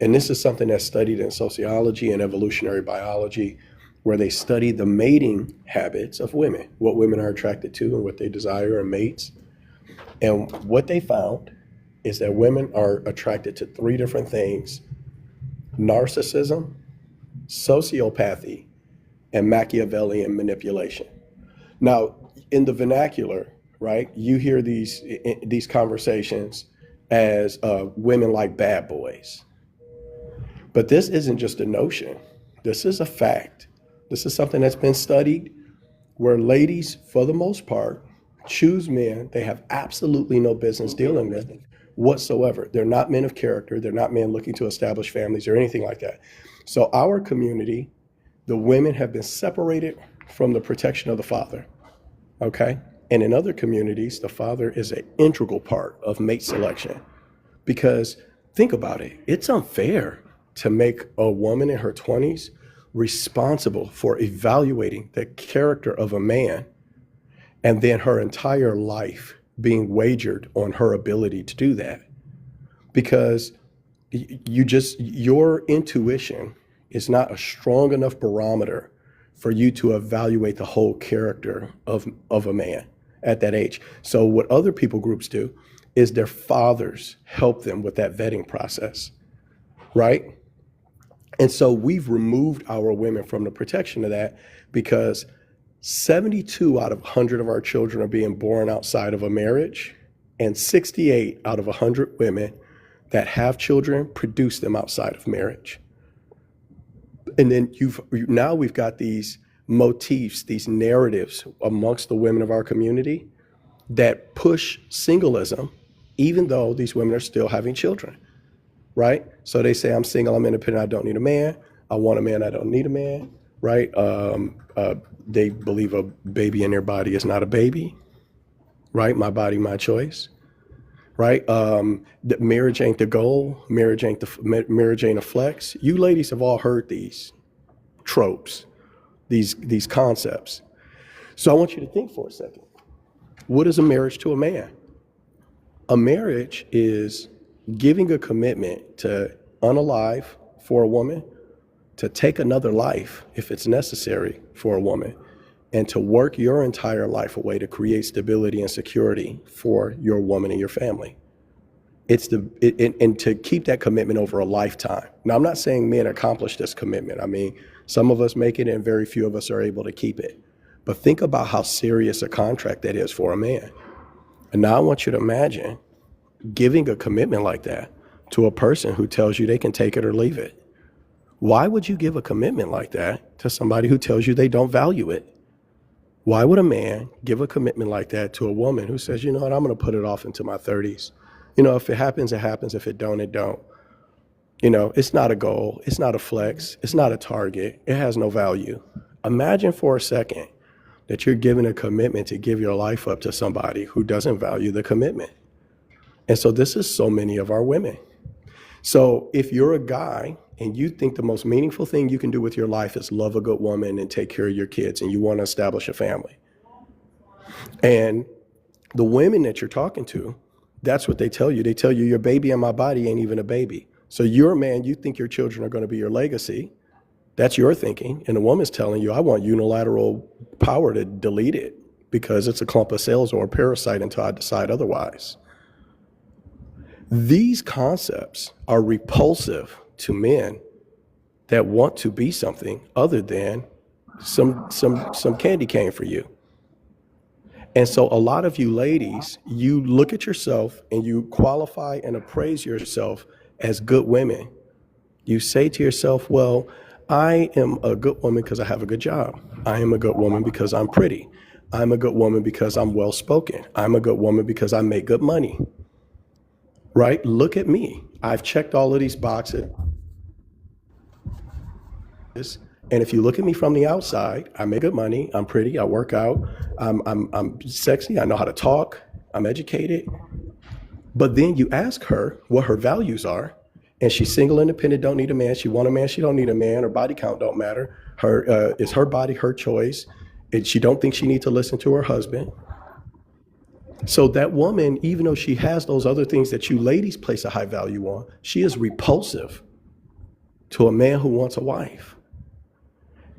And this is something that's studied in sociology and evolutionary biology, where they study the mating habits of women, what women are attracted to and what they desire in mates. And what they found is that women are attracted to three different things: narcissism, sociopathy, and Machiavellian manipulation. Now, in the vernacular, right, you hear these conversations as women like bad boys. But this isn't just a notion. This is a fact. This is something that's been studied, where ladies, for the most part, choose men they have absolutely no business dealing with whatsoever. They're not men of character. They're not men looking to establish families or anything like that. So our community, the women have been separated from the protection of the father, okay? And in other communities, the father is an integral part of mate selection. Because think about it, it's unfair to make a woman in her 20s responsible for evaluating the character of a man, and then her entire life being wagered on her ability to do that. Because your intuition is not a strong enough barometer for you to evaluate the whole character of a man at that age. So what other people groups do is their fathers help them with that vetting process, right? And so we've removed our women from the protection of that, because 72 out of 100 of our children are being born outside of a marriage, and 68 out of 100 women that have children produce them outside of marriage. And then now we've got these motifs, these narratives amongst the women of our community that push singleism, even though these women are still having children, right? So they say, I'm single, I'm independent, I don't need a man. I want a man, I don't need a man, right? They believe a baby in their body is not a baby, right? My body, my choice, right? That marriage ain't the goal. Marriage ain't a flex. You ladies have all heard these tropes, these concepts. So I want you to think for a second. What is a marriage to a man? A marriage is giving a commitment to unalive for a woman, to take another life if it's necessary for a woman, and to work your entire life away to create stability and security for your woman and your family. And to keep that commitment over a lifetime. Now, I'm not saying men accomplish this commitment. I mean, some of us make it and very few of us are able to keep it. But think about how serious a contract that is for a man. And now I want you to imagine giving a commitment like that to a person who tells you they can take it or leave it. Why would you give a commitment like that to somebody who tells you they don't value it? Why would a man give a commitment like that to a woman who says, you know what, I'm going to put it off into my 30s. You know, if it happens, it happens. If it don't, it don't. You know, it's not a goal. It's not a flex. It's not a target. It has no value. Imagine for a second that you're giving a commitment to give your life up to somebody who doesn't value the commitment. And so this is so many of our women. So if you're a guy and you think the most meaningful thing you can do with your life is love a good woman and take care of your kids and you want to establish a family, and the women that you're talking to, that's what they tell you. They tell you your baby in my body ain't even a baby. So you're a man, you think your children are going to be your legacy. That's your thinking. And the woman's telling you, I want unilateral power to delete it because it's a clump of cells or a parasite until I decide otherwise. These concepts are repulsive to men that want to be something other than some candy cane for you. And so a lot of you ladies, you look at yourself and you qualify and appraise yourself as good women. You say to yourself, well, I am a good woman because I have a good job. I am a good woman because I'm pretty. I'm a good woman because I'm well spoken. I'm a good woman because I make good money. Right? Look at me. I've checked all of these boxes. And if you look at me from the outside, I make good money, I'm pretty, I work out, I'm sexy, I know how to talk, I'm educated. But then you ask her what her values are, and she's single, independent, don't need a man, she want a man, she don't need a man, her body count don't matter, it's her body, her choice, and she don't think she needs to listen to her husband. So that woman, even though she has those other things that you ladies place a high value on, she is repulsive to a man who wants a wife.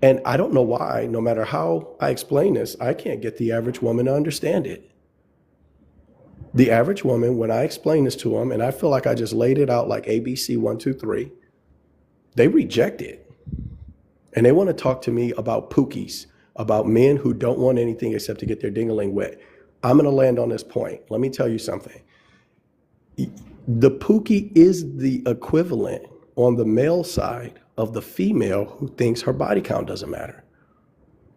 And I don't know why, no matter how I explain this, I can't get the average woman to understand it. The average woman, when I explain this to them, and I feel like I just laid it out like ABC 1, 2, 3, they reject it. And they want to talk to me about pookies, about men who don't want anything except to get their ding-a-ling wet. I'm going to land on this point. Let me tell you something. The pookie is the equivalent on the male side of the female who thinks her body count doesn't matter.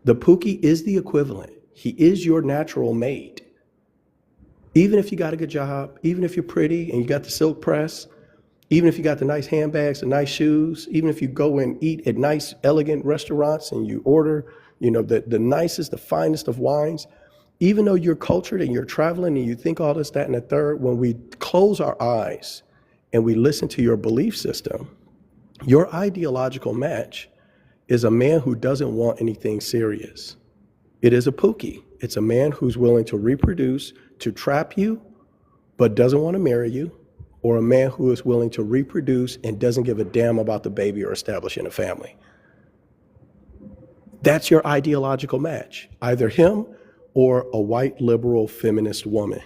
The pookie is the equivalent. He is your natural mate. Even if you got a good job, even if you're pretty and you got the silk press, even if you got the nice handbags, the nice shoes, even if you go and eat at nice, elegant restaurants and you order, you know, the nicest, the finest of wines, even though you're cultured and you're traveling and you think all this, that, and the third, when we close our eyes and we listen to your belief system, your ideological match is a man who doesn't want anything serious. It is a pookie. It's a man who's willing to reproduce, to trap you, but doesn't want to marry you, or a man who is willing to reproduce and doesn't give a damn about the baby or establishing a family. That's your ideological match, either him or a white liberal feminist woman,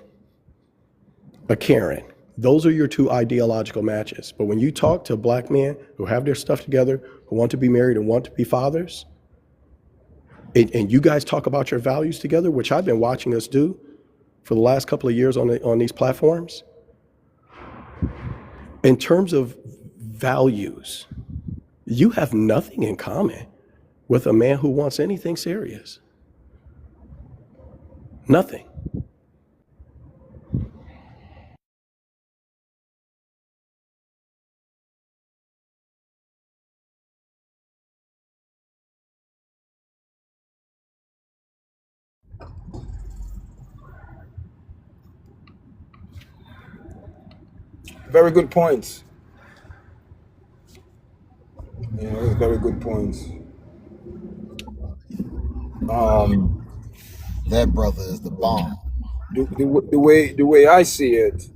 a Karen. Those are your two ideological matches. But when you talk to black men who have their stuff together, who want to be married and want to be fathers, and you guys talk about your values together, which I've been watching us do for the last couple of years on these platforms, in terms of values, you have nothing in common with a man who wants anything serious. Nothing. Very good points. You know, those very good points. That brother is the bomb. The way I see it,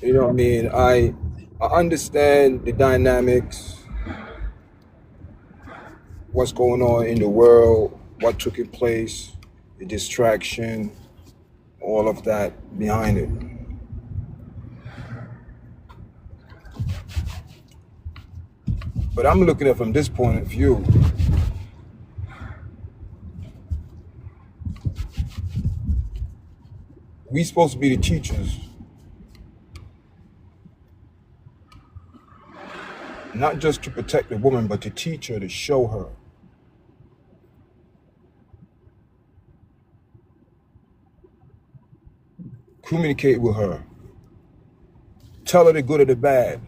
you know what I mean? I understand the dynamics, what's going on in the world, what took place, the distraction, all of that behind it. But I'm looking at it from this point of view. We supposed to be the teachers, not just to protect the woman, but to teach her, to show her. Communicate with her. Tell her the good or the bad.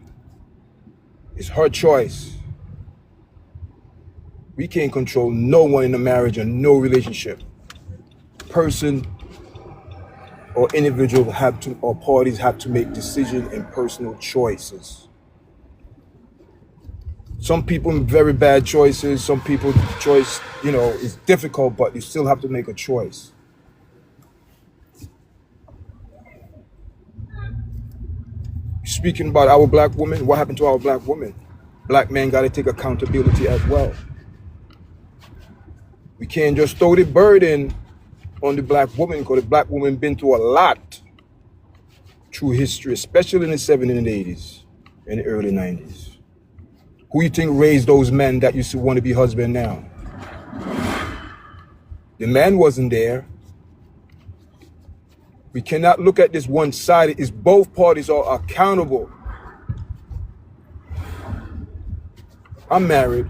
It's her choice. We can't control no one in a marriage or no relationship. Person or individual have to, or parties have to make decisions and personal choices. Some people make very bad choices. Some people choice, is difficult, but you still have to make a choice. Speaking about our black women, what happened to our black women? Black men got to take accountability as well. We can't just throw the burden on the black woman, because the black woman been through a lot through history, especially in the 70s and 80s and the early 90s. Who you think raised those men that used to want to be husband now? The man wasn't there. We cannot look at this one-sided. It's both parties are accountable. I'm married.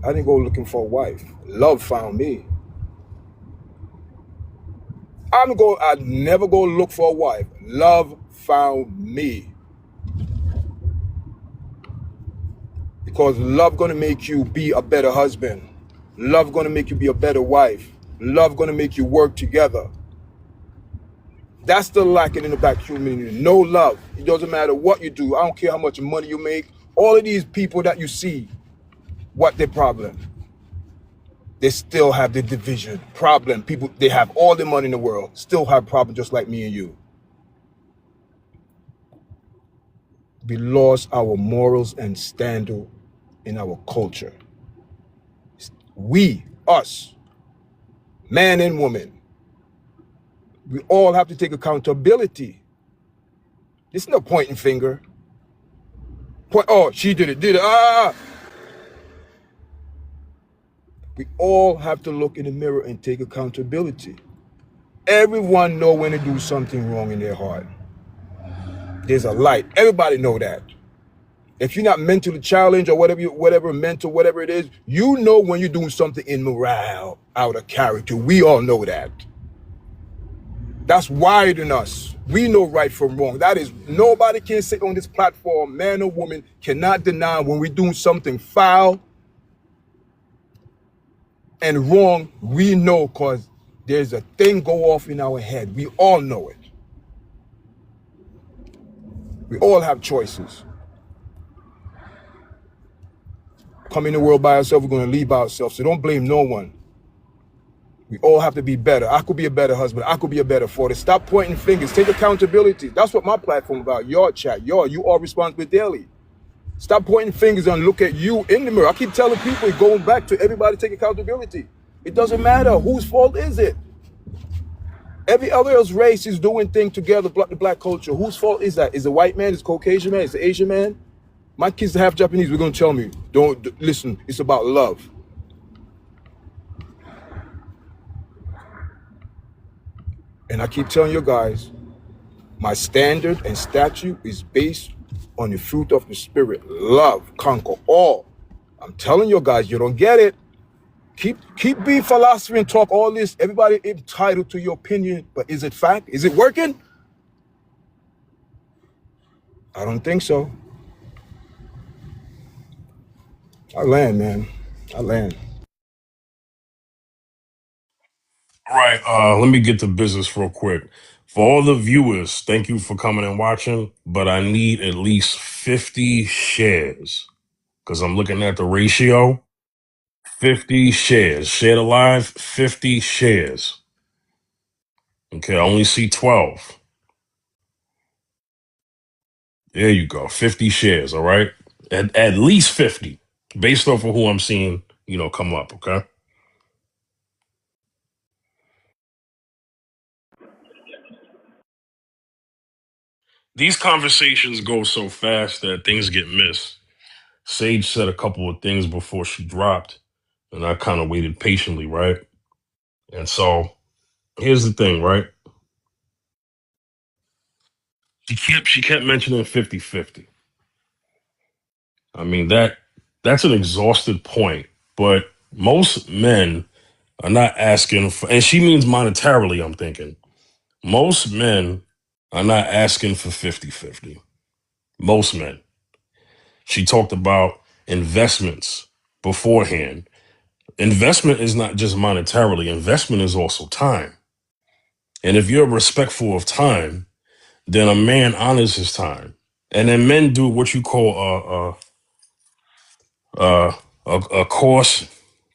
I didn't go looking for a wife. Love found me. I'd never go look for a wife. Love found me. Because love gonna make you be a better husband. Love gonna make you be a better wife. Love gonna make you work together. That's the lacking in the black community. No love. It doesn't matter what you do. I don't care how much money you make. All of these people that you see, what their problem? They still have the division. Problem. People, they have all the money in the world, still have problems just like me and you. We lost our morals and standard in our culture. We, us, man and woman, we all have to take accountability. There's no pointing finger. Oh, she did it. We all have to look in the mirror and take accountability. Everyone know when to do something wrong in their heart. There's a light. Everybody know that. If you're not mentally challenged or whatever it is, you know when you're doing something immoral, out of character. We all know that. That's wired in us. We know right from wrong. That is, nobody can sit on this platform, man or woman, cannot deny when we're doing something foul and wrong. We know, because there's a thing go off in our head. We all know it. We all have choices. Come in the world by ourselves, we're going to leave by ourselves. So don't blame no one. We all have to be better. I could be a better husband. I could be a better father. Stop pointing fingers. Take accountability. That's what my platform about. Your chat. You are responsible daily. Stop pointing fingers and look at you in the mirror. I keep telling people, going back to everybody take accountability. It doesn't matter. Whose fault is it? Every other race is doing things together, the black culture. Whose fault is that? Is it white man? Is it Caucasian man? Is it Asian man? My kids are half Japanese. We're going to tell me, don't listen. It's about love. And I keep telling you guys, my standard and statute is based on the fruit of the spirit. Love conquer all. I'm telling you guys, you don't get it. Keep being philosophy and talk all this. Everybody entitled to your opinion, but is it fact? Is it working? I don't think so. I land, man. I land. All right, let me get to business real quick. For all the viewers, thank you for coming and watching, but I need at least 50 shares because I'm looking at the ratio. 50 shares. Share the live, 50 shares. Okay, I only see 12. There you go, 50 shares, all right? At least 50, based off of who I'm seeing, come up, okay? these conversations go so fast that things get missed. Sage said a couple of things before she dropped, and I kind of waited patiently, right? And so here's the thing, right? She kept mentioning 50-50. I mean, that's an exhausted point, but most men are not asking for, and she means monetarily, I'm thinking. Most men are not asking for 50-50. Most men. She talked about investments beforehand. Investment is not just monetarily, investment is also time. And if you're respectful of time, then a man honors his time. And then men do what you call a cost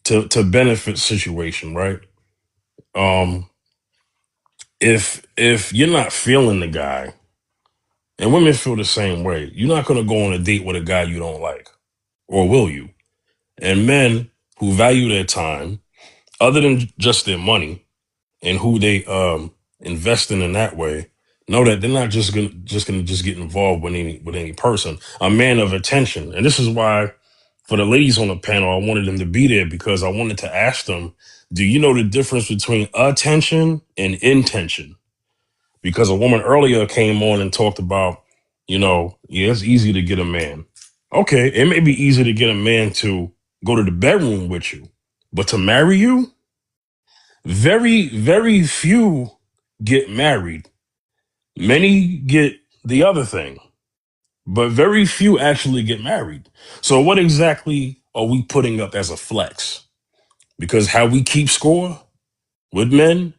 to benefit situation, right? If you're not feeling the guy, and women feel the same way, you're not gonna go on a date with a guy you don't like, or will you? And men who value their time, other than just their money, and who they invest in that way, know that they're not just gonna get involved with any person. A man of attention, and this is why for the ladies on the panel, I wanted them to be there because I wanted to ask them, do you know the difference between attention and intention? Because a woman earlier came on and talked about, yeah, it's easy to get a man. Okay, it may be easy to get a man to go to the bedroom with you, but to marry you, very, very few get married. Many get the other thing, but very few actually get married. So what exactly are we putting up as a flex? Because how we keep score with men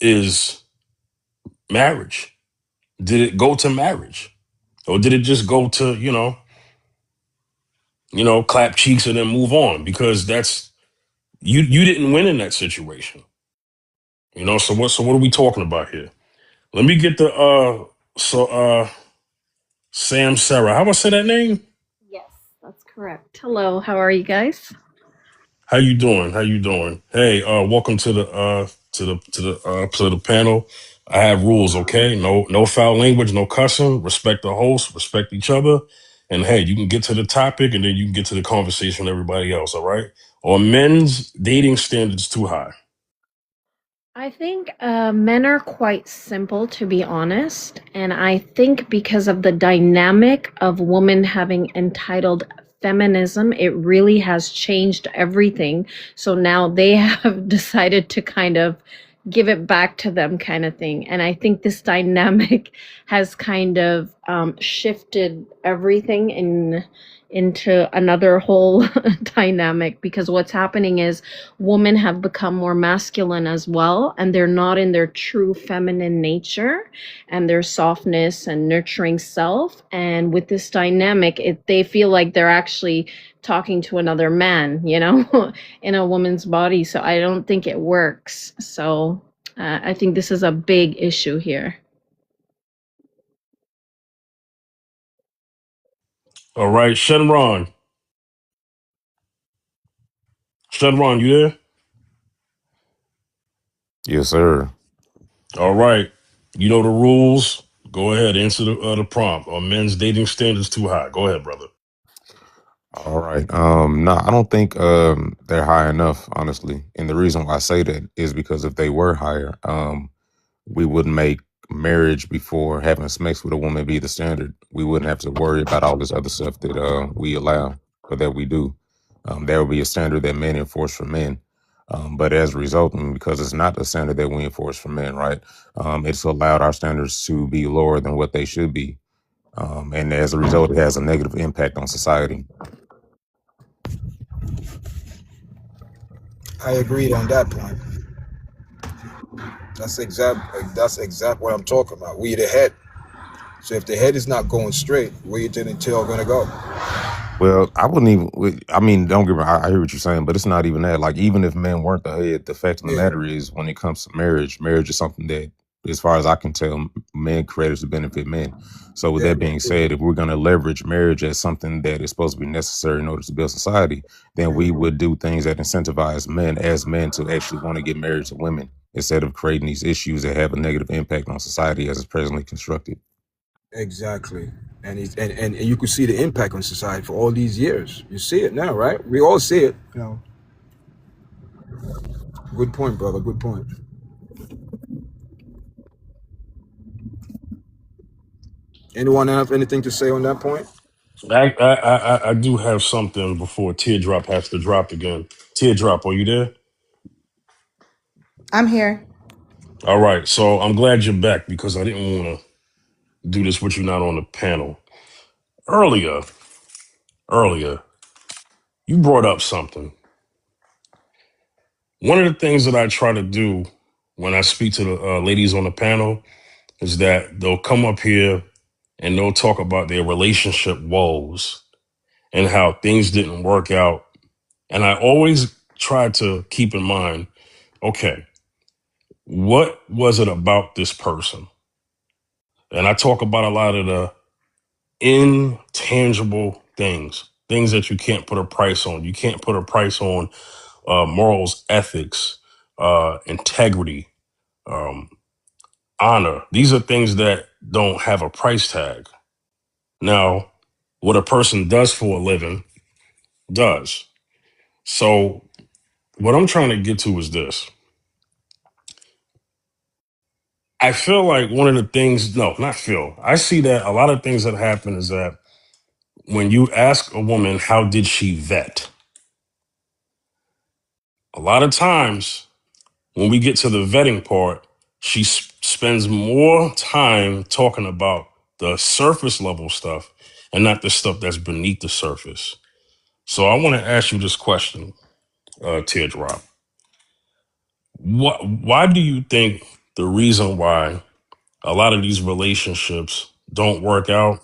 is marriage. Did it go to marriage? Or did it just go to, clap cheeks and then move on? Because that's you didn't win in that situation. So what are we talking about here? Let me get the Sam Sarah. How do I say that name? Yes, that's correct. Hello, how are you guys? How you doing? How you doing? Hey, welcome to the panel. I have rules, okay? No foul language, no cussing. Respect the host, respect each other. And hey, you can get to the topic and then you can get to the conversation with everybody else, all right? Are men's dating standards too high? I think men are quite simple, to be honest. And I think because of the dynamic of women having entitled feminism, it really has changed everything. So now they have decided to kind of give it back to them, kind of thing. And I think this dynamic has kind of shifted everything into another whole dynamic, because what's happening is women have become more masculine as well, and they're not in their true feminine nature and their softness and nurturing self. And with this dynamic, they feel like they're actually talking to another man, in a woman's body. So I don't think it works. So I think this is a big issue here. All right, Shenron. Shenron, you there? Yes, sir. All right. You know the rules. Go ahead, answer the prompt. Are men's dating standards too high? Go ahead, brother. All right. No, I don't think they're high enough, honestly. And the reason why I say that is because if they were higher, we wouldn't make marriage before having sex with a woman be the standard. We wouldn't have to worry about all this other stuff that we allow or that we do. There would be a standard that men enforce for men. But as a result, and because it's not the standard that we enforce for men, right? It's allowed our standards to be lower than what they should be. And as a result, it has a negative impact on society. I agreed on that point. That's exact what I'm talking about. We the head. So if the head is not going straight, where you think the tail gonna go? Well, I wouldn't even, I mean, don't get me wrong, I hear what you're saying, but it's not even that. Like, even if men weren't the head, the fact of the matter is when it comes to marriage is something that, as far as I can tell, men created to benefit men. So with that being said, if we're going to leverage marriage as something that is supposed to be necessary in order to build society, then we would do things that incentivize men as men to actually want to get married to women instead of creating these issues that have a negative impact on society as it's presently constructed. Exactly. And it's and you could see the impact on society for all these years. You see it now, right? We all see it. You know. Good point, brother. Good point. Anyone have anything to say on that point? I do have something before Teardrop has to drop again. Teardrop, are you there? I'm here. All right. So I'm glad you're back because I didn't want to do this with you not on the panel. Earlier, you brought up something. One of the things that I try to do when I speak to the ladies on the panel is that they'll come up here and they'll talk about their relationship woes and how things didn't work out. And I always try to keep in mind, okay, what was it about this person? And I talk about a lot of the intangible things that you can't put a price on. You can't put a price on morals, ethics, integrity, um, honor. These are things that don't have a price tag. Now, what a person does for a living does. So what I'm trying to get to is this. I feel like one of the things, no, not feel. I see that a lot of things that happen is that when you ask a woman, how did she vet? A lot of times when we get to the vetting part, she spends more time talking about the surface level stuff and not the stuff that's beneath the surface. So I want to ask you this question, Teardrop. Why do you think the reason why a lot of these relationships don't work out,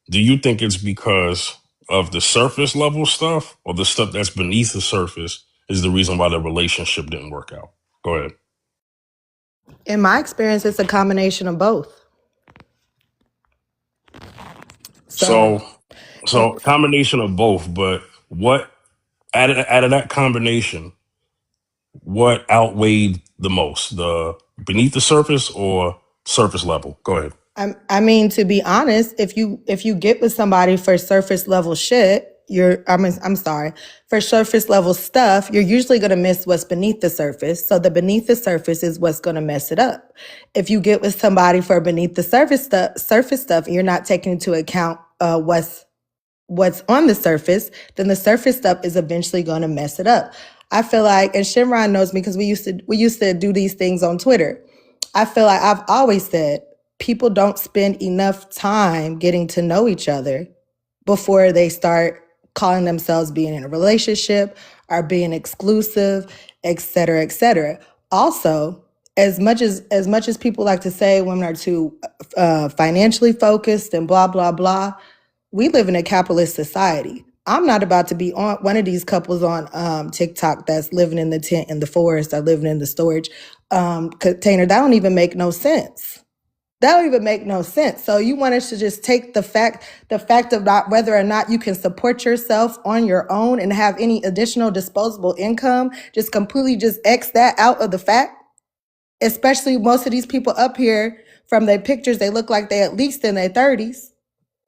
do you think it's because of the surface level stuff or the stuff that's beneath the surface is the reason why the relationship didn't work out? Go ahead. In my experience, it's a combination of both. So, So combination of both, but what out of that combination, what outweighed the most? The beneath the surface or surface level? Go ahead. I mean, to be honest, if you get with somebody for surface level shit, I'm sorry, for surface level stuff, you're usually going to miss what's beneath the surface. So the beneath the surface is what's going to mess it up. If you get with somebody for beneath the surface stuff, and you're not taking into account what's on the surface, then the surface stuff is eventually going to mess it up. I feel like, and Shimron knows me because we used to do these things on Twitter. I feel like I've always said people don't spend enough time getting to know each other before they start calling themselves being in a relationship or being exclusive, et cetera, et cetera. Also, as much as people like to say women are too financially focused and blah, blah, blah, we live in a capitalist society. I'm not about to be on one of these couples on TikTok that's living in the tent in the forest or living in the storage container. That don't even make no sense. That don't even make no sense. So you want us to just take the fact of not whether or not you can support yourself on your own and have any additional disposable income, just completely just X that out of the fact. Especially most of these people up here, from their pictures, they look like they at least in their 30s.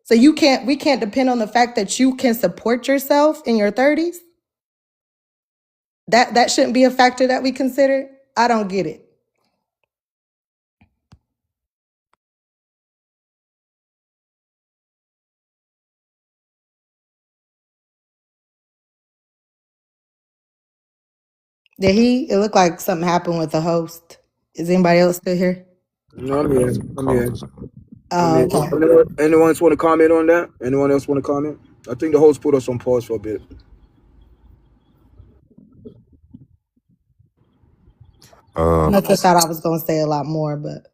So we can't depend on the fact that you can support yourself in your 30s. That shouldn't be a factor that we consider. I don't get it. It looked like something happened with the host. Is anybody else still here? No, I'm here. I'm here. Oh, okay. Anyone else want to comment on that? Anyone else want to comment? I think the host put us on pause for a bit. I just thought I was going to say a lot more, but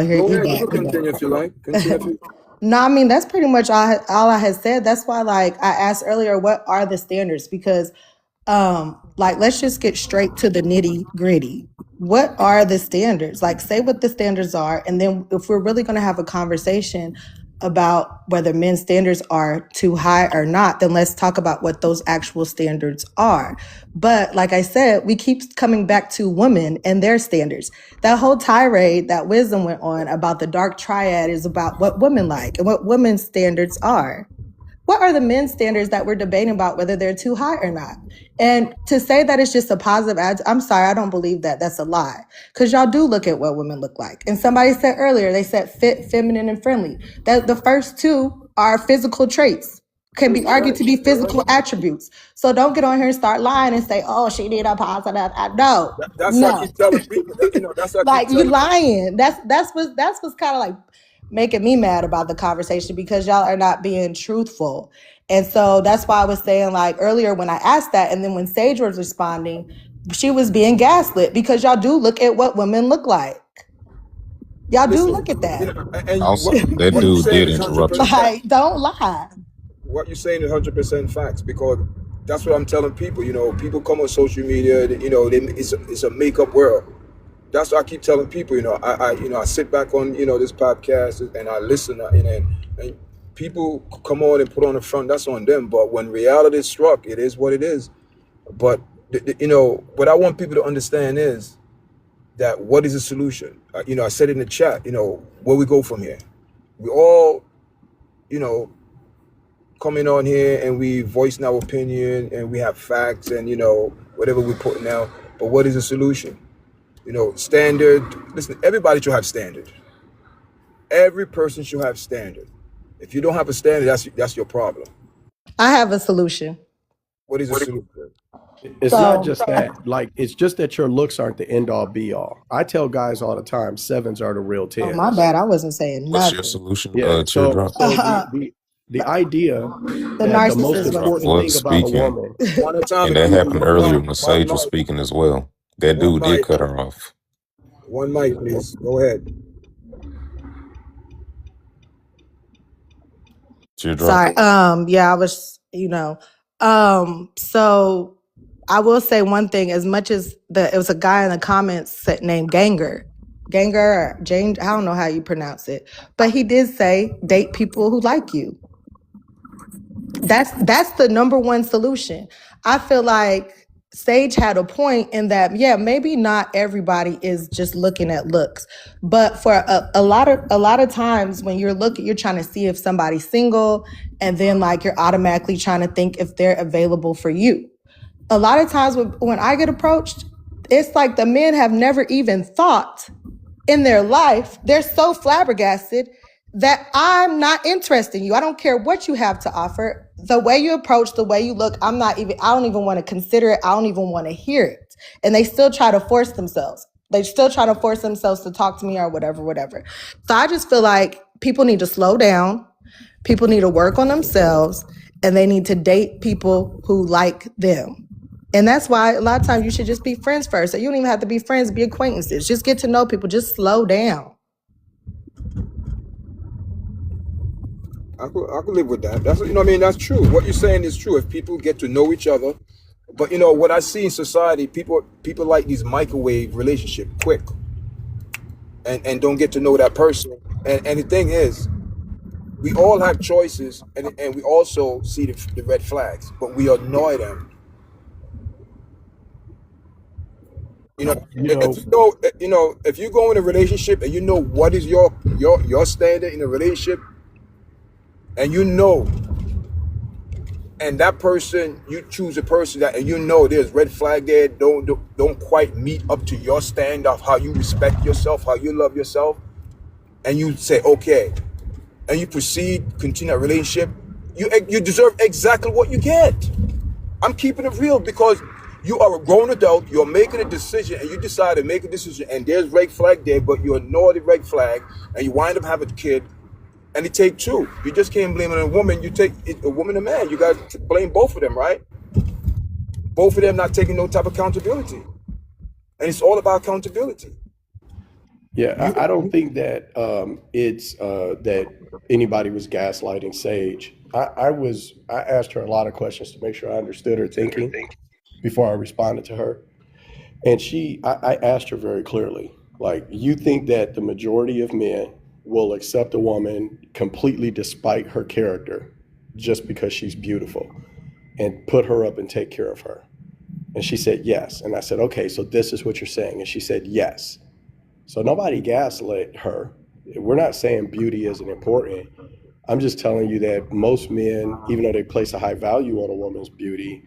here Go you ahead, you go. can continue if you like. Continue if you No, I mean, that's pretty much all I had said. That's why, like, I asked earlier, what are the standards? Because, like, let's just get straight to the nitty gritty. What are the standards? Like, say what the standards are. And then if we're really going to have a conversation, about whether men's standards are too high or not, then let's talk about what those actual standards are. But like I said, we keep coming back to women and their standards. That whole tirade that Wisdom went on about the dark triad is about what women like and what women's standards are. What are the men's standards that we're debating about, whether they're too high or not? And to say that it's just a positive ad, I'm sorry, I don't believe that. That's a lie. Because y'all do look at what women look like. And somebody said earlier, they said fit, feminine, and friendly. That the first two are physical traits, can be argued to be physical attributes. So don't get on here and start lying and say, oh, she need a positive. No, That's what I no. keep telling people. That's what I Like keep you telling lying. That's what's kind of like making me mad about the conversation, because y'all are not being truthful. And so that's why I was saying, like earlier when I asked that, and then when Sage was responding, she was being gaslit, because y'all do look at what women look like. Y'all do look at that. And Also, what that you dude saying did is interrupt 100% you. Like, don't lie. what you're saying is 100% facts, because that's what I'm telling people. People come on social media. It's a makeup world. That's what I keep telling people. I sit back on this podcast and I listen. And people come on and put on the front. That's on them. But when reality struck, it is what it is. But what I want people to understand is that what is the solution? I said in the chat. Where we go from here. We all, coming on here and we voicing our opinion and we have facts and whatever we're putting out. But what is the solution? Standard. Listen, everybody should have standard. Every person should have standard. If you don't have a standard, that's your problem. I have a solution. What is the solution? It's So- not just that. Like, it's just that your looks aren't the end all be all. I tell guys all the time, 7s are the real 10s. Oh, my bad. I wasn't saying What's nothing. your solution, Yeah. Teardrop? The idea The that the most narcissist important was thing about a speaking, woman. and that happened earlier when Sage was speaking as well. That dude did cut her off. One mic, please. Go ahead. Teardrop. Sorry. Yeah, I was, so I will say one thing, as much as it was a guy in the comments named Ganger or James, I don't know how you pronounce it, but he did say date people who like you. That's the number one solution. I feel like Sage had a point in that, yeah, maybe not everybody is just looking at looks, but for a lot of times when you're trying to see if somebody's single, and then like you're automatically trying to think if they're available for you. A lot of times when I get approached, it's like the men have never even thought in their life. They're so flabbergasted that I'm not interested in you. I don't care what you have to offer. The way you approach, the way you look, I don't even want to consider it. I don't even want to hear it. And they still try to force themselves. They still try to force themselves to talk to me or whatever. So I just feel like people need to slow down. People need to work on themselves, and they need to date people who like them. And that's why a lot of times you should just be friends first. So you don't even have to be friends, be acquaintances. Just get to know people. Just slow down. I could live with that. That's That's true. What you're saying is true. If people get to know each other, but what I see in society, people like these microwave relationship quick, and don't get to know that person. And the thing is, we all have choices, and we also see the red flags, but we ignore them. If you go in a relationship and you know what is your standard in a relationship, and and that person, you choose a person that, and there's red flag there, don't quite meet up to your standard of how you respect yourself, how you love yourself, and you say okay, and you continue a relationship, you deserve exactly what you get. I'm keeping it real, because you are a grown adult, you're making a decision, and you decide to make a decision, and there's red flag there, but you ignore the red flag, and you wind up having a kid, and you take two. You just can't blame it on a woman. You take a woman and a man. You got to blame both of them, right? Both of them not taking no type of accountability. And it's all about accountability. Yeah, I don't think that it's that anybody was gaslighting Sage. I asked her a lot of questions to make sure I understood her thinking before I responded to her. And I asked her very clearly, like, you think that the majority of men will accept a woman completely despite her character just because she's beautiful and put her up and take care of her? And she said, yes. And I said, okay, so this is what you're saying. And she said, yes. So nobody gaslit her. We're not saying beauty isn't important. I'm just telling you that most men, even though they place a high value on a woman's beauty,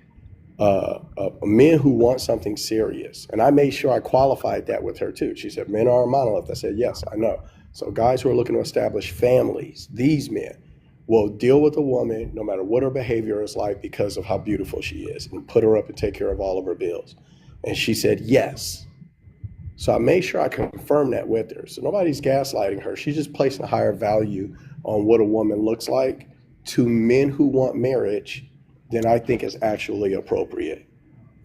men who want something serious, and I made sure I qualified that with her too. She said, men are a monolith. I said, yes, I know. So guys who are looking to establish families, these men will deal with a woman no matter what her behavior is like because of how beautiful she is and put her up and take care of all of her bills. And she said, yes. So I made sure I confirmed that with her. So nobody's gaslighting her. She's just placing a higher value on what a woman looks like to men who want marriage than I think is actually appropriate.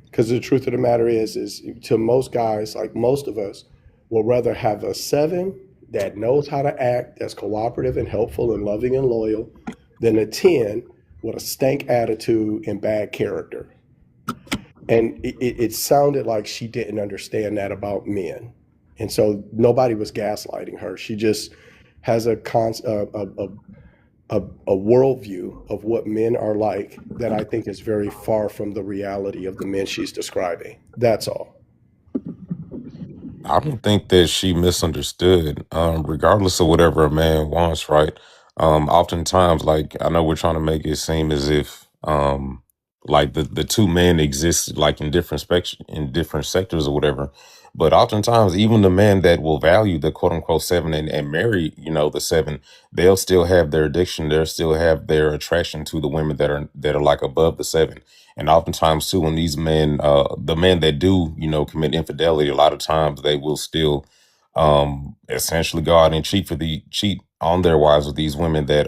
Because the truth of the matter is to most guys, like most of us, will rather have a 7 that knows how to act, that's cooperative and helpful and loving and loyal, than a 10 with a stank attitude and bad character. And it sounded like she didn't understand that about men. And so nobody was gaslighting her. She just has a worldview of what men are like that I think is very far from the reality of the men she's describing. That's all. I don't think that she misunderstood, regardless of whatever a man wants, right? Oftentimes, like, I know we're trying to make it seem as if, like the two men exist like in in different sectors or whatever. But oftentimes, even the men that will value the quote unquote 7 and marry, the 7, they'll still have their addiction. They'll still have their attraction to the women that are like above the 7. And oftentimes too, when these men, the men that do, commit infidelity, a lot of times they will still essentially go out and cheat on their wives with these women that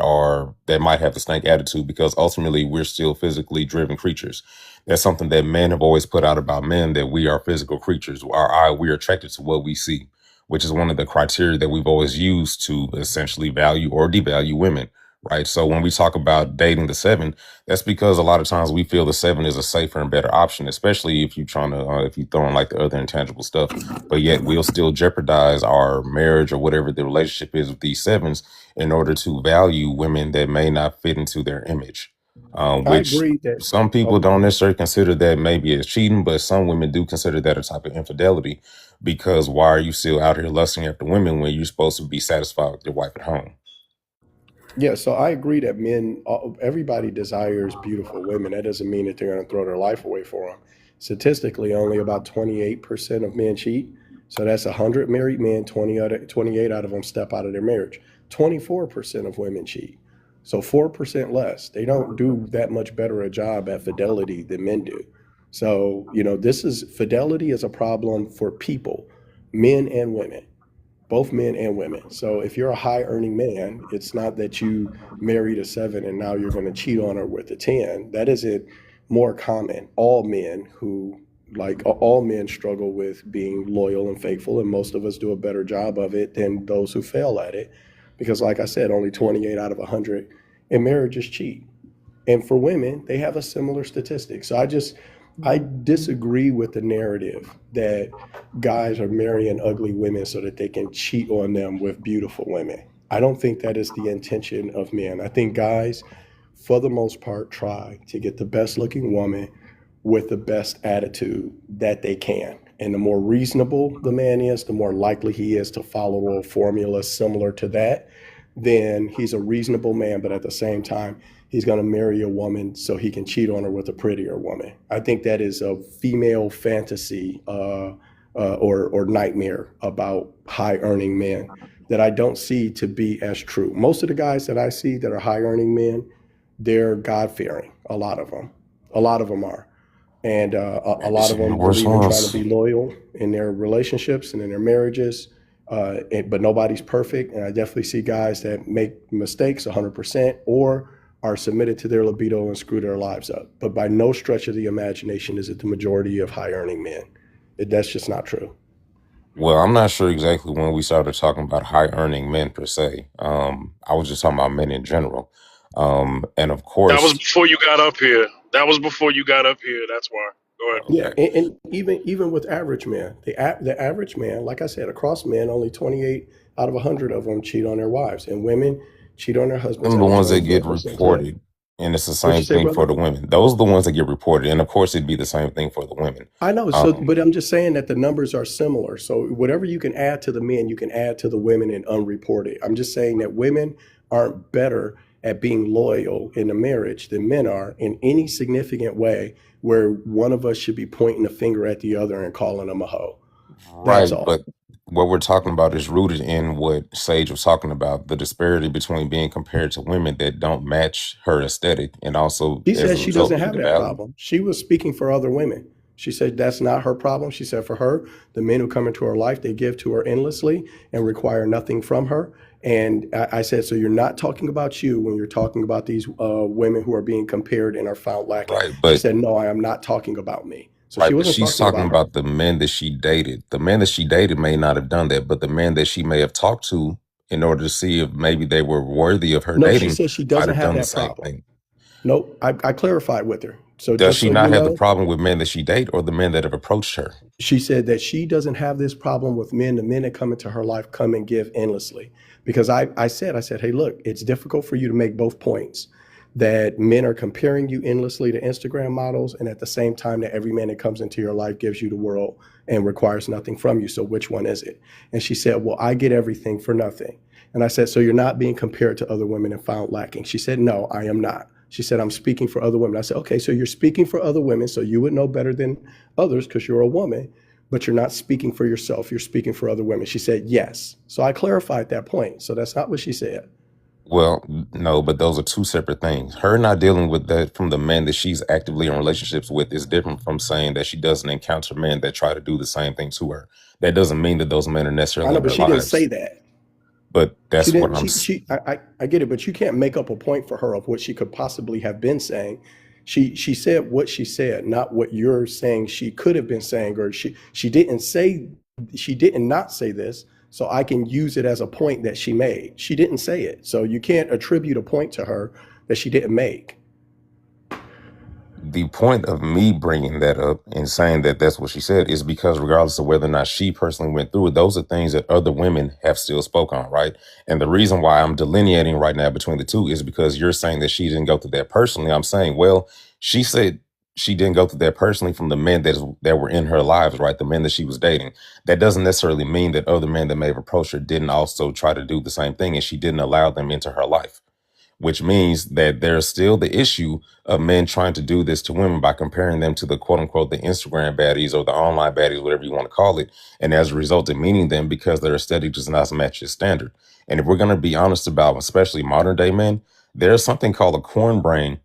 might have the snake attitude, because ultimately we're still physically driven creatures. That's something that men have always put out about men, that we are physical creatures. We're attracted to what we see, which is one of the criteria that we've always used to essentially value or devalue women. Right. So when we talk about dating the 7, that's because a lot of times we feel the 7 is a safer and better option, especially if you're trying to, if you throw in like the other intangible stuff, but yet we'll still jeopardize our marriage or whatever the relationship is with these 7s in order to value women that may not fit into their image. I Which agree that. some people don't necessarily consider that maybe as cheating, but some women do consider that a type of infidelity, because why are you still out here lusting after women when you're supposed to be satisfied with your wife at home? Yeah, so I agree that everybody desires beautiful women. That doesn't mean that they're going to throw their life away for them. Statistically, only about 28% of men cheat. So that's 100 married men, 28 out of them step out of their marriage. 24% of women cheat. So 4% less. They don't do that much better a job at fidelity than men do. So, fidelity is a problem for people, men and women. Both men and women. So if you're a high earning man, it's not that you married a 7 and now you're going to cheat on her with a 10. That isn't more common. All men struggle with being loyal and faithful, and most of us do a better job of it than those who fail at it. Because like I said, only 28 out of 100 in marriages cheat. And for women, they have a similar statistic. So I disagree with the narrative that guys are marrying ugly women so that they can cheat on them with beautiful women. I don't think that is the intention of men. I think guys, for the most part, try to get the best looking woman with the best attitude that they can. And the more reasonable the man is, the more likely he is to follow a formula similar to that. Then he's a reasonable man, but at the same time, he's going to marry a woman so he can cheat on her with a prettier woman. I think that is a female fantasy or nightmare about high earning men that I don't see to be as true. Most of the guys that I see that are high earning men, they're God fearing. A lot of them are. And a lot of them believe in trying to be loyal in their relationships and in their marriages. But nobody's perfect. And I definitely see guys that make mistakes 100% or are submitted to their libido and screw their lives up. But by no stretch of the imagination is it the majority of high earning men. That's just not true. Well, I'm not sure exactly when we started talking about high earning men per se. I was just talking about men in general. And of course, That was before you got up here. That's why. Go ahead. Yeah, and even with average men, the average man, like I said, across men, only 28 out of 100 of them cheat on their wives, and women cheat on their husbands Them at the a ones that get 24% clip. reported, and it's the What you same say, thing for brother? the women. Those are the ones that get reported, and of course, it'd be the same thing for the women. I know. So, but I'm just saying that the numbers are similar. So whatever you can add to the men, you can add to the women and unreported. I'm just saying that women aren't better at being loyal in a marriage than men are in any significant way where one of us should be pointing a finger at the other and calling them a hoe. That's Right, all. but what we're talking about is rooted in what Sage was talking about, the disparity between being compared to women that don't match her aesthetic, and also She as said a she result doesn't being have that devalued. problem. She was speaking for other women. She said that's not her problem. She said for her, the men who come into her life, they give to her endlessly and require nothing from her. And I said, so you're not talking about you when you're talking about these women who are being compared and are found lacking. Right, She but said, no, I am not talking about me. So she right, but wasn't she's talking talking about her. about the men that she dated. The men that she dated may not have done that, but the men that she may have talked to in order to see if maybe they were worthy of her No, she dating said she might doesn't have have done the that same problem. thing. Nope, I clarified with her. So Does just she so not you have the know, problem with men that she date or the men that have approached her? she said that she doesn't have this problem with men. The men that come into her life come and give endlessly. Because I said, hey, look, it's difficult for you to make both points. That men are comparing you endlessly to Instagram models, and at the same time that every man that comes into your life gives you the world and requires nothing from you. So which one is it? And she said, well, I get everything for nothing. And I said, so you're not being compared to other women and found lacking? She said, no, I am not. She said, I'm speaking for other women. I said, okay, so you're speaking for other women, so you would know better than others because you're a woman, but you're not speaking for yourself. You're speaking for other women. She said, yes. So I clarified that point. So that's not what she said. Well, no, but those are two separate things. Her not dealing with that from the men that she's actively in relationships with is different from saying that she doesn't encounter men that try to do the same thing to her. That doesn't mean that those men are I necessarily know, in but her she didn't say lives. that. But She that's what didn't. I get it, but you can't make up a point for her of what she could possibly have been saying. She said what she said, not what you're saying she could have been saying, or she didn't say, she did not say this, so I can use it as a point that she made. She didn't say it, so you can't attribute a point to her that she didn't make. The point of me bringing that up and saying that that's what she said is because regardless of whether or not she personally went through it, those are things that other women have still spoke on, right? And the reason why I'm delineating right now between the two is because you're saying that she didn't go through that personally. I'm saying, well, she said she didn't go through that personally from the men that were in her lives, right? The men that she was dating. That doesn't necessarily mean that other men that may have approached her didn't also try to do the same thing, and she didn't allow them into her life, which means that there's still the issue of men trying to do this to women by comparing them to the quote unquote the Instagram baddies or the online baddies, whatever you want to call it. And as a result, demeaning them because their aesthetic does not match his standard. And if we're going to be honest about, especially modern day men, there's something called a corn brain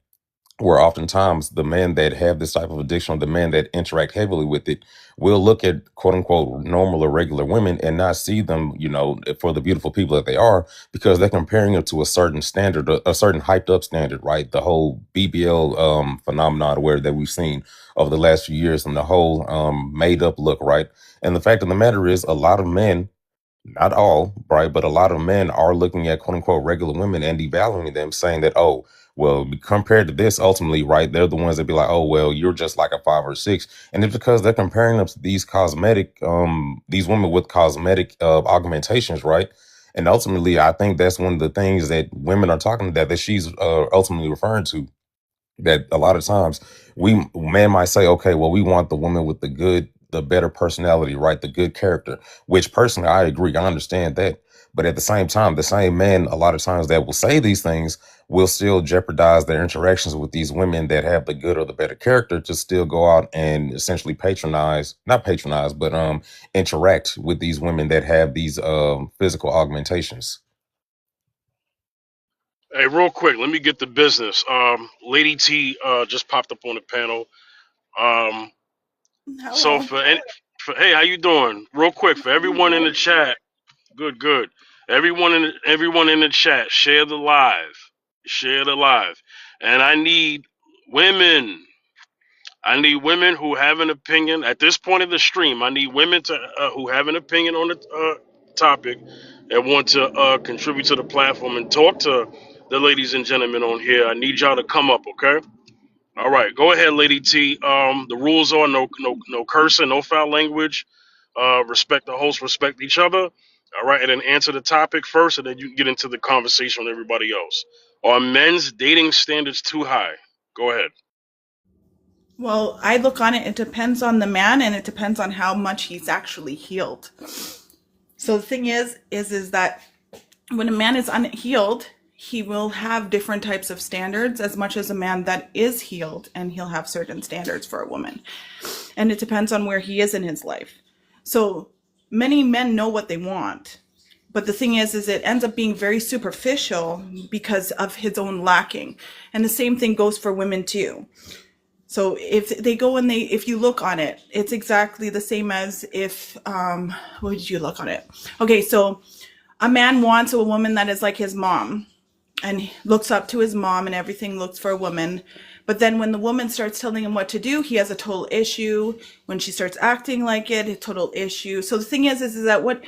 where oftentimes the men that have this type of addiction, or the men that interact heavily with it, will look at quote unquote normal or regular women and not see them, you know, for the beautiful people that they are, because they're comparing them to a certain standard, a certain hyped up standard, right? The whole BBL phenomenon where that we've seen over the last few years, and the whole made up look, right? And the fact of the matter is, a lot of men, not all, right, but a lot of men are looking at quote unquote regular women and devaluing them, saying that, oh, well, compared to this, ultimately, right, they're the ones that be like, oh, well, you're just like a 5 or 6. And it's because they're comparing them to these these women with cosmetic augmentations, right? And ultimately, I think that's one of the things that women are talking about that she's ultimately referring to, that a lot of times men might say, okay, well, we want the woman with the better personality, right? The good character, which personally I agree. I understand that. But at the same time, the same men, a lot of times that will say these things will still jeopardize their interactions with these women that have the good or the better character to still go out and essentially not patronize, but interact with these women that have these physical augmentations. Hey, real quick, let me get the business. Lady T just popped up on the panel. Um, so Hello. hey, how you doing? Real quick, for I'm everyone in the good. chat, good. Everyone in the chat, share the live, and I need women. I need women who have an opinion at this point of the stream. I need women to who have an opinion on the topic and want to contribute to the platform and talk to the ladies and gentlemen on here. I need y'all to come up, okay? All right, go ahead, Lady T. The rules are no cursing, no foul language. Respect the host, respect each other. All right, and then answer the topic first, and then you can get into the conversation with everybody else. Are men's dating standards too high? Go ahead. Well, I look on it, it depends on the man and it depends on how much he's actually healed. So the thing is that when a man is unhealed, he will have different types of standards as much as a man that is healed, and he'll have certain standards for a woman. And it depends on where he is in his life. So many men know what they want. But the thing is it ends up being very superficial because of his own lacking. And the same thing goes for women too. So if they go and if you look on it, it's exactly the same as if, what did you look on it? Okay, so a man wants a woman that is like his mom and he looks up to his mom and everything, looks for a woman. But then when the woman starts telling him what to do, he has a total issue. When she starts acting like it, a total issue. So the thing is that what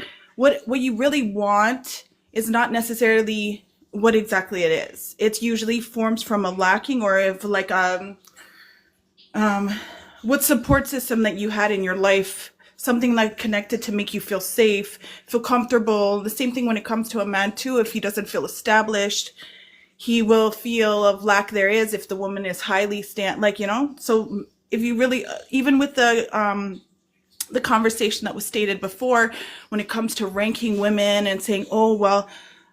you really want is not necessarily what exactly it is. It usually forms from a lacking or if like, what support system that you had in your life, something like connected to make you feel safe, feel comfortable. The same thing when it comes to a man too. If he doesn't feel established, he will feel of lack there is if the woman is highly so if you really, even with the conversation that was stated before, when it comes to ranking women and saying, oh, well,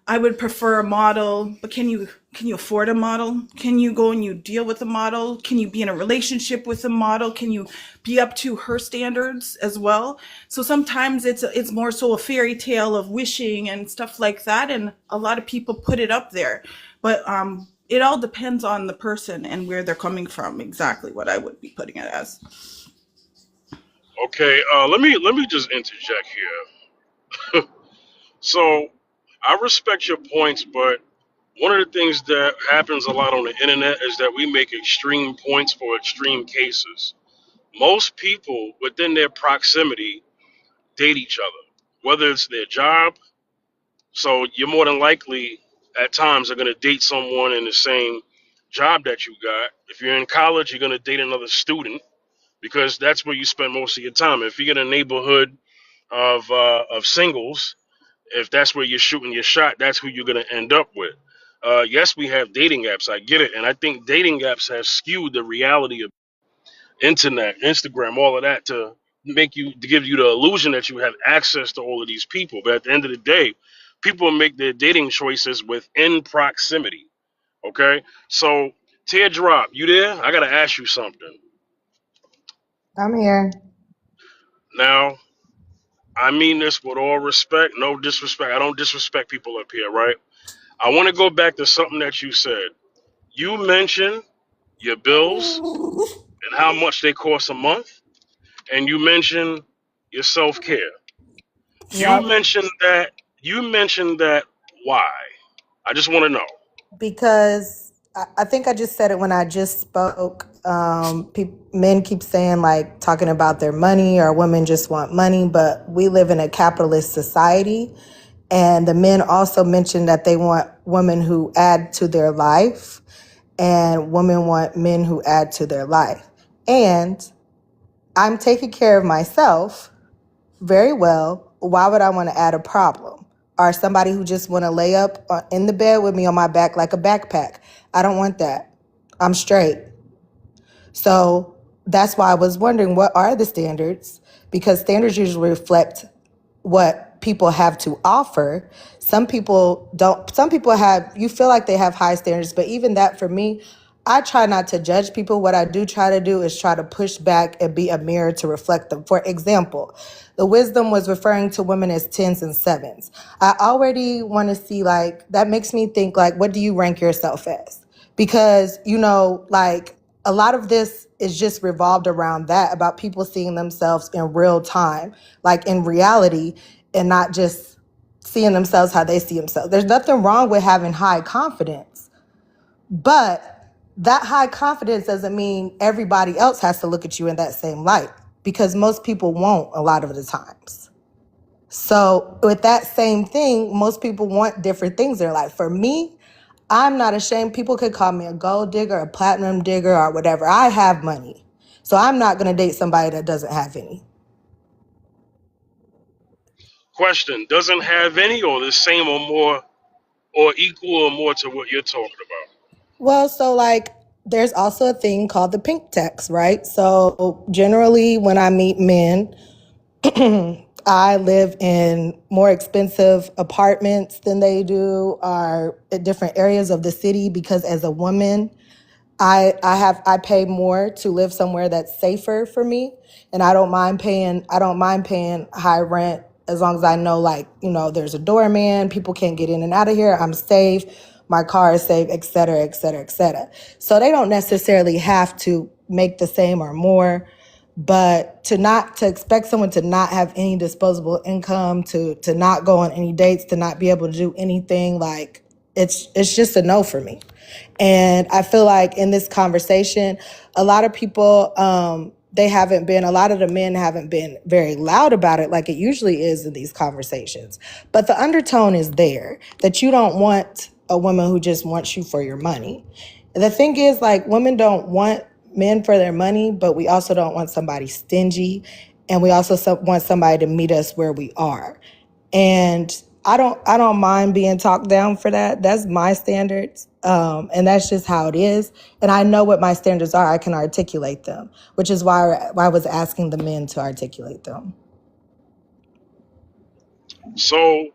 I would prefer a model, but can you afford a model? Can you go and you deal with a model? Can you be in a relationship with a model? Can you be up to her standards as well? So sometimes it's more so a fairy tale of wishing and stuff like that, and a lot of people put it up there. But it all depends on the person and where they're coming from, exactly what I would be putting it as. Okay, let me just interject here. So I respect your points, but one of the things that happens a lot on the internet is that we make extreme points for extreme cases. Most people within their proximity date each other, whether it's their job. So you're more than likely at times are going to date someone in the same job that you got. If you're in college, you're going to date another student because that's where you spend most of your time. If you're in a neighborhood of singles, if that's where you're shooting your shot, that's who you're going to end up with. Yes, we have dating apps. I get it. And I think dating apps have skewed the reality of internet, Instagram, all of that to give you the illusion that you have access to all of these people. But at the end of the day, people make their dating choices within proximity. Okay? So, Teardrop, you there? I got to ask you something. I'm here. Now, I mean this with all respect, no disrespect. I don't disrespect people up here, right? I want to go back to something that you said. You mentioned your bills and how much they cost a month, and you mentioned your self-care. You Yep. mentioned that. Why? I just want to know. Because I think I just said it when I just spoke. Men keep saying like talking about their money or women just want money, but we live in a capitalist society. And the men also mentioned that they want women who add to their life, and women want men who add to their life. And I'm taking care of myself very well. Why would I want to add a problem? Or somebody who just want to lay up in the bed with me on my back like a backpack. I don't want that. I'm straight. So that's why I was wondering, what are the standards? Because standards usually reflect what people have to offer. Some people don't. Some people have, you feel like they have high standards, but even that for me, I try not to judge people. What I do try to do is try to push back and be a mirror to reflect them. For example, the wisdom was referring to women as 10s and 7s. I already want to see, like, that makes me think, like, what do you rank yourself as? Because, like, a lot of this is just revolved around that, about people seeing themselves in real time, like in reality, and not just seeing themselves how they see themselves. There's nothing wrong with having high confidence, but that high confidence doesn't mean everybody else has to look at you in that same light, because most people won't a lot of the times. So with that same thing, most people want different things in their life. For me, I'm not ashamed. People could call me a gold digger, a platinum digger, or whatever. I have money. So I'm not going to date somebody that doesn't have any. Question: doesn't have any, or the same or more, or equal or more to what you're talking about? Well, so like there's also a thing called the pink text, right? So generally when I meet men, I live in more expensive apartments than they do, or at different areas of the city, because as a woman, I pay more to live somewhere that's safer for me, and I don't mind paying high rent as long as I know, like, you know, there's a doorman, people can't get in and out of here, I'm safe, my car is safe, et cetera, et cetera, et cetera. So they don't necessarily have to make the same or more, but to expect someone to not have any disposable income, to not go on any dates, to not be able to do anything, like it's just a no for me. And I feel like in this conversation, a lot of people, a lot of the men haven't been very loud about it like it usually is in these conversations. But the undertone is there, that you don't want a woman who just wants you for your money. The thing is, like, women don't want men for their money, but we also don't want somebody stingy. And we also want somebody to meet us where we are. And I don't mind being talked down for that. That's my standards. And that's just how it is. And I know what my standards are. I can articulate them, which is why I was asking the men to articulate them. So,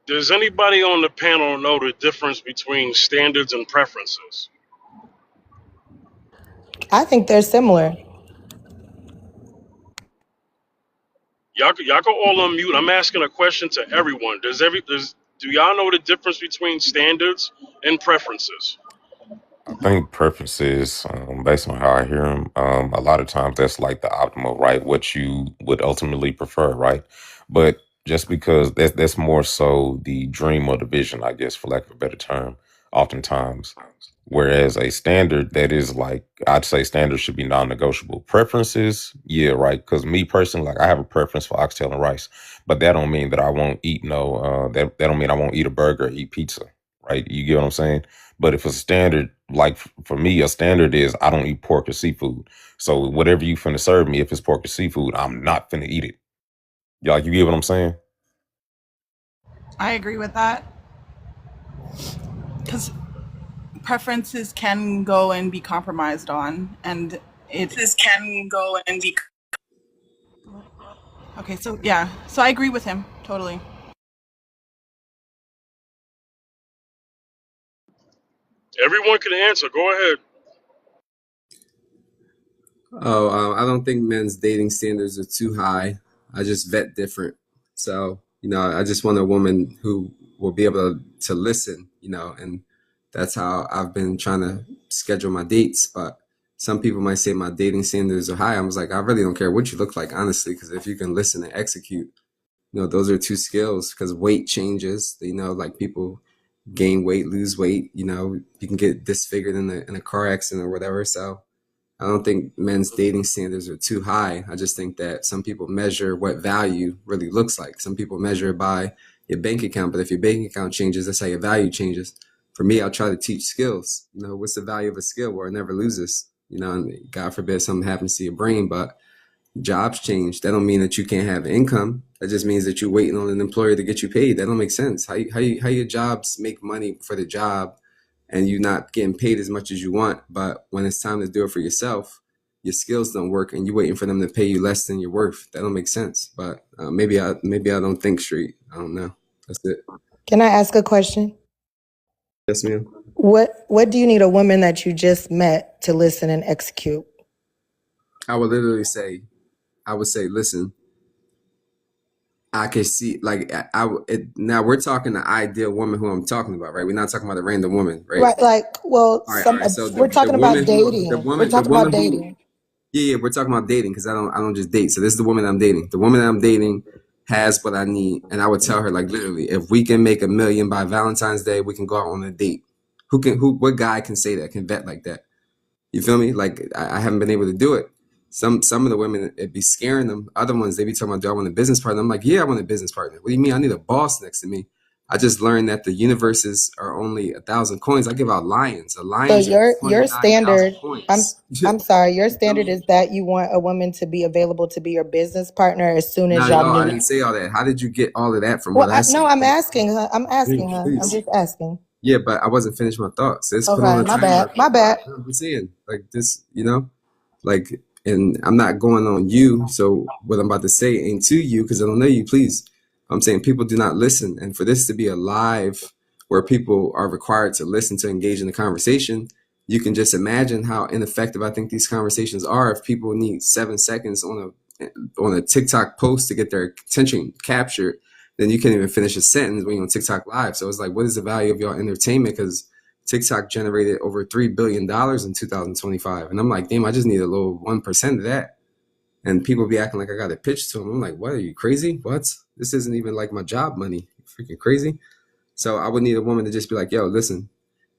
does anybody on the panel know the difference between standards and preferences? I think they're similar. Y'all can all unmute. I'm asking a question to everyone. Do y'all know the difference between standards and preferences? I think preferences, based on how I hear them, a lot of times that's like the optimal, right? What you would ultimately prefer, right? But just because that's more so the dream or the vision, I guess, for lack of a better term, oftentimes. Whereas a standard that is like, I'd say standards should be non-negotiable. Preferences, yeah, right. Because me personally, like I have a preference for oxtail and rice, but that don't mean that I won't eat that don't mean I won't eat a burger or eat pizza, right? You get what I'm saying? But if a standard, like for me, a standard is I don't eat pork or seafood. So whatever you finna serve me, if it's pork or seafood, I'm not finna eat it. Like, you get what I'm saying? I agree with that, because preferences can go and be compromised on, and okay, so yeah, so I agree with him totally. Everyone can answer. Go ahead. Oh, I don't think men's dating standards are too high. I just vet different. So, I just want a woman who will be able to listen, and that's how I've been trying to schedule my dates. But some people might say my dating standards are high. I was like, I really don't care what you look like, honestly, because if you can listen and execute, those are two skills, because weight changes, like people gain weight, lose weight, you can get disfigured in a car accident or whatever. So I don't think men's dating standards are too high. I just think that some people measure what value really looks like. Some people measure it by your bank account, but if your bank account changes, that's how your value changes. For me, I'll try to teach skills. What's the value of a skill where it never loses? And God forbid something happens to your brain, but jobs change. That don't mean that you can't have income. That just means that you're waiting on an employer to get you paid. That don't make sense. How your jobs make money for the job and you're not getting paid as much as you want, but when it's time to do it for yourself, your skills don't work and you're waiting for them to pay you less than you're worth. That don't make sense. But maybe I don't think straight. I don't know. That's it. Can I ask a question? Yes, ma'am. What do you need a woman that you just met to listen and execute? I would literally say, listen, I can see, like, now we're talking the ideal woman who I'm talking about, right? We're not talking about a random woman, right? Right, like, well, All right. So we're talking about dating. We're talking about who, dating. yeah, we're talking about dating, because I don't just date. So this is the woman I'm dating. The woman that I'm dating has what I need, and I would tell her, like, literally, if we can make $1 million by Valentine's Day, we can go out on a date. What guy can say that, can vet like that? You feel me? Like, I haven't been able to do it. Some of the women, it'd be scaring them. Other ones, they be talking about, do I want a business partner? I'm like, yeah, I want a business partner. What do you mean? I need a boss next to me. I just learned that the universes are only 1,000 coins. I give out lions. A So lion's your 29,000 standard, I'm coins. sorry, your You feel standard me? is that you want a woman to be available to be your business partner as soon as Not at y'all all. I meet. didn't say all that. How did you get all of that from Well, what I no, said? I'm asking her. I'm asking her. I'm Please. just asking. Yeah, but I wasn't finished my thoughts. Let's put on Okay, a my timer. bad. My bad. I'm saying like this, like, and I'm not going on you. So what I'm about to say ain't to you because I don't know you. Please, I'm saying people do not listen, and for this to be a live where people are required to listen to engage in the conversation, you can just imagine how ineffective I think these conversations are if people need 7 seconds on a TikTok post to get their attention captured. Then you can't even finish a sentence when you're on TikTok live. So it's like, what is the value of your entertainment? Because TikTok generated over $3 billion in 2025. And I'm like, damn, I just need a little 1% of that. And people be acting like I got a pitch to them. I'm like, what, are you crazy? What? This isn't even like my job money. Freaking crazy. So I would need a woman to just be like, yo, listen,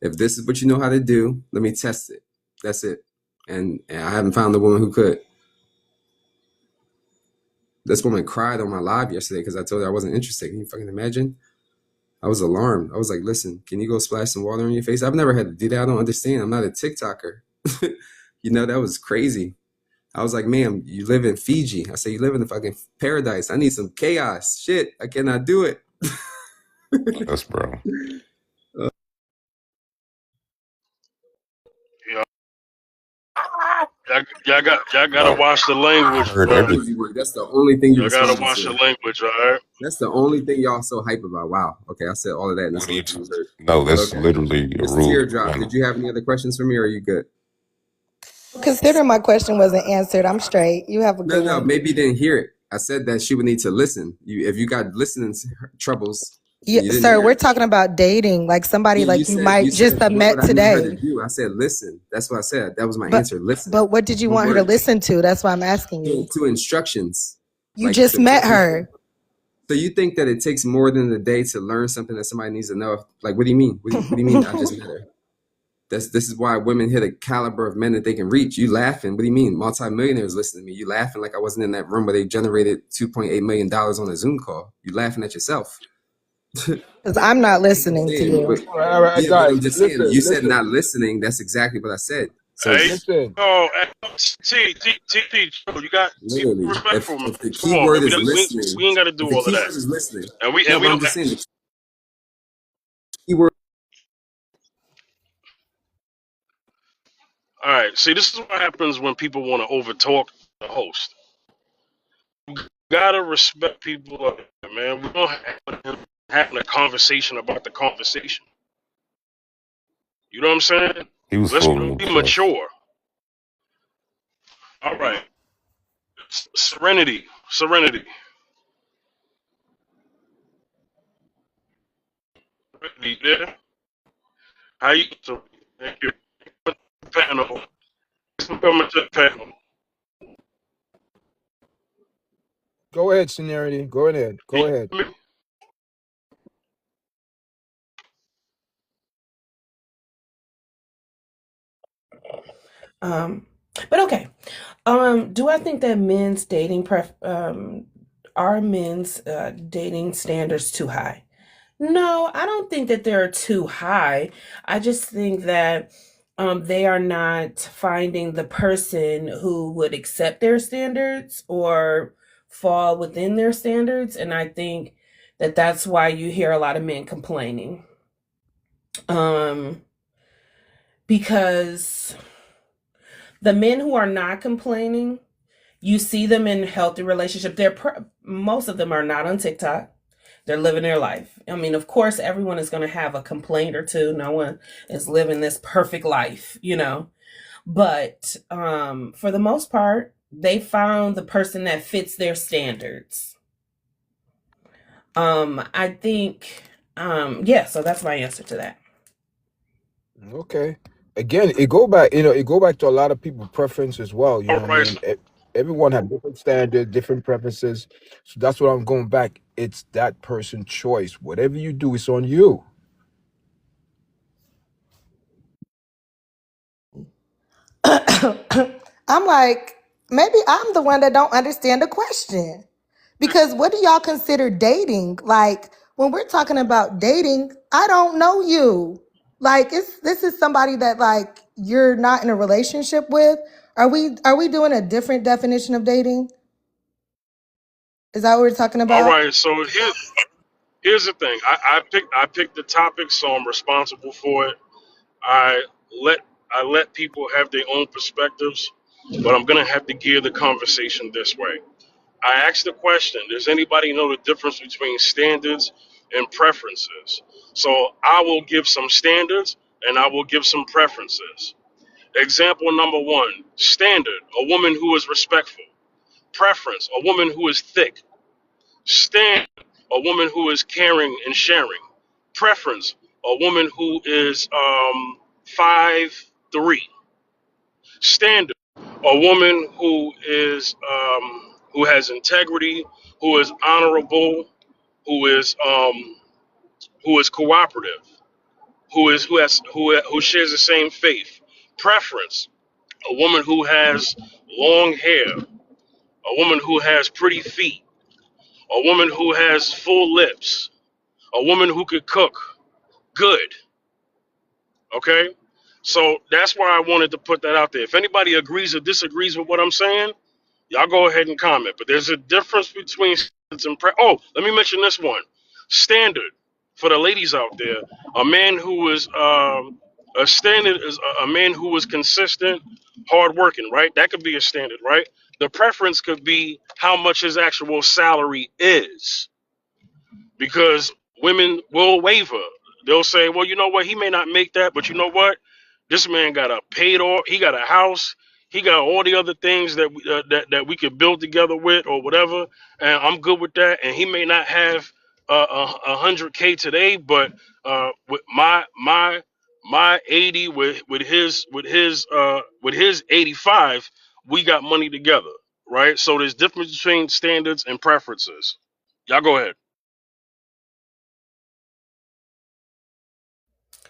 if this is what you know how to do, let me test it. That's it. And I haven't found a woman who could. This woman cried on my live yesterday because I told her I wasn't interested. Can you fucking imagine? I was alarmed. I was like, listen, can you go splash some water on your face? I've never had to do that. I don't understand. I'm not a TikToker. That was crazy. I was like, ma'am, you live in Fiji. I said, you live in the fucking paradise. I need some chaos. Shit, I cannot do it. That's bro. Y'all gotta watch the language, heard bro. everything. That's the only thing you Y'all gotta responded watch the to. language, all right? That's the only thing y'all so hype about. Wow. Okay, I said all of that. And that's What are the you only thing talking? you heard. No, But that's okay. literally a Miss rule. Teardrop, did you have any other questions for me or are you good? Consider my question wasn't answered. I'm straight. You have a good No, one. maybe you didn't hear it. I said that she would need to listen. If you got listening troubles, Yeah, you didn't sir, hear we're it. talking about dating, like somebody You like you said might just have what met would I need her to today. do? I said listen. That's what I said. That was my But answer. Listen. but what did you One want her to word. listen to? That's why I'm asking you. To instructions. You Like just met her. So you think that it takes more than a day to learn something that somebody needs to know? Like, what do you mean? What do you mean? I just met her. This is why women hit a caliber of men that they can reach. You laughing? What do you mean? Multi-millionaires listening to me. You laughing like I wasn't in that room where they generated $2.8 million on a Zoom call. You laughing at yourself. Because I'm not listening to Saying, you. All right, yeah, but guys, I'm just saying. You said listen. not listening. That's exactly what I said. So Hey, Listen. you got literally, respectful. if the Come key on, word man. is listening, We ain't got to do if the all of key that. word is listening, And we no, but I'm don't. just saying the key word. All right. See, this is what happens when people want to overtalk the host. You gotta respect people like that, man. We don't have having a conversation about the conversation. You know what I'm saying? He was Let's fooling be himself. mature. All right. Serenity. Serenity. Serenity there. How you? So, thank you. Panel. Coming to the panel. Go ahead, Seniority. Go ahead. Go ahead. But okay. Do I think that men's are men's dating standards too high? No, I don't think that they're too high. I just think that they are not finding the person who would accept their standards or fall within their standards, and I think that that's why you hear a lot of men complaining. Because the men who are not complaining, you see them in healthy relationship. Most of them are not on TikTok. They're living their life. I mean, of course, everyone is going to have a complaint or two. No one is living this perfect life, But for the most part, they found the person that fits their standards. I think, so that's my answer to that. Okay. Again, it go back to a lot of people's preference as well. You know what I mean? Everyone has different standards, different preferences. So that's what I'm going back. It's that person's choice. Whatever you do, it's on you. I'm like, maybe I'm the one that don't understand the question. Because what do y'all consider dating? Like, when we're talking about dating, I don't know you. Like this is somebody that like you're not in a relationship with. Are we doing a different definition of dating? Is that what we're talking All about? right, so here's the thing. I picked the topic, so I'm responsible for it. I let I let people have their own perspectives, but I'm gonna have to gear the conversation this way. I asked the question, does anybody know the difference between standards and preferences? So I will give some standards and I will give some preferences. Example number one, standard, a woman who is respectful. Preference, a woman who is thick. Standard, a woman who is caring and sharing. Preference, a woman who is 5'3". Standard, a woman who has integrity, who is honorable, who is cooperative, who shares the same faith. Preference, a woman who has long hair, a woman who has pretty feet, a woman who has full lips, a woman who could cook good. Okay? So that's why I wanted to put that out there. If anybody agrees or disagrees with what I'm saying, y'all go ahead and comment. But there's a difference between standards and oh, let me mention this one. Standard for the ladies out there: a man who is a standard is a man who is consistent, hardworking. Right? That could be a standard. Right? The preference could be how much his actual salary is, because women will waver. They'll say, well, you know what, he may not make that, but you know what, this man got a paid off, he got a house, he got all the other things that that we could build together with or whatever, and I'm good with that. And he may not have 100K today, but with my 80 with his 85, we got money together, right? So there's difference between standards and preferences. Y'all go ahead.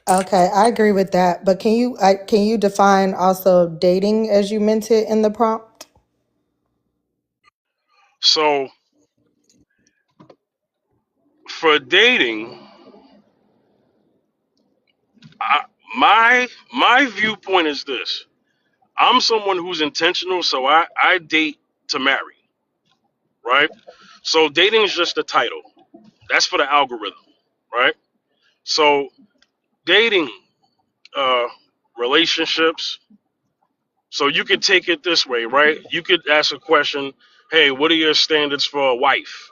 Okay, I agree with that. But can you define also dating as you meant it in the prompt? So for dating, I, my viewpoint is this: I'm someone who's intentional, so I date to marry, right? So dating is just a title. That's for the algorithm, right? So dating, uh, relationships. So you could take it this way, right? You could ask a question: hey, what are your standards for a wife?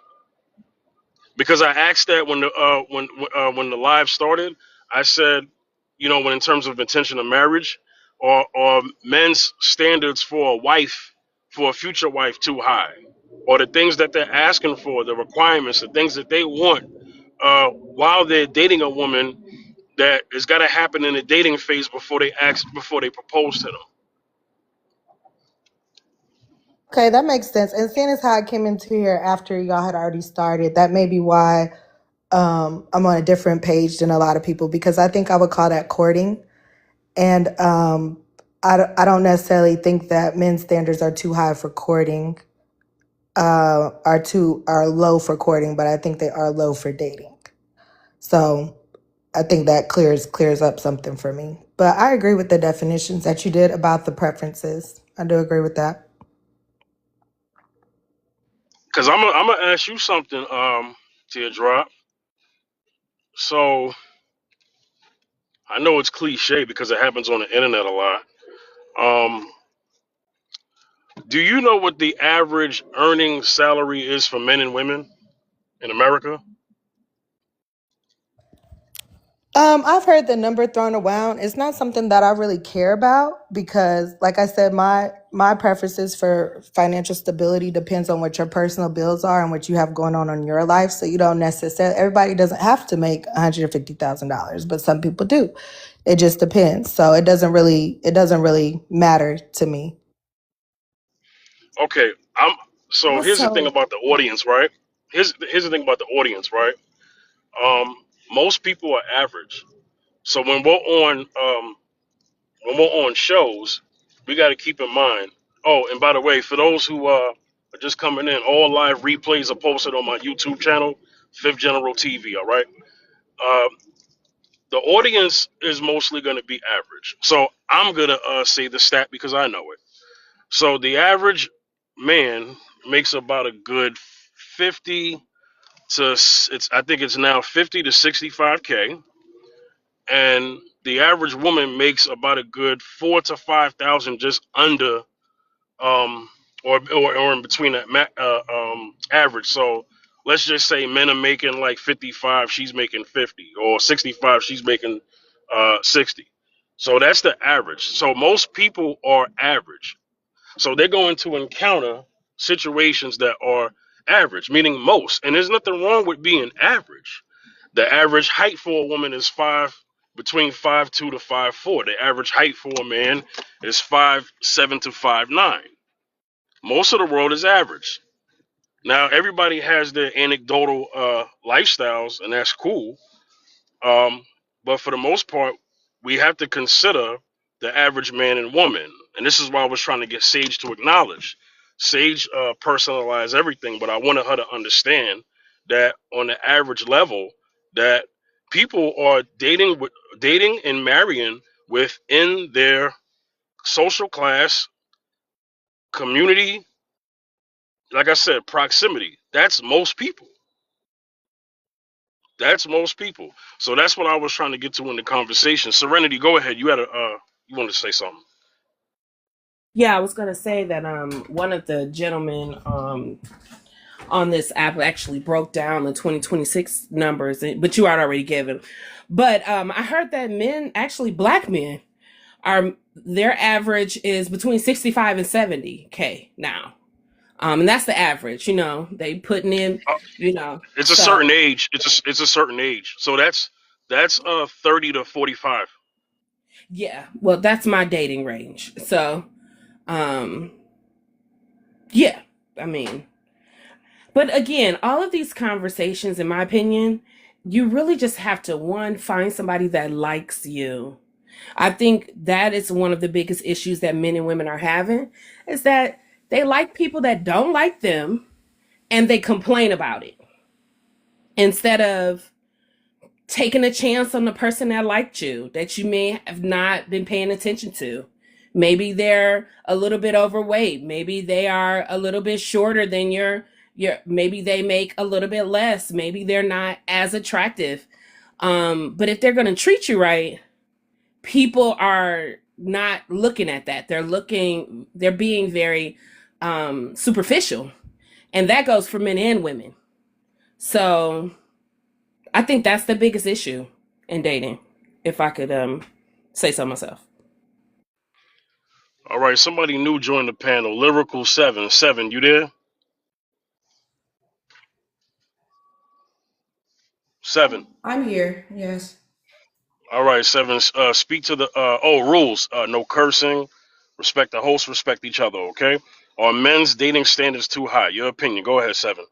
Because I asked that when the live started. I said, you know, when in terms of intention of marriage, or men's standards for a wife, for a future wife, too high, or the things that they're asking for, the requirements, the things that they want while they're dating a woman, that has got to happen in the dating phase before they propose to them. Okay, that makes sense. And seeing as how I came into here after y'all had already started, that may be why I'm on a different page than a lot of people, because I think I would call that courting. And I don't necessarily think that men's standards are too high for courting, are low for courting, but I think they are low for dating. So I think that clears up something for me. But I agree with the definitions that you did about the preferences. I do agree with that. Because I'm gonna ask you something, Teardrop. So I know it's cliche because it happens on the internet a lot. Um, do you know what the average earning salary is for men and women in America? I've heard the number thrown around. It's not something that I really care about because, like I said, my preferences for financial stability depends on what your personal bills are and what you have going on in your life. So you don't necessarily, everybody doesn't have to make $150,000, but some people do. It just depends. So it doesn't really matter to me. Okay, so here's the thing Also, about the audience, right? Here's the thing about the audience, right? Most people are average. So when we're on shows, we got to keep in mind. Oh, and by the way, for those who are just coming in, all live replays are posted on my YouTube channel. Fifth General TV. All right. Uh, the audience is mostly going to be average. So I'm gonna say the stat because I know it. So the average man makes about a good 50 to it's I think it's now 50 to 65K, and the average woman makes about a good 4 to 5 thousand just under um or in between that average. So let's just say men are making like 55, she's making 50, or 65, she's making 60. So that's the average. So most people are average. So they're going to encounter situations that are average, meaning most. And there's nothing wrong with being average. The average height for a woman is between 5'2" to 5'4". The average height for a man is 5'7" to 5'9". Most of the world is average. Now everybody has their anecdotal lifestyles, and that's cool. Um, but for the most part, we have to consider the average man and woman. And this is why I was trying to get Sage to acknowledge. Sage personalized everything, but I wanted her to understand that on the average level, that people are dating and marrying within their social class, community, like I said, proximity. That's most people. That's most people. So that's what I was trying to get to in the conversation. Serenity, go ahead. You had you wanted to say something. Yeah, I was gonna say that one of the gentlemen on this app actually broke down the 2026 numbers, but you had already given. But I heard that men, actually black men, are their average is between 65 and 70K now. And that's the average, they putting in, It's a so certain age. It's a certain age. So that's 30 to 45. yeah, well, that's my dating range. So, um, yeah, I mean, but again, all of these conversations, in my opinion, you really just have to, one, find somebody that likes you. I think that is one of the biggest issues that men and women are having, is that they like people that don't like them and they complain about it instead of taking a chance on the person that liked you, that you may have not been paying attention to. Maybe they're a little bit overweight. Maybe they are a little bit shorter than your maybe they make a little bit less. Maybe they're not as attractive. But if they're going to treat you right, people are not looking at that. They're being very superficial. And that goes for men and women. So I think that's the biggest issue in dating, if I could say so myself. All right, somebody new joined the panel. Lyrical 7. 7, you there? 7. I'm here. Yes. All right, 7. Speak to the rules. No cursing. Respect the host. Respect each other. Okay. Are men's dating standards too high? Your opinion. Go ahead, 7.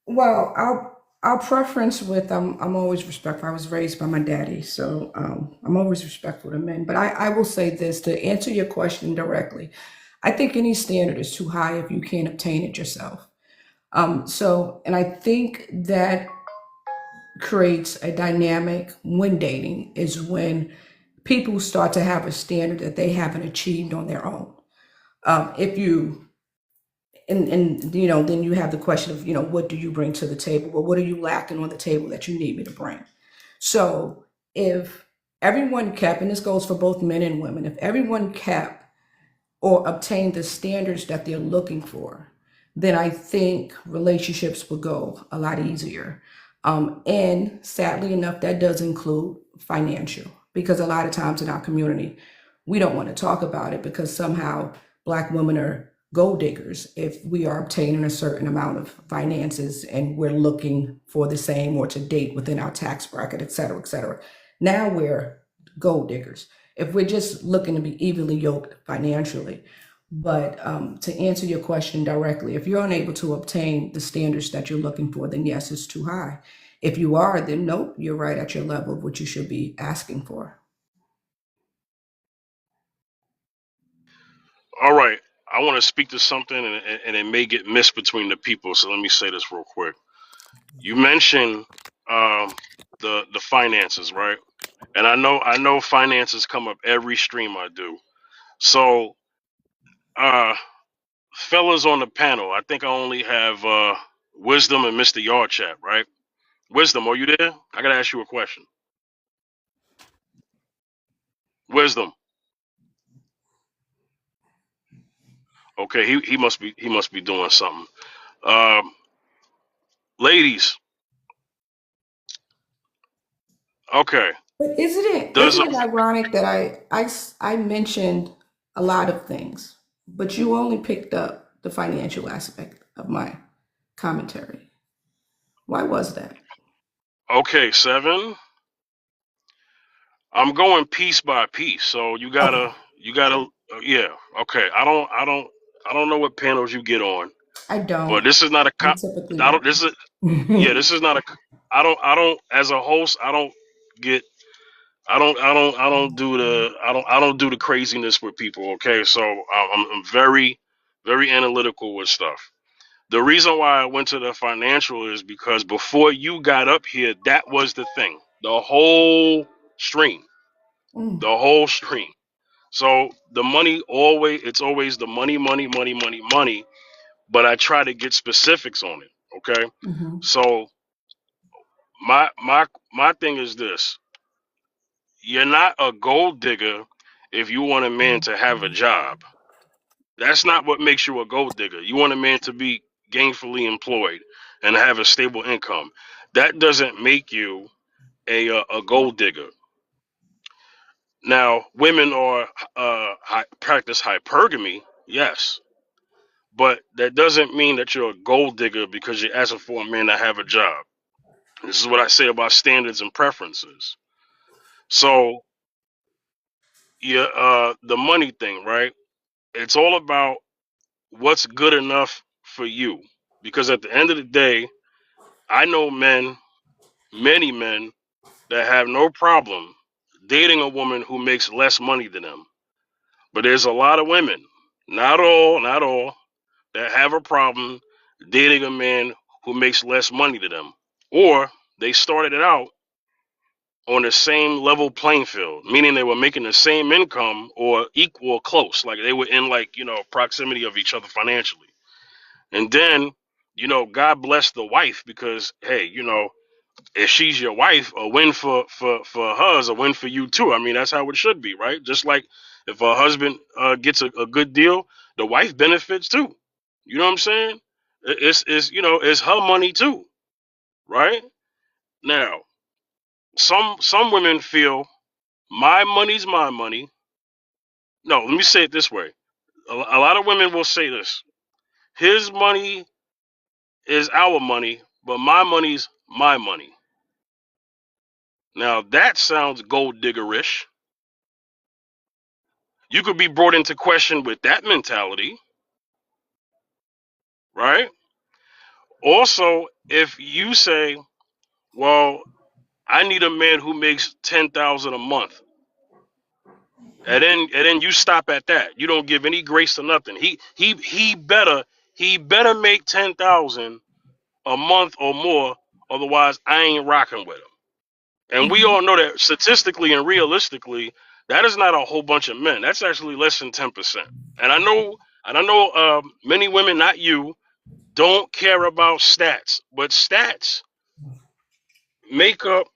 Well, our preference with I'm always respectful. I was raised by my daddy, so I'm always respectful to men. But I will say this to answer your question directly. I think any standard is too high if you can't obtain it yourself. And I think that creates a dynamic when dating is when people start to have a standard that they haven't achieved on their own. If you and then you have the question of what do you bring to the table? Well, what are you lacking on the table that you need me to bring? So if everyone kept, and this goes for both men and women, if everyone kept or obtained the standards that they're looking for, then I think relationships would go a lot easier. And sadly enough, that does include financial, because a lot of times in our community, we don't want to talk about it because somehow Black women are gold diggers if we are obtaining a certain amount of finances and we're looking for the same or to date within our tax bracket, et cetera, et cetera. Now we're gold diggers if we're just looking to be evenly yoked financially. But to answer your question directly, if you're unable to obtain the standards that you're looking for, then yes, it's too high. If you are, then nope, you're right at your level of what you should be asking for. All right. I want to speak to something, and it may get missed between the people. So let me say this real quick. You mentioned the finances, right? And I know finances come up every stream I do. So, fellas on the panel, I think I only have Wisdom and Mr. Yard Chat, right? Wisdom, are you there? I gotta ask you a question. Wisdom. Okay, he must be doing something. Um, ladies, okay. But Does isn't it ironic that I mentioned a lot of things, but you only picked up the financial aspect of my commentary? Why was that? okay, 7. I'm going piece by piece, so Okay, you gotta yeah. Okay, I don't know what panels you get on, I but don't. this is not a I typically I don't don't. this is yeah, this is not a I don't as a host get I don't do the craziness with people. Okay, so I'm very very analytical with stuff. The reason why I went to the financial is because before you got up here, that was the thing. The whole stream, Mm, the whole stream. So the money it's always the money, money, money, money, money. But I try to get specifics on it. Okay, mhm, so my thing is this: you're not a gold digger if you want a man to have a job. That's not what makes you a gold digger. You want a man to be gainfully employed and have a stable income. That doesn't make you a gold digger. Now, women are practice hypergamy, yes, but that doesn't mean that you're a gold digger because you're asking for a man to have a job. This is what I say about standards and preferences. So, yeah, the money thing, right? It's all about what's good enough for you, because at the end of the day, I know men, many men, that have no problem dating a woman who makes less money than them. But there's a lot of women, not all, that have a problem dating a man who makes less money than them. Or they started it out on the same level playing field, meaning they were making the same income or equal or close. Like they were in proximity of each other financially. And then, God bless the wife because, hey, if she's your wife, a win for her is a win for you too. I mean, that's how it should be, right? Just like if a husband gets a good deal, the wife benefits too. You know what I'm saying? It's her money too, right? Now, some women feel my money's my money. No, let me say it this way. A lot of women will say this: his money is our money, but my money's my money. Now that sounds gold diggerish. You could be brought into question with that mentality, right? Also, if you say, "Well, I need a man who makes 10,000 a month," and then you stop at that, you don't give any grace to nothing. He better make 10,000 a month or more, otherwise I ain't rocking with him. And we all know that statistically and realistically, that is not a whole bunch of men. That's actually less than 10%. And I know many women, not you, don't care about stats, but stats make up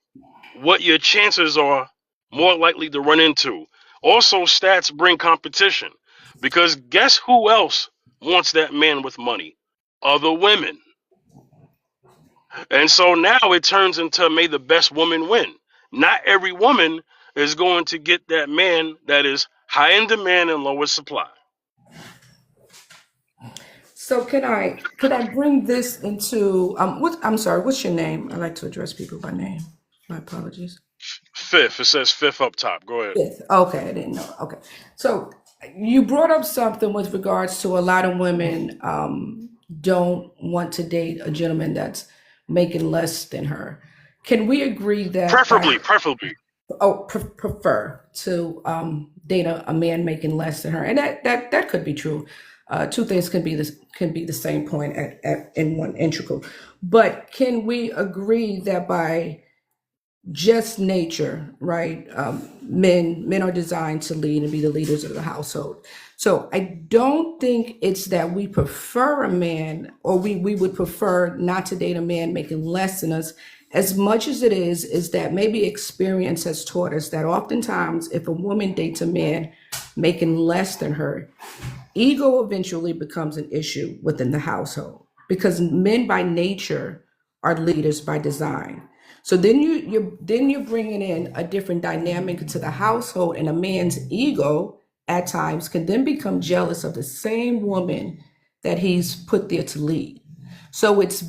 what your chances are more likely to run into. Also, stats bring competition because guess who else wants that man with money? Other women. And so now it turns into may the best woman win. Not every woman is going to get that man that is high in demand and low in supply. So could I bring this into I'm sorry, what's your name? I like to address people by name. My apologies. Fifth, it says fifth up top. Go ahead. Fifth. Okay, I didn't know. Okay. So you brought up something with regards to a lot of women don't want to date a gentleman that's making less than her. Can we agree that Preferably. prefer to date a man making less than her? And that could be true. Two things can be the same point in one integral. But can we agree that by just nature, right? Men are designed to lead and be the leaders of the household. So I don't think it's that we prefer a man, or we would prefer not to date a man making less than us, as much as it is that maybe experience has taught us that oftentimes if a woman dates a man making less than her, ego eventually becomes an issue within the household, because men by nature are leaders by design. So then you're bringing in a different dynamic into the household, and a man's ego at times can then become jealous of the same woman that he's put there to lead. So it's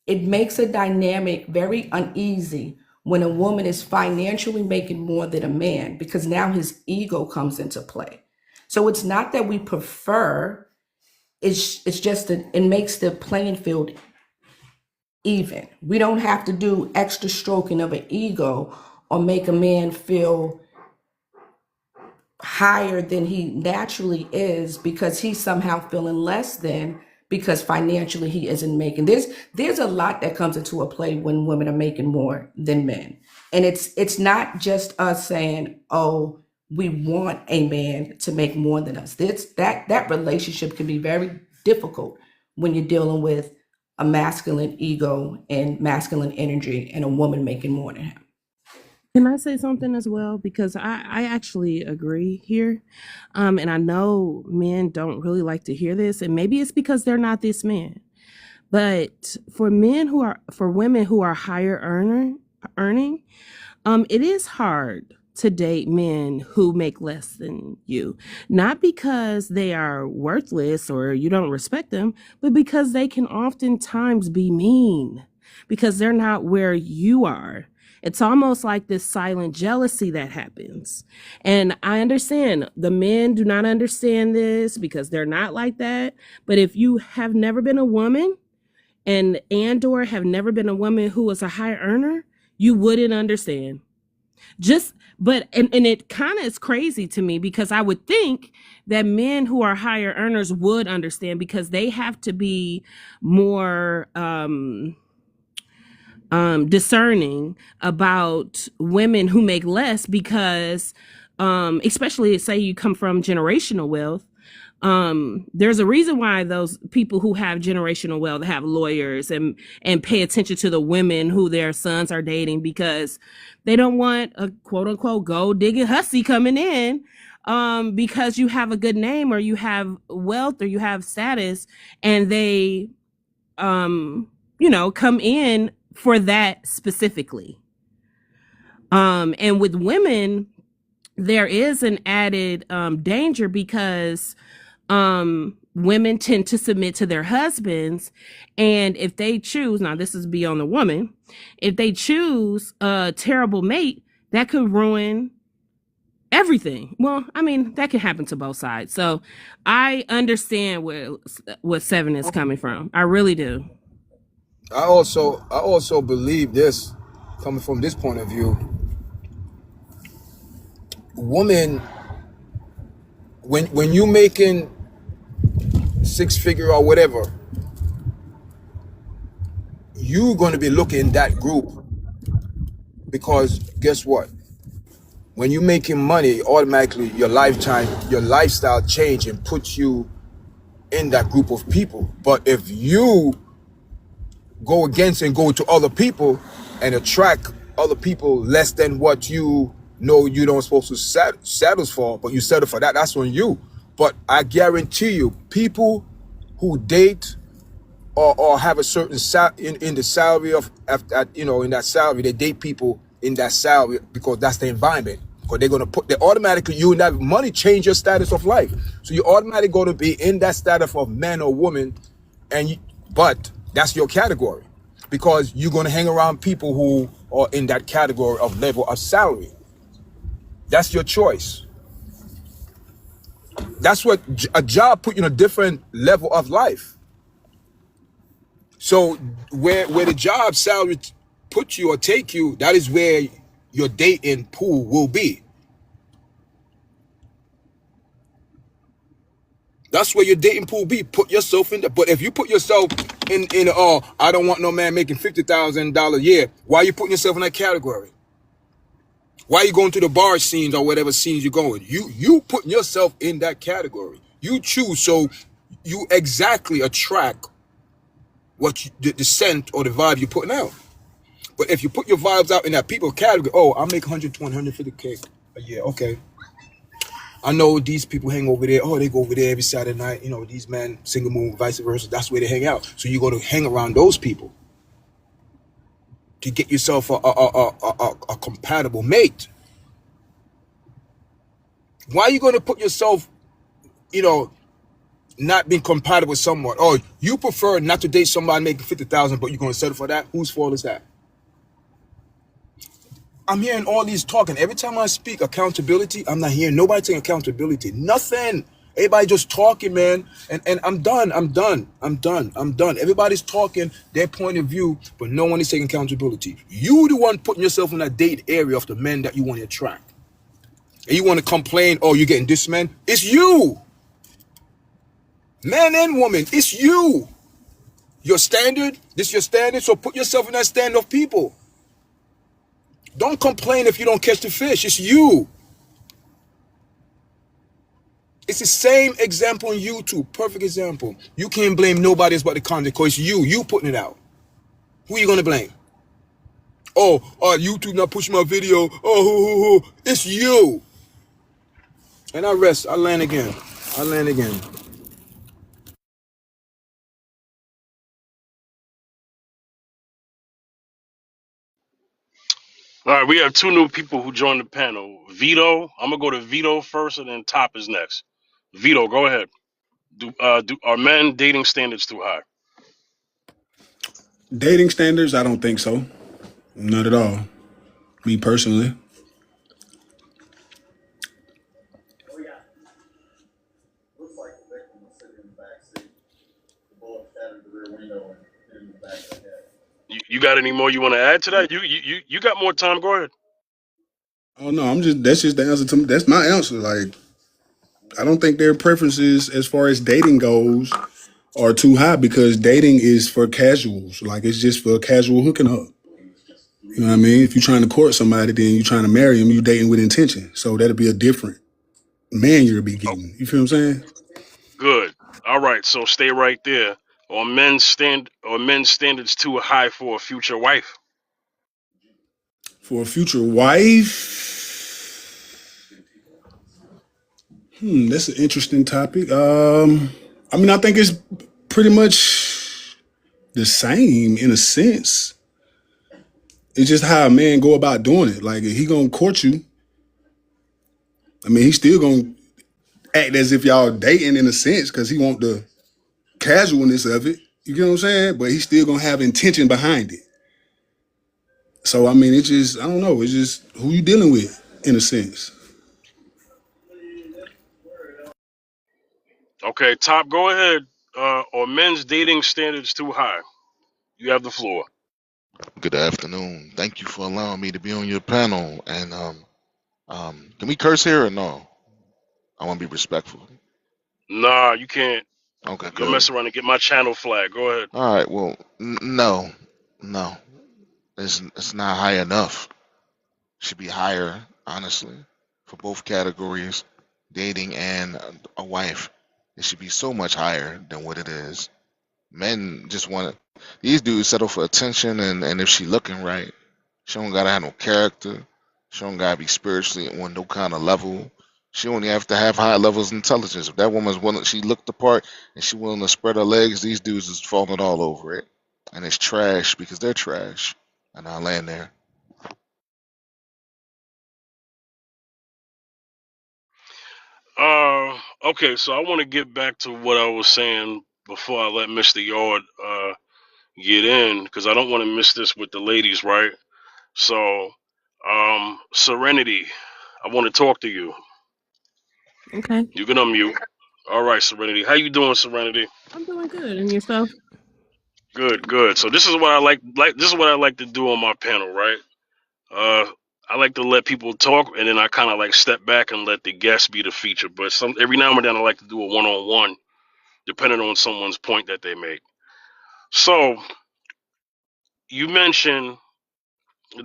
it makes a dynamic very uneasy when a woman is financially making more than a man, because now his ego comes into play. So it's not that we prefer, it's just that it makes the playing field even. We don't have to do extra stroking of an ego or make a man feel higher than he naturally is because he's somehow feeling less than, because financially he isn't making. There's a lot that comes into a play when women are making more than men. And it's not just us saying, oh, we want a man to make more than us. That relationship can be very difficult when you're dealing with a masculine ego and masculine energy and a woman making more than him. Can I say something as well? Because I actually agree here. And I know men don't really like to hear this, and maybe it's because they're not this man. But for women who are higher earning, it is hard to date men who make less than you, not because they are worthless or you don't respect them, but because they can oftentimes be mean because they're not where you are. It's almost like this silent jealousy that happens. And I understand the men do not understand this because they're not like that. But if you have never been a woman or have never been a woman who was a high earner, you wouldn't understand. And it kind of is crazy to me, because I would think that men who are higher earners would understand, because they have to be more discerning about women who make less, because especially say you come from generational wealth. There's a reason why those people who have generational wealth have lawyers and pay attention to the women who their sons are dating, because they don't want a quote unquote gold digging hussy coming in because you have a good name or you have wealth or you have status, and they come in for that specifically. And with women, there is an added danger, because women tend to submit to their husbands, and if they choose, now this is beyond the woman, if they choose a terrible mate, that could ruin everything. Well, I mean, that can happen to both sides. So I understand what Seven is coming from. I really do. I also believe this, coming from this point of view. Women, when you making six figure or whatever, you're going to be looking in that group, because guess what? When you're making money, automatically your lifestyle change and puts you in that group of people. But if you go against and go to other people and attract other people less than what you know you don't supposed to settle for, but you settle for that, that's on you. But I guarantee you, people who date or have a certain in the salary in that salary, they date people in that salary because that's the environment. Because they automatically, you and that money change your status of life. So you're automatically going to be in that status of man or woman, but that's your category, because you're going to hang around people who are in that category of level of salary. That's your choice. That's what a job put you in a different level of life. So where the job salary put you or take you, that is where your dating pool will be. That's where your dating pool be. Put yourself in there. But if you put yourself in I don't want no man making $50,000 a year, why are you putting yourself in that category? Why are you going to the bar scenes or whatever scenes you're going? You putting yourself in that category. You choose, so you exactly attract what the scent or the vibe you're putting out. But if you put your vibes out in that people category, oh, I make 120, 150K a year. Okay. I know these people hang over there. Oh, they go over there every Saturday night. You know, these men, single moon, vice versa. That's where they hang out. So you go to hang around those people to get yourself a compatible mate. Why are you going to put yourself, not being compatible with someone? Oh, you prefer not to date somebody making 50,000, but you're going to settle for that? Whose fault is that? I'm hearing all these talking. Every time I speak accountability, I'm not hearing nobody taking accountability. Nothing. Everybody just talking, man. And I'm done. Everybody's talking their point of view, but no one is taking accountability. You the one putting yourself in that date area of the men that you want to attract. And you want to complain, oh, you're getting this man. It's you. Man and woman, it's you. Your standard, this your standard, so put yourself in that standard of people. Don't complain if you don't catch the fish. It's you. It's the same example on YouTube. Perfect example. You can't blame nobody else but the content because it's you. You putting it out. Who are you going to blame? Oh, YouTube not pushing my video. Oh, it's you. And I rest. I land again. All right, we have two new people who joined the panel. Vito, I'm gonna go to Vito first, and then Top is next. Vito, go ahead. Are men dating standards too high? Dating standards, I don't think so. Not at all. Me personally. You got any more you want to add to that? You got more time. Go ahead. Oh no, that's just the answer to me. That's my answer. Like, I don't think their preferences as far as dating goes are too high because dating is for casuals. Like, it's just for casual hooking up. You know what I mean? If you're trying to court somebody, then you're trying to marry them, you're dating with intention. So that'll be a different man you'll be getting. You feel what I'm saying? Good. All right. So stay right there. Are men's standards too high for a future wife? For a future wife, that's an interesting topic. I mean, I think it's pretty much the same in a sense. It's just how a man go about doing it. Like, if he gonna court you, I mean, he's still gonna act as if y'all dating in a sense because he want the casualness of it. You get what I'm saying? But he's still gonna have intention behind it. So, I mean, it's just, I don't know. It's just who you dealing with in a sense. Okay, Top, go ahead. Are men's dating standards too high? You have the floor. Good afternoon. Thank you for allowing me to be on your panel. And can we curse here or no? I want to be respectful. Nah, you can't. Okay, You'll good. mess around and get my channel flag. Go ahead. All right. Well, no, it's not high enough. Should be higher, honestly, for both categories, dating and a wife. It should be so much higher than what it is. Men just want these dudes settle for attention, and if she looking right, she don't gotta have no character. She don't gotta be spiritually on no kind of level. She only have to have high levels of intelligence. If that woman's willing, she looked the part and she willing to spread her legs, these dudes is falling all over it, and it's trash because they're trash. And I land there. Okay, so I want to get back to what I was saying before I let Mr. Yard get in, because I don't want to miss this with the ladies, right? So, Serenity, I want to talk to you. Okay. You can unmute. All right, Serenity. How you doing, Serenity? I'm doing good. And yourself? Good, good. So this is what I like this is what I like to do on my panel, right? I like to let people talk, and then I kind of like step back and let the guest be the feature. But every now and then I like to do a one-on-one depending on someone's point that they make. So you mentioned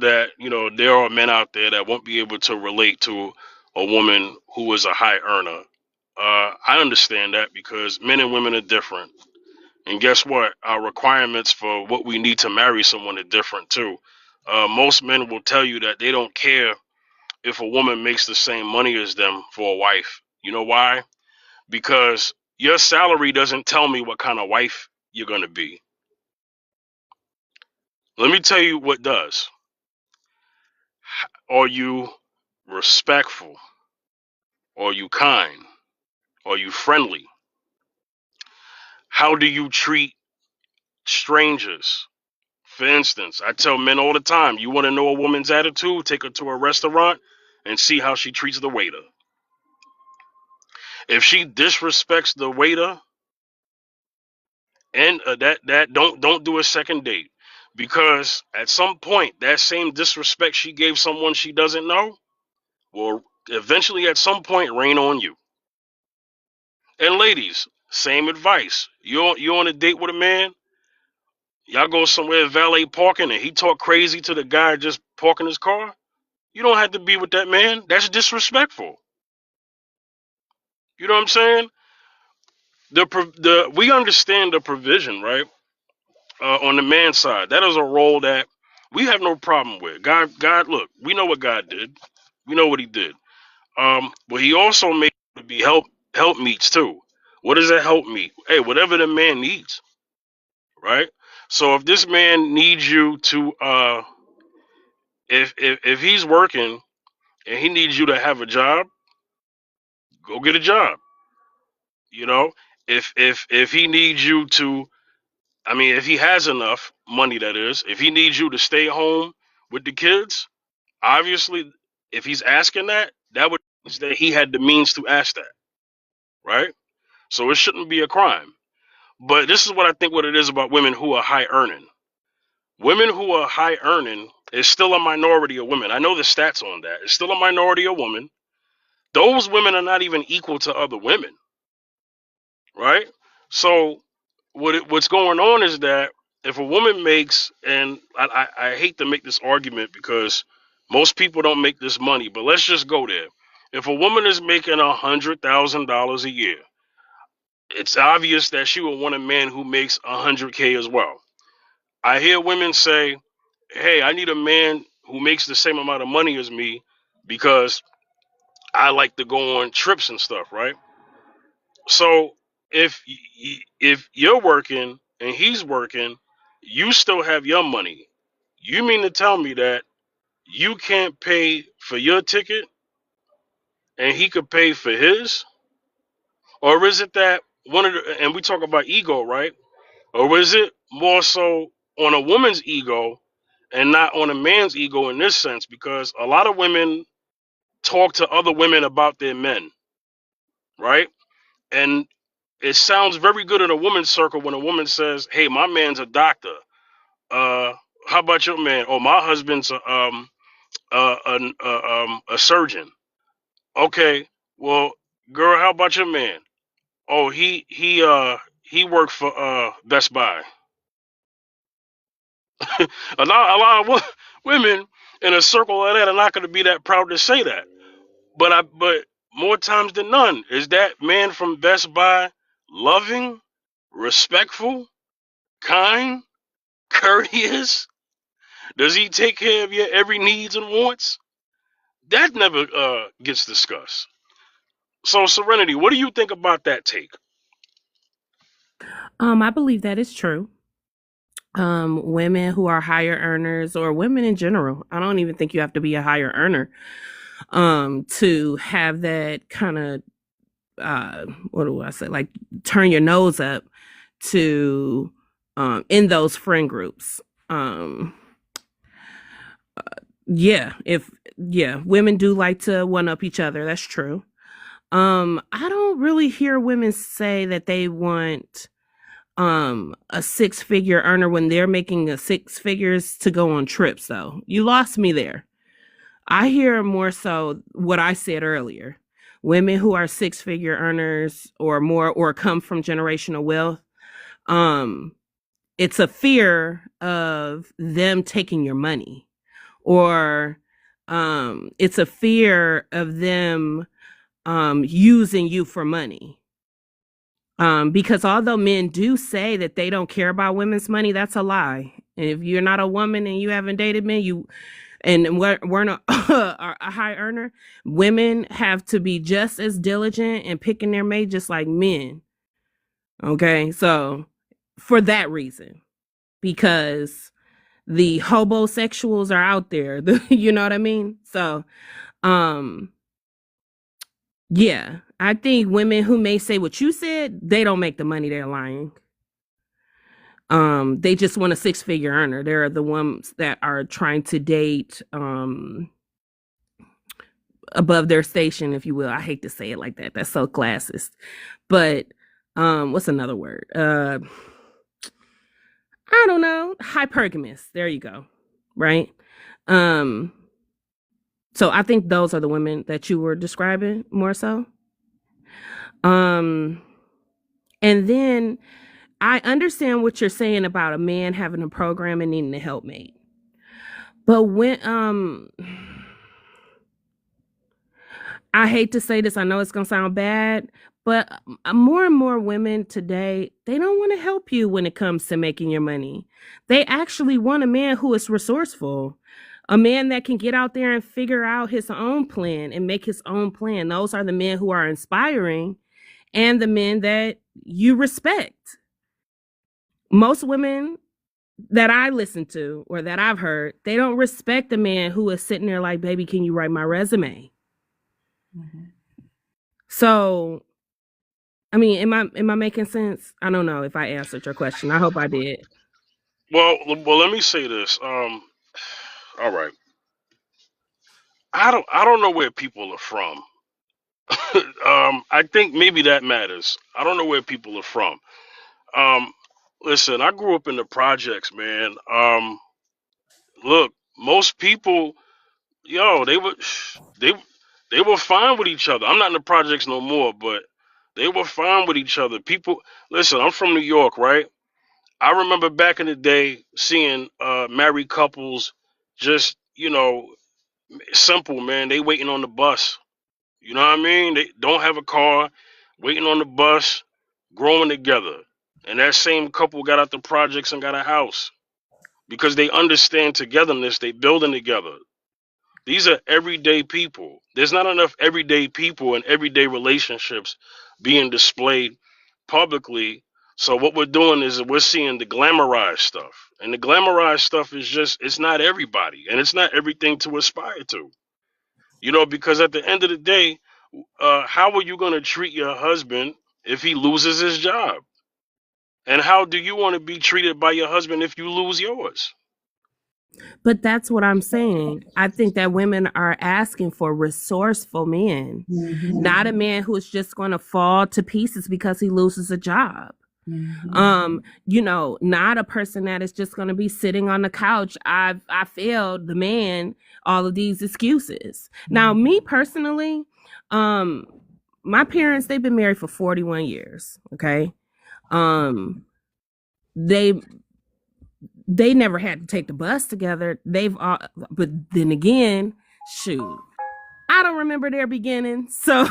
that, there are men out there that won't be able to relate to a woman who is a high earner. I understand that because men and women are different. And guess what? Our requirements for what we need to marry someone are different too. Most men will tell you that they don't care if a woman makes the same money as them for a wife. You know why? Because your salary doesn't tell me what kind of wife you're going to be. Let me tell you what does. Are you respectful? Are you kind? Are you friendly? How do you treat strangers? For instance, I tell men all the time, you want to know a woman's attitude? Take her to a restaurant and see how she treats the waiter. If she disrespects the waiter, and that don't do a second date, because at some point that same disrespect she gave someone she doesn't know will eventually at some point rain on you. And ladies, same advice. You on a date with a man, y'all go somewhere valet parking and he talk crazy to the guy just parking his car. You don't have to be with that man. That's disrespectful. You know what I'm saying? We understand the provision, right? On the man's side, that is a role that we have no problem with. God, look, we know what God did. We know what He did. But He also made it to be help meets too. What does that help meet? Hey, whatever the man needs, right? So if this man needs you to, if he's working and he needs you to have a job, go get a job. You know, if he needs you to, I mean, if he has enough money, that is, if he needs you to stay home with the kids, obviously, if he's asking that, that would mean that he had the means to ask that, right? So it shouldn't be a crime. But this is what I think what it is about women who are high earning. Women who are high earning is still a minority of women. I know the stats on that. It's still a minority of women. Those women are not even equal to other women, right? So what's going on is that if a woman makes, and I hate to make this argument because most people don't make this money, but let's just go there. If a woman is making $100,000 a year, it's obvious that she will want a man who makes 100K as well. I hear women say, hey, I need a man who makes the same amount of money as me because I like to go on trips and stuff, right? So if you're working and he's working, you still have your money. You mean to tell me that you can't pay for your ticket and he could pay for his? Or is it that and we talk about ego, right? Or is it more so on a woman's ego and not on a man's ego in this sense? Because a lot of women talk to other women about their men, right? And it sounds very good in a woman's circle when a woman says, hey, my man's a doctor. How about your man? Oh, my husband's a surgeon. Okay, well, girl, how about your man? Oh, he worked for Best Buy. A lot of women in a circle like that are not going to be that proud to say that. But more times than none, is that man from Best Buy loving, respectful, kind, courteous? Does he take care of your every needs and wants? That never gets discussed. So, Serenity, what do you think about that take? I believe that is true. Women who are higher earners, or women in general, I don't even think you have to be a higher earner to have that kind of what do I say, like turn your nose up to in those friend groups. Women do like to one up each other. That's true. I don't really hear women say that they want a six-figure earner when they're making a six figures to go on trips, though. You lost me there. I hear more so what I said earlier. women who are six-figure earners or more, or come from generational wealth, it's a fear of them taking your money, or it's a fear of them using you for money. Because although men do say that they don't care about women's money, that's a lie. And if you're not a woman and you haven't dated men, weren't a high earner, women have to be just as diligent in picking their mate just like men. Okay, so for that reason, because the hobosexuals are out there, you know what I mean? So, yeah, I think women who may say what you said, they don't make the money, they're lying. They just want a six-figure earner. They're the ones that are trying to date above their station, if you will. I hate to say it like that. That's so classist. But what's another word? I don't know. Hypergamous. There you go. Right? So I think those are the women that you were describing more so. And then I understand what you're saying about a man having a program and needing a helpmate. But when I hate to say this, I know it's gonna sound bad, but more and more women today, they don't want to help you when it comes to making your money. They actually want a man who is resourceful, a man that can get out there and figure out his own plan and make his own plan. Those are the men who are inspiring and the men that you respect. Most women that I listen to or that I've heard, they don't respect the man who is sitting there like, baby, can you write my resume? Mm-hmm. So, I mean, am I making sense? I don't know if I answered your question. I hope I did. Well, let me say this. All right. I don't know where people are from. I think maybe that matters. I don't know where people are from. Listen, I grew up in the projects, man. Look, most people, they were fine with each other. I'm not in the projects no more, but they were fine with each other. People, listen, I'm from New York, right? I remember back in the day seeing married couples just, simple, man. They waiting on the bus. You know what I mean? They don't have a car, waiting on the bus, growing together. And that same couple got out the projects and got a house because they understand togetherness. They building together. These are everyday people. There's not enough everyday people and everyday relationships being displayed publicly. So what we're doing is we're seeing the glamorized stuff. And the glamorized stuff is it's not everybody. And it's not everything to aspire to. Because at the end of the day, how are you going to treat your husband if he loses his job? And how do you want to be treated by your husband if you lose yours? But that's what I'm saying. I think that women are asking for resourceful men, not a man who is just going to fall to pieces because he loses a job. Not a person that is just going to be sitting on the couch. I failed the man, all of these excuses. Now, me personally, my parents, they've been married for 41 years. Okay. They never had to take the bus together. But then again, shoot, I don't remember their beginning. So,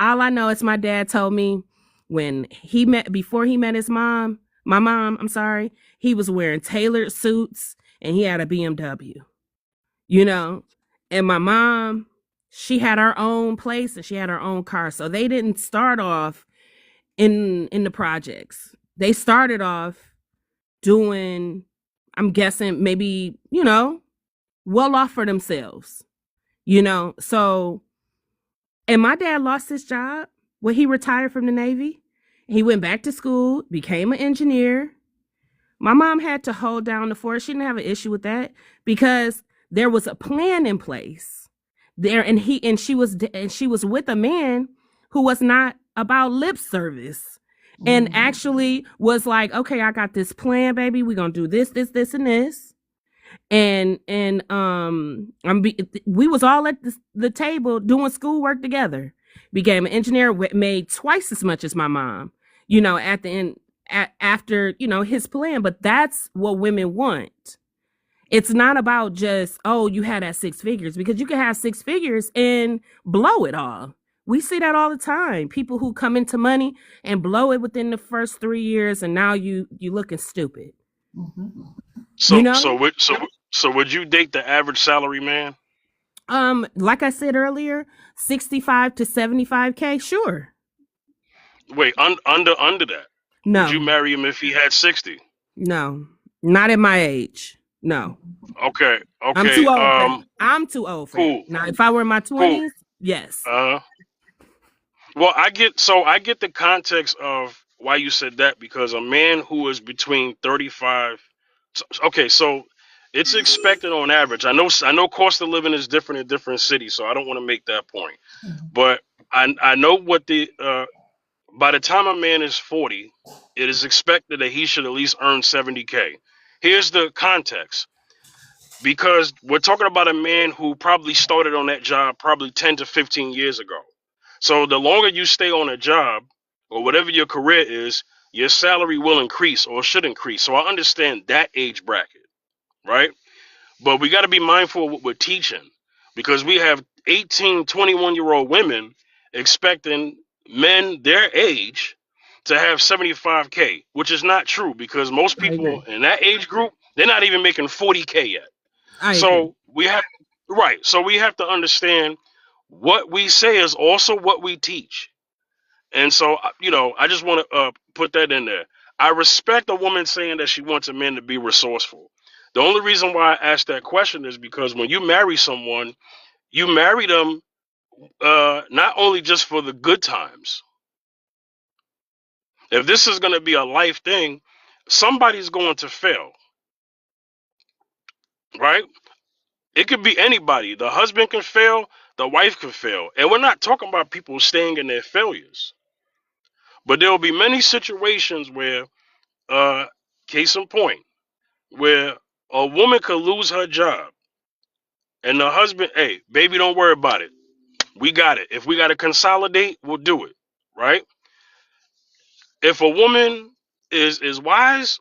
all I know is my dad told me before he met my mom, I'm sorry, he was wearing tailored suits and he had a BMW, and my mom, she had her own place and she had her own car. So they didn't start off in the projects. They started off doing, I'm guessing, maybe, well off for themselves, So, and my dad lost his job when he retired from the Navy. He went back to school, became an engineer. My mom had to hold down the fort. She didn't have an issue with that because there was a plan in place there. And she was with a man who was not about lip service. And actually was like, okay, I got this plan, baby. We're going to do this, this, this, and this. We was all at the table doing schoolwork together. Became an engineer, made twice as much as my mom, at the end, after, his plan. But that's what women want. It's not about just, oh, you had that 6 figures, because you can have 6 figures and blow it all. We see that all the time. People who come into money and blow it within the first 3 years, and now you looking stupid. So would you date the average salary man? Like I said earlier, 65 to 75K, sure. Wait, under that? No. Would you marry him if he had 60? No, not at my age. No. Okay. I'm too old. I'm too old for cool. it. Now, if I were in my 20s, yes. Well, I get the context of why you said that, because a man who is between 35. Okay, so it's expected on average. I know cost of living is different in different cities, so I don't want to make that point. But I know what by the time a man is 40, it is expected that he should at least earn 70K. Here's the context. Because we're talking about a man who probably started on that job probably 10 to 15 years ago. So the longer you stay on a job, or whatever your career is, your salary will increase or should increase. So I understand that age bracket, right? But we got to be mindful of what we're teaching, because we have 18, 21-year-old women expecting men their age to have 75K, which is not true, because most people in that age group, they're not even making 40K yet. So we have to understand what we say is also what we teach. And so, I just want to put that in there. I respect a woman saying that she wants a man to be resourceful. The only reason why I asked that question is because when you marry someone, you marry them not only just for the good times. If this is going to be a life thing, somebody's going to fail, right? It could be anybody. The husband can fail, the wife can fail. And we're not talking about people staying in their failures. But there will be many situations where, case in point, where a woman could lose her job and the husband, hey, baby, don't worry about it. We got it. If we got to consolidate, we'll do it, right? If a woman is wise,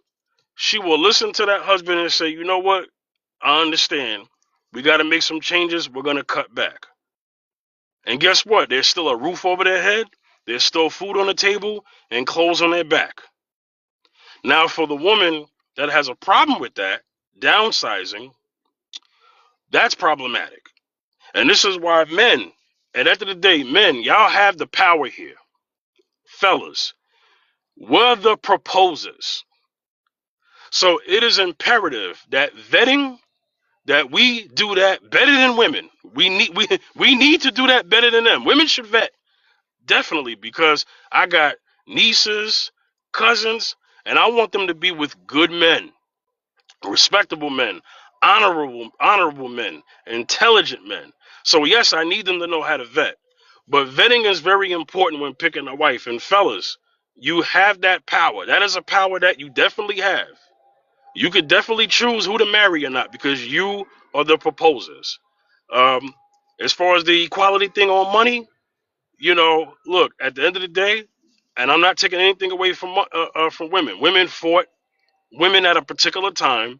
she will listen to that husband and say, you know what? I understand. We got to make some changes. We're going to cut back. And guess what? There's still a roof over their head. There's still food on the table and clothes on their back. Now, for the woman that has a problem with that, downsizing, that's problematic. And this is why men, at the end of the day, men, y'all have the power here. Fellas, we're the proposers. So it is imperative that vetting, that we do that better than women. We need to do that better than them. Women should vet, definitely, because I got nieces, cousins, and I want them to be with good men, respectable men, honorable men, intelligent men. So yes, I need them to know how to vet. But vetting is very important when picking a wife. And fellas, you have that power. That is a power that you definitely have. You could definitely choose who to marry or not, because you are the proposers. As far as the equality thing on money, look, at the end of the day, and I'm not taking anything away from women. Women at a particular time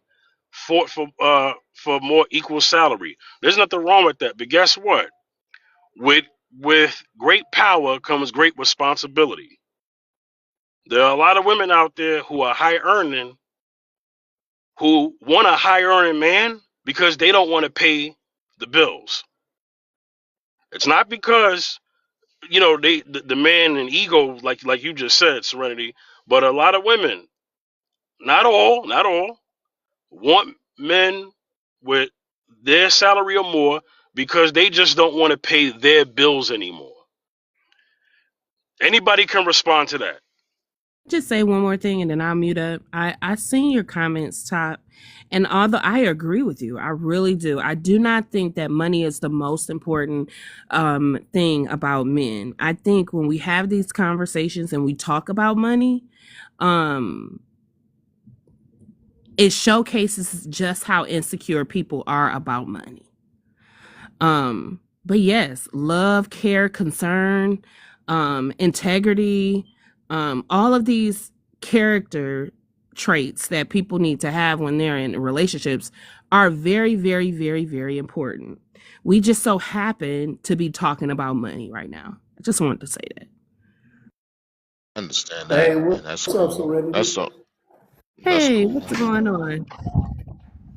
fought for more equal salary. There's nothing wrong with that. But guess what? With great power comes great responsibility. There are a lot of women out there who are high earning, who want a high earning man because they don't want to pay the bills. It's not because the man and ego, like you just said, Serenity, but a lot of women, not all, want men with their salary or more because they just don't want to pay their bills anymore. Anybody can respond to that. Just say one more thing and then I'll mute up. I seen your comments, Top, and although I agree with you, I really do. I do not think that money is the most important thing about men. I think when we have these conversations and we talk about money, it showcases just how insecure people are about money. But yes, love, care, concern, integrity, all of these character traits that people need to have when they're in relationships are very, very, very, very important. We just so happen to be talking about money right now. I just wanted to say that. I understand Hey, that, and what's up, Serenity? That's Hey, cool, what's man. going on?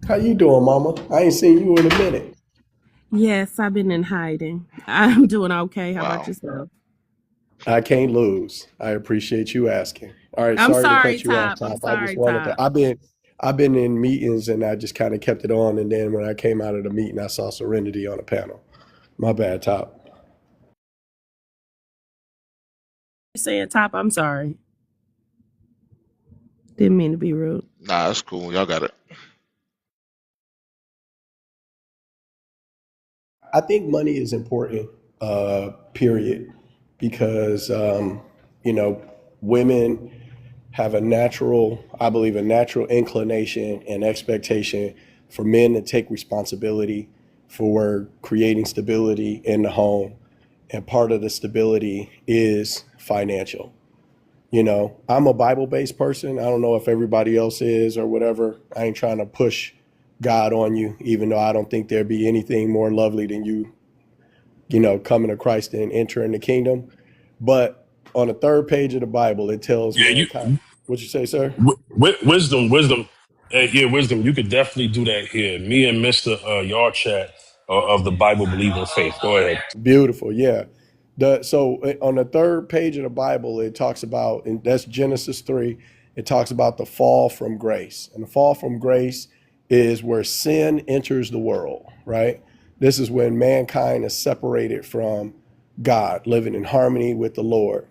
How you doing, Mama? I ain't seen you in a minute. Yes, I've been in hiding. I'm doing okay. How about Wow. yourself? I can't lose. I appreciate you asking. All right, I'm sorry to sorry, cut you off, Top. I'm Top. I just sorry, wanted to. Top. I've been in meetings and I just kind of kept it on, and then when I came out of the meeting, I saw Serenity on the panel. My bad, Top. You saying Top? I'm sorry. Didn't mean to be rude. Nah, that's cool. Y'all got it. I think money is important, period, because you know, women have I believe, a natural inclination and expectation for men to take responsibility for creating stability in the home. And part of the stability is financial. You know, I'm a Bible-based person. I don't know if everybody else is or whatever. I ain't trying to push God on you, even though I don't think there'd be anything more lovely than you know, coming to Christ and entering the kingdom. But on the third page of the Bible, it tells Yeah, mankind. What you say, sir? wisdom. Yeah, wisdom. You could definitely do that here. Me and Mister Yard Chat of the Bible Believing Faith. Go ahead. Beautiful, yeah. On the third page of the Bible, it talks about, and that's Genesis 3. It talks about the fall from grace, and the fall from grace is where sin enters the world. Right. This is when mankind is separated from God, living in harmony with the Lord,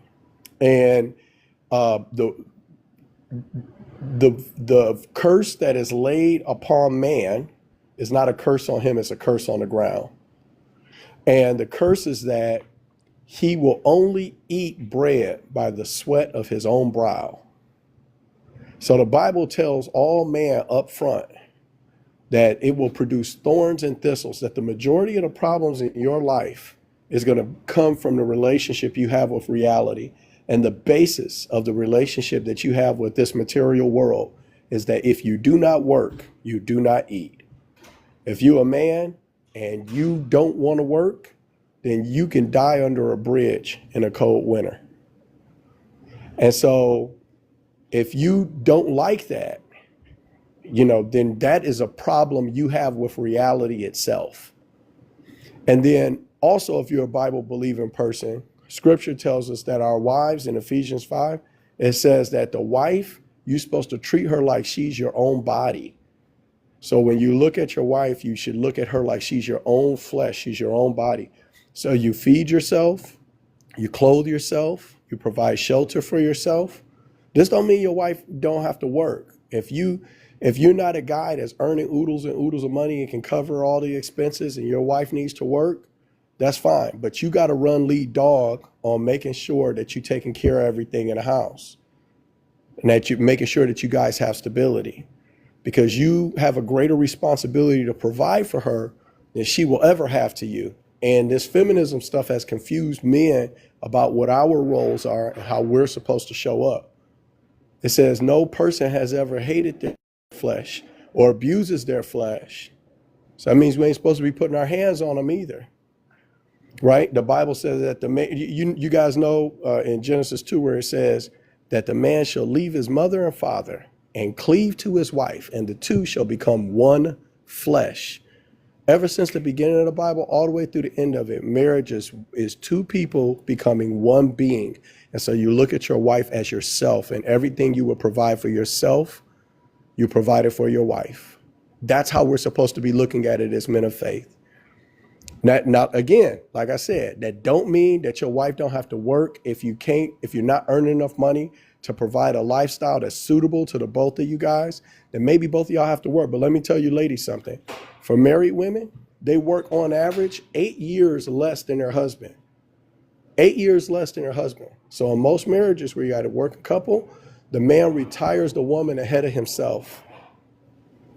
and the the curse that is laid upon man is not a curse on him; it's a curse on the ground. And the curse is that he will only eat bread by the sweat of his own brow. So the Bible tells all man up front that it will produce thorns and thistles, that the majority of the problems in your life is going to come from the relationship you have with reality. And the basis of the relationship that you have with this material world is that if you do not work, you do not eat. If you're a man and you don't want to work, then you can die under a bridge in a cold winter. And so if you don't like that, you know, then that is a problem you have with reality itself. And then also, if you're a Bible believing person, scripture tells us that our wives in Ephesians 5, it says that the wife, you're supposed to treat her like she's your own body. So when you look at your wife, you should look at her like she's your own flesh, she's your own body. So you feed yourself, you clothe yourself, you provide shelter for yourself. This don't mean your wife don't have to work. If you're not a guy that's earning oodles and oodles of money and can cover all the expenses and your wife needs to work, that's fine. But you got to run lead dog on making sure that you're taking care of everything in the house and that you're making sure that you guys have stability, because you have a greater responsibility to provide for her than she will ever have to you. And this feminism stuff has confused men about what our roles are and how we're supposed to show up. It says no person has ever hated their flesh or abuses their flesh. So that means we ain't supposed to be putting our hands on them either, right? The Bible says that you guys know in Genesis 2 where it says that the man shall leave his mother and father and cleave to his wife, and the two shall become one flesh. Ever since the beginning of the Bible, all the way through the end of it, marriage is two people becoming one being. And so you look at your wife as yourself, and everything you would provide for yourself, you provide it for your wife. That's how we're supposed to be looking at it as men of faith. Now, again, like I said, that don't mean that your wife don't have to work if you're not earning enough money to provide a lifestyle that's suitable to the both of you guys, then maybe both of y'all have to work. But let me tell you ladies something. For married women, they work on average 8 years less than their husband. 8 years less than their husband. So in most marriages where you got a working couple, the man retires the woman ahead of himself.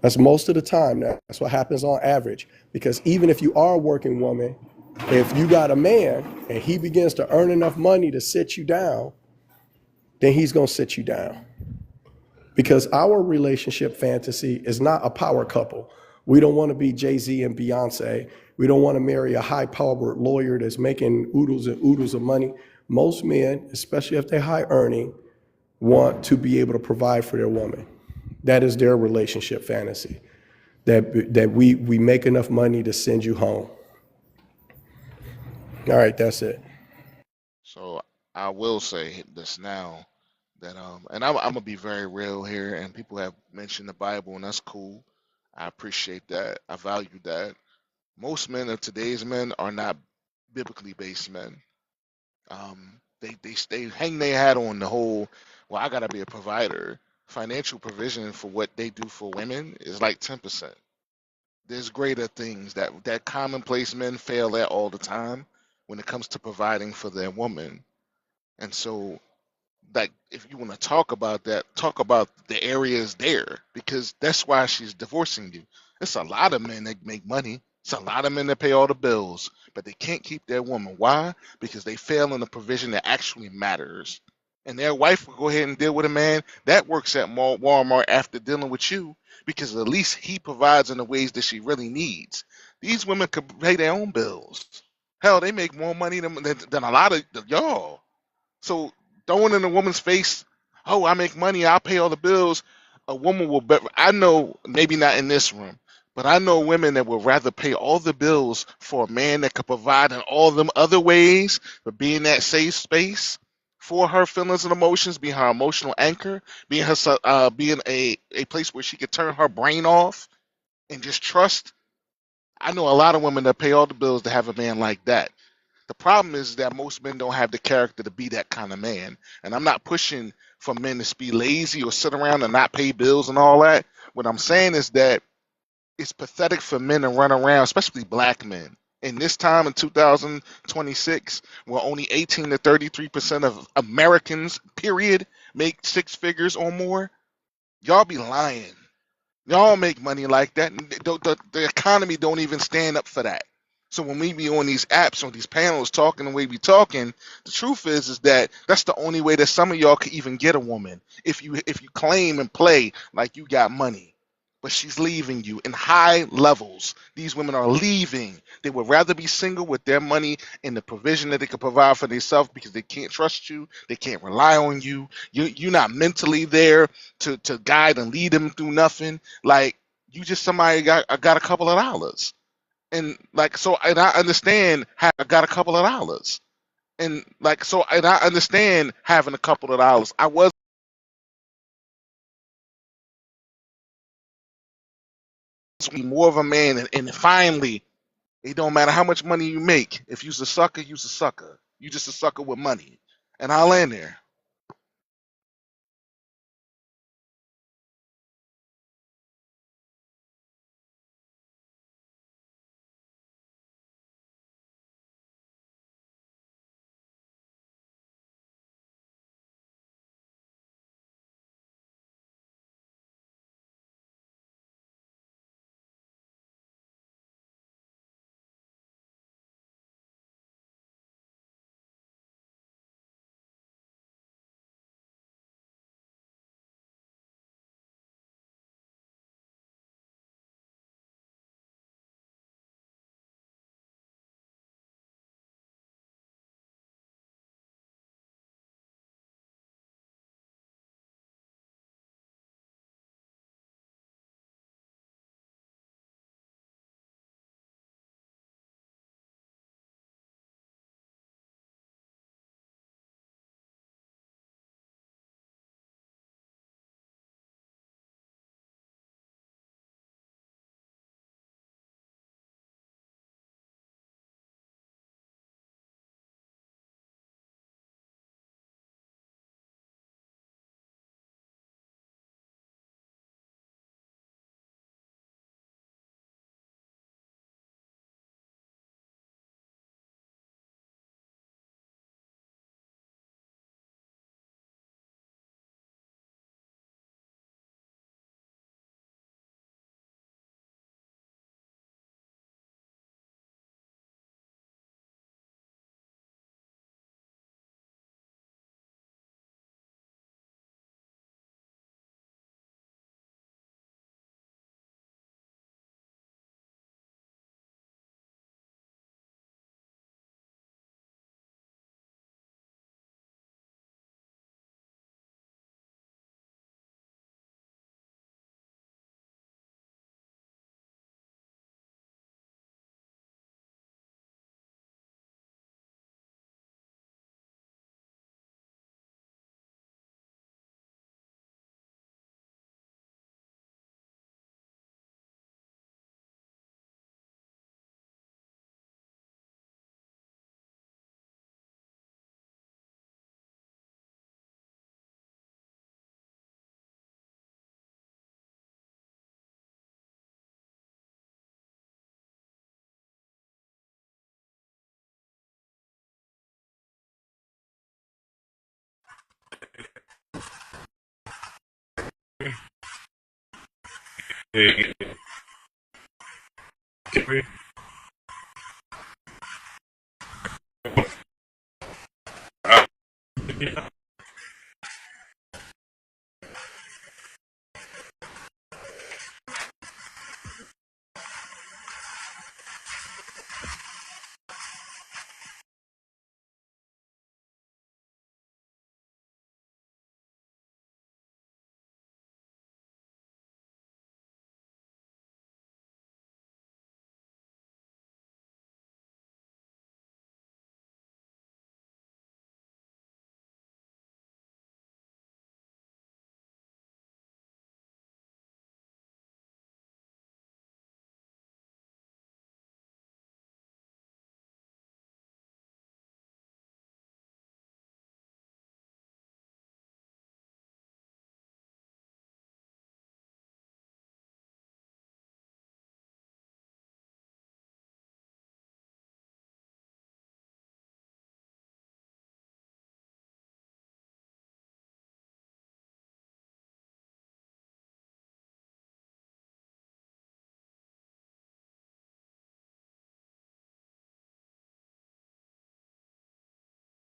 That's most of the time. That's what happens on average. Because even if you are a working woman, if you got a man and he begins to earn enough money to sit you down, then he's going to sit you down. Because our relationship fantasy is not a power couple. We don't want to be Jay-Z and Beyonce. We don't want to marry a high-powered lawyer that's making oodles and oodles of money. Most men, especially if they're high earning, want to be able to provide for their woman. That is their relationship fantasy. That we make enough money to send you home. All right, that's it. So I will say this now that and I'm gonna be very real here, and people have mentioned the Bible, and that's cool. I appreciate that. I value that. Most men of today's men are not biblically based men. They hang their hat on the whole. Well, I gotta be a provider. Financial provision for what they do for women is like 10%. There's greater things that commonplace men fail at all the time when it comes to providing for their woman. And so, like, if you want to talk about that, talk about the areas there, because that's why she's divorcing you. It's a lot of men that make money. It's a lot of men that pay all the bills, but they can't keep their woman. Why? Because they fail in the provision that actually matters. And their wife will go ahead and deal with a man that works at Walmart after dealing with you, because at least he provides in the ways that she really needs. These women could pay their own bills. Hell, they make more money than a lot of y'all. So throwing in a woman's face, oh, I make money, I'll pay all the bills. A woman will bet. I know, maybe not in this room, but I know women that would rather pay all the bills for a man that could provide in all them other ways, but be in that safe space for her feelings and emotions, being her emotional anchor, being her being a place where she could turn her brain off and just trust. I know a lot of women that pay all the bills to have a man like that. The problem is that most men don't have the character to be that kind of man. And I'm not pushing for men to be lazy or sit around and not pay bills and all that. What I'm saying is that it's pathetic for men to run around, especially black men. In this time in 2026, where only 18 to 33% of Americans, period, make six figures or more, y'all be lying. Y'all make money like that. And the economy don't even stand up for that. So when we be on these apps, on these panels, talking the way we talking, the truth is that that's the only way that some of y'all could even get a woman. If you claim and play like you got money, but she's leaving you in high levels. These women are leaving. They would rather be single with their money and the provision that they could provide for themselves, because they can't trust you. They can't rely on you. You're not mentally there to guide and lead them through nothing. Like, you just somebody got a couple of dollars. And like, so, and I understand I got a couple of dollars. And like, so, and I understand having a couple of dollars. I was more of a man, and finally, it don't matter how much money you make. If you's a sucker, you's a sucker. You just a sucker with money. And I'll land there. Hey, can we-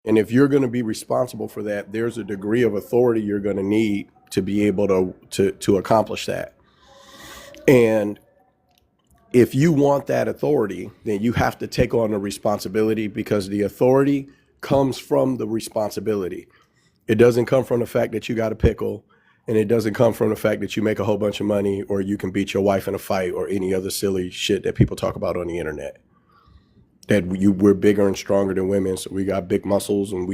And if you're going to be responsible for that, there's a degree of authority you're going to need to be able to accomplish that. And if you want that authority, then you have to take on the responsibility, because the authority comes from the responsibility. It doesn't come from the fact that you got a pickle, and it doesn't come from the fact that you make a whole bunch of money, or you can beat your wife in a fight, or any other silly shit that people talk about on the internet. That we're bigger and stronger than women, so we got big muscles, and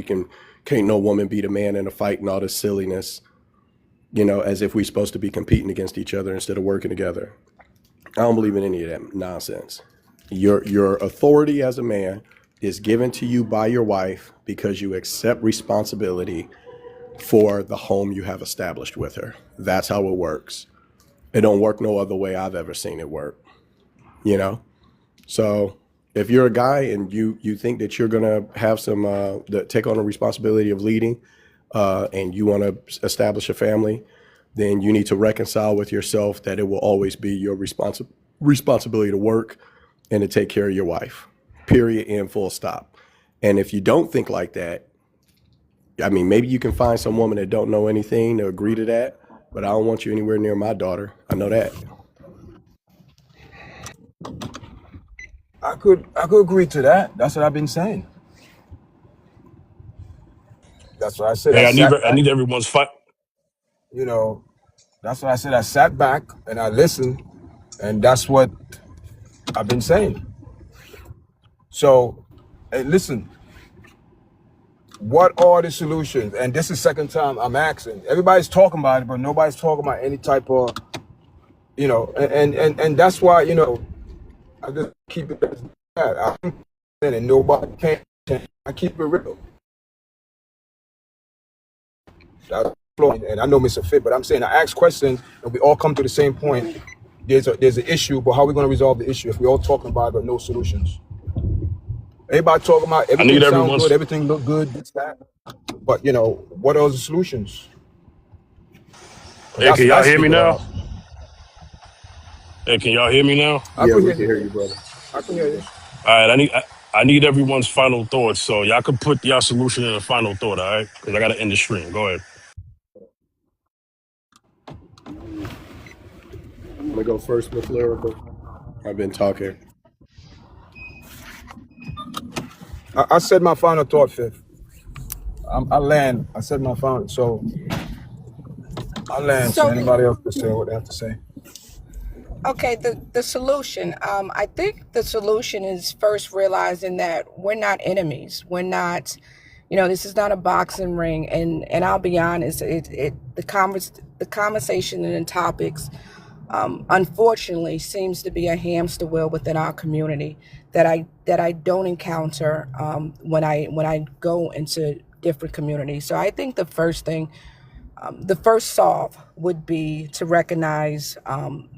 can't no woman beat a man in a fight, and all this silliness, as if we're supposed to be competing against each other instead of working together. I don't believe in any of that nonsense. Your authority as a man is given to you by your wife because you accept responsibility for the home you have established with her. That's how it works. It don't work no other way I've ever seen it work. So if you're a guy and you think that you're gonna have some take on the responsibility of leading, and you want to establish a family, then you need to reconcile with yourself that it will always be your responsibility to work and to take care of your wife, period, and full stop. And if you don't think like that, I mean, maybe you can find some woman that don't know anything to agree to that, but I don't want you anywhere near my daughter. I know that. I could agree to that. That's what I've been saying. That's what I said. Hey, I sat I back, need everyone's fight. that's what I said. I sat back and I listened, and that's what I've been saying. So, hey, listen, what are the solutions? And this is the second time I'm asking. Everybody's talking about it, but nobody's talking about any type of, and that's why, I just keep it as that. And nobody can. I keep it real. That's flowing. And I know Mr. Fit, but I'm saying I ask questions and we all come to the same point. There's an issue, but how are we going to resolve the issue if we're all talking about it but no solutions? Everybody talking about I everything need sounds everyone's. good, everything look good, this, that. But what are the solutions? 'Cause Hey, can y'all that's hear me speaking now? of. Hey, can y'all hear me now? I Yeah, can we hear can hear you. you, brother. I can hear you. All right, I need everyone's final thoughts. So y'all can put y'all solution in a final thought, all right? Because I got to end the stream. Go ahead. I'm gonna go first with Lyrical. I've been talking. I said my final thought, Fifth. I land. I said my final. So I land. So So, anybody else can say what they have to say. okay, the solution. I think the solution is first realizing that we're not enemies. We're not, this is not a boxing ring. And I'll be honest, the conversation and the topics, unfortunately, seems to be a hamster wheel within our community that I don't encounter when I go into different communities. So I think the first thing. The first solve would be to recognize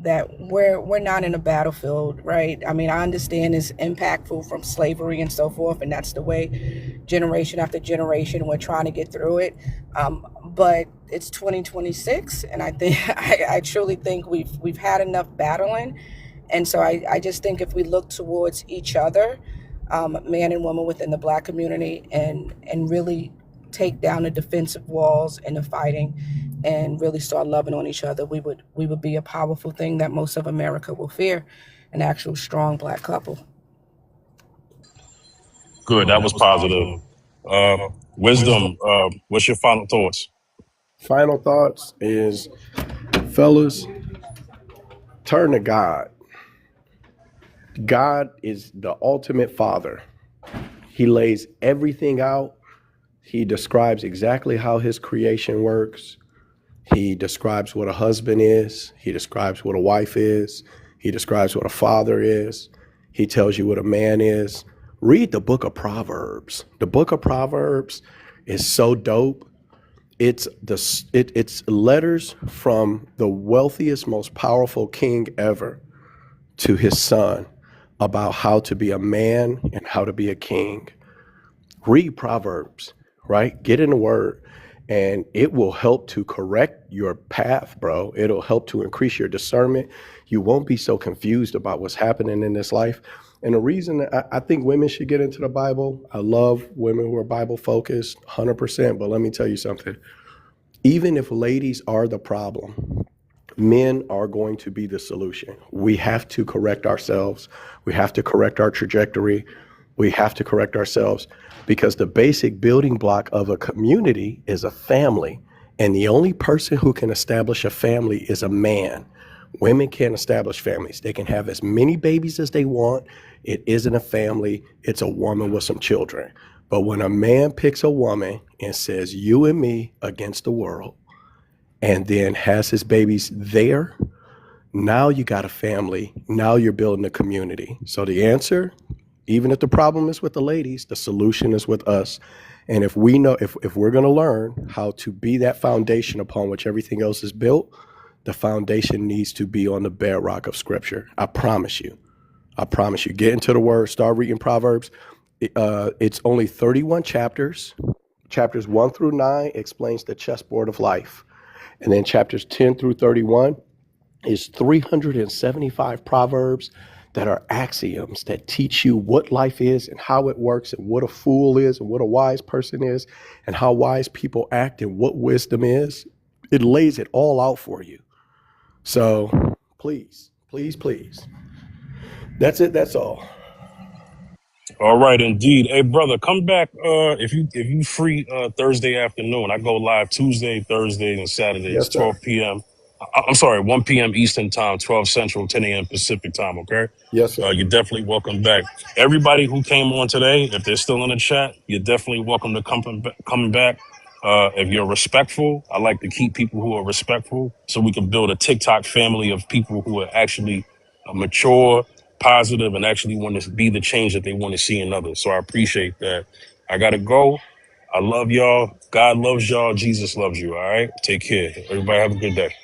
that we're not in a battlefield, right? I mean, I understand it's impactful from slavery and so forth, and that's the way generation after generation we're trying to get through it. but it's 2026, and I think I truly think we've had enough battling. And so I just think if we look towards each other, man and woman within the Black community, and really take down the defensive walls and the fighting, and really start loving on each other, we would be a powerful thing that most of America will fear, an actual strong Black couple. Good. That was positive. Wisdom, what's your final thoughts? Final thoughts is, fellas, turn to God. God is the ultimate father. He lays everything out. He describes exactly how his creation works. He describes what a husband is. He describes what a wife is. He describes what a father is. He tells you what a man is. Read the book of Proverbs. The book of Proverbs is so dope. It's letters from the wealthiest, most powerful king ever to his son about how to be a man and how to be a king. Read Proverbs, right? Get in the word, and it will help to correct your path, bro. It'll help to increase your discernment. You won't be so confused about what's happening in this life. And the reason that I think women should get into the Bible, I love women who are Bible focused, 100%. But let me tell you something. Even if ladies are the problem, men are going to be the solution. We have to correct ourselves. We have to correct our trajectory. We have to correct ourselves, because the basic building block of a community is a family. And the only person who can establish a family is a man. Women can't establish families. They can have as many babies as they want. It isn't a family. It's a woman with some children. But when a man picks a woman and says, you and me against the world, and then has his babies there, now you got a family. Now you're building a community. So the answer, even if the problem is with the ladies, the solution is with us. And if we know, if we're going to learn how to be that foundation upon which everything else is built, the foundation needs to be on the bedrock of Scripture. I promise you. I promise you. Get into the Word. Start reading Proverbs. It's only 31 chapters. Chapters 1 through 9 explains the chessboard of life. And then chapters 10 through 31 is 375 proverbs that are axioms that teach you what life is and how it works, and what a fool is and what a wise person is, and how wise people act and what wisdom is. It lays it all out for you. So please, please, please. That's it. That's all. All right, indeed. Hey, brother, come back if you free Thursday afternoon. I go live Tuesday, Thursday, and Saturdays, Yes, sir. 12 p.m. I'm sorry, 1 p.m. Eastern time, 12 Central, 10 a.m. Pacific time, okay? Yes, sir. You're definitely welcome back. Everybody who came on today, if they're still in the chat, you're definitely welcome to coming back. If you're respectful, I like to keep people who are respectful so we can build a TikTok family of people who are actually mature, positive, and actually want to be the change that they want to see in others. So I appreciate that. I got to go. I love y'all. God loves y'all. Jesus loves you. All right. Take care. Everybody have a good day.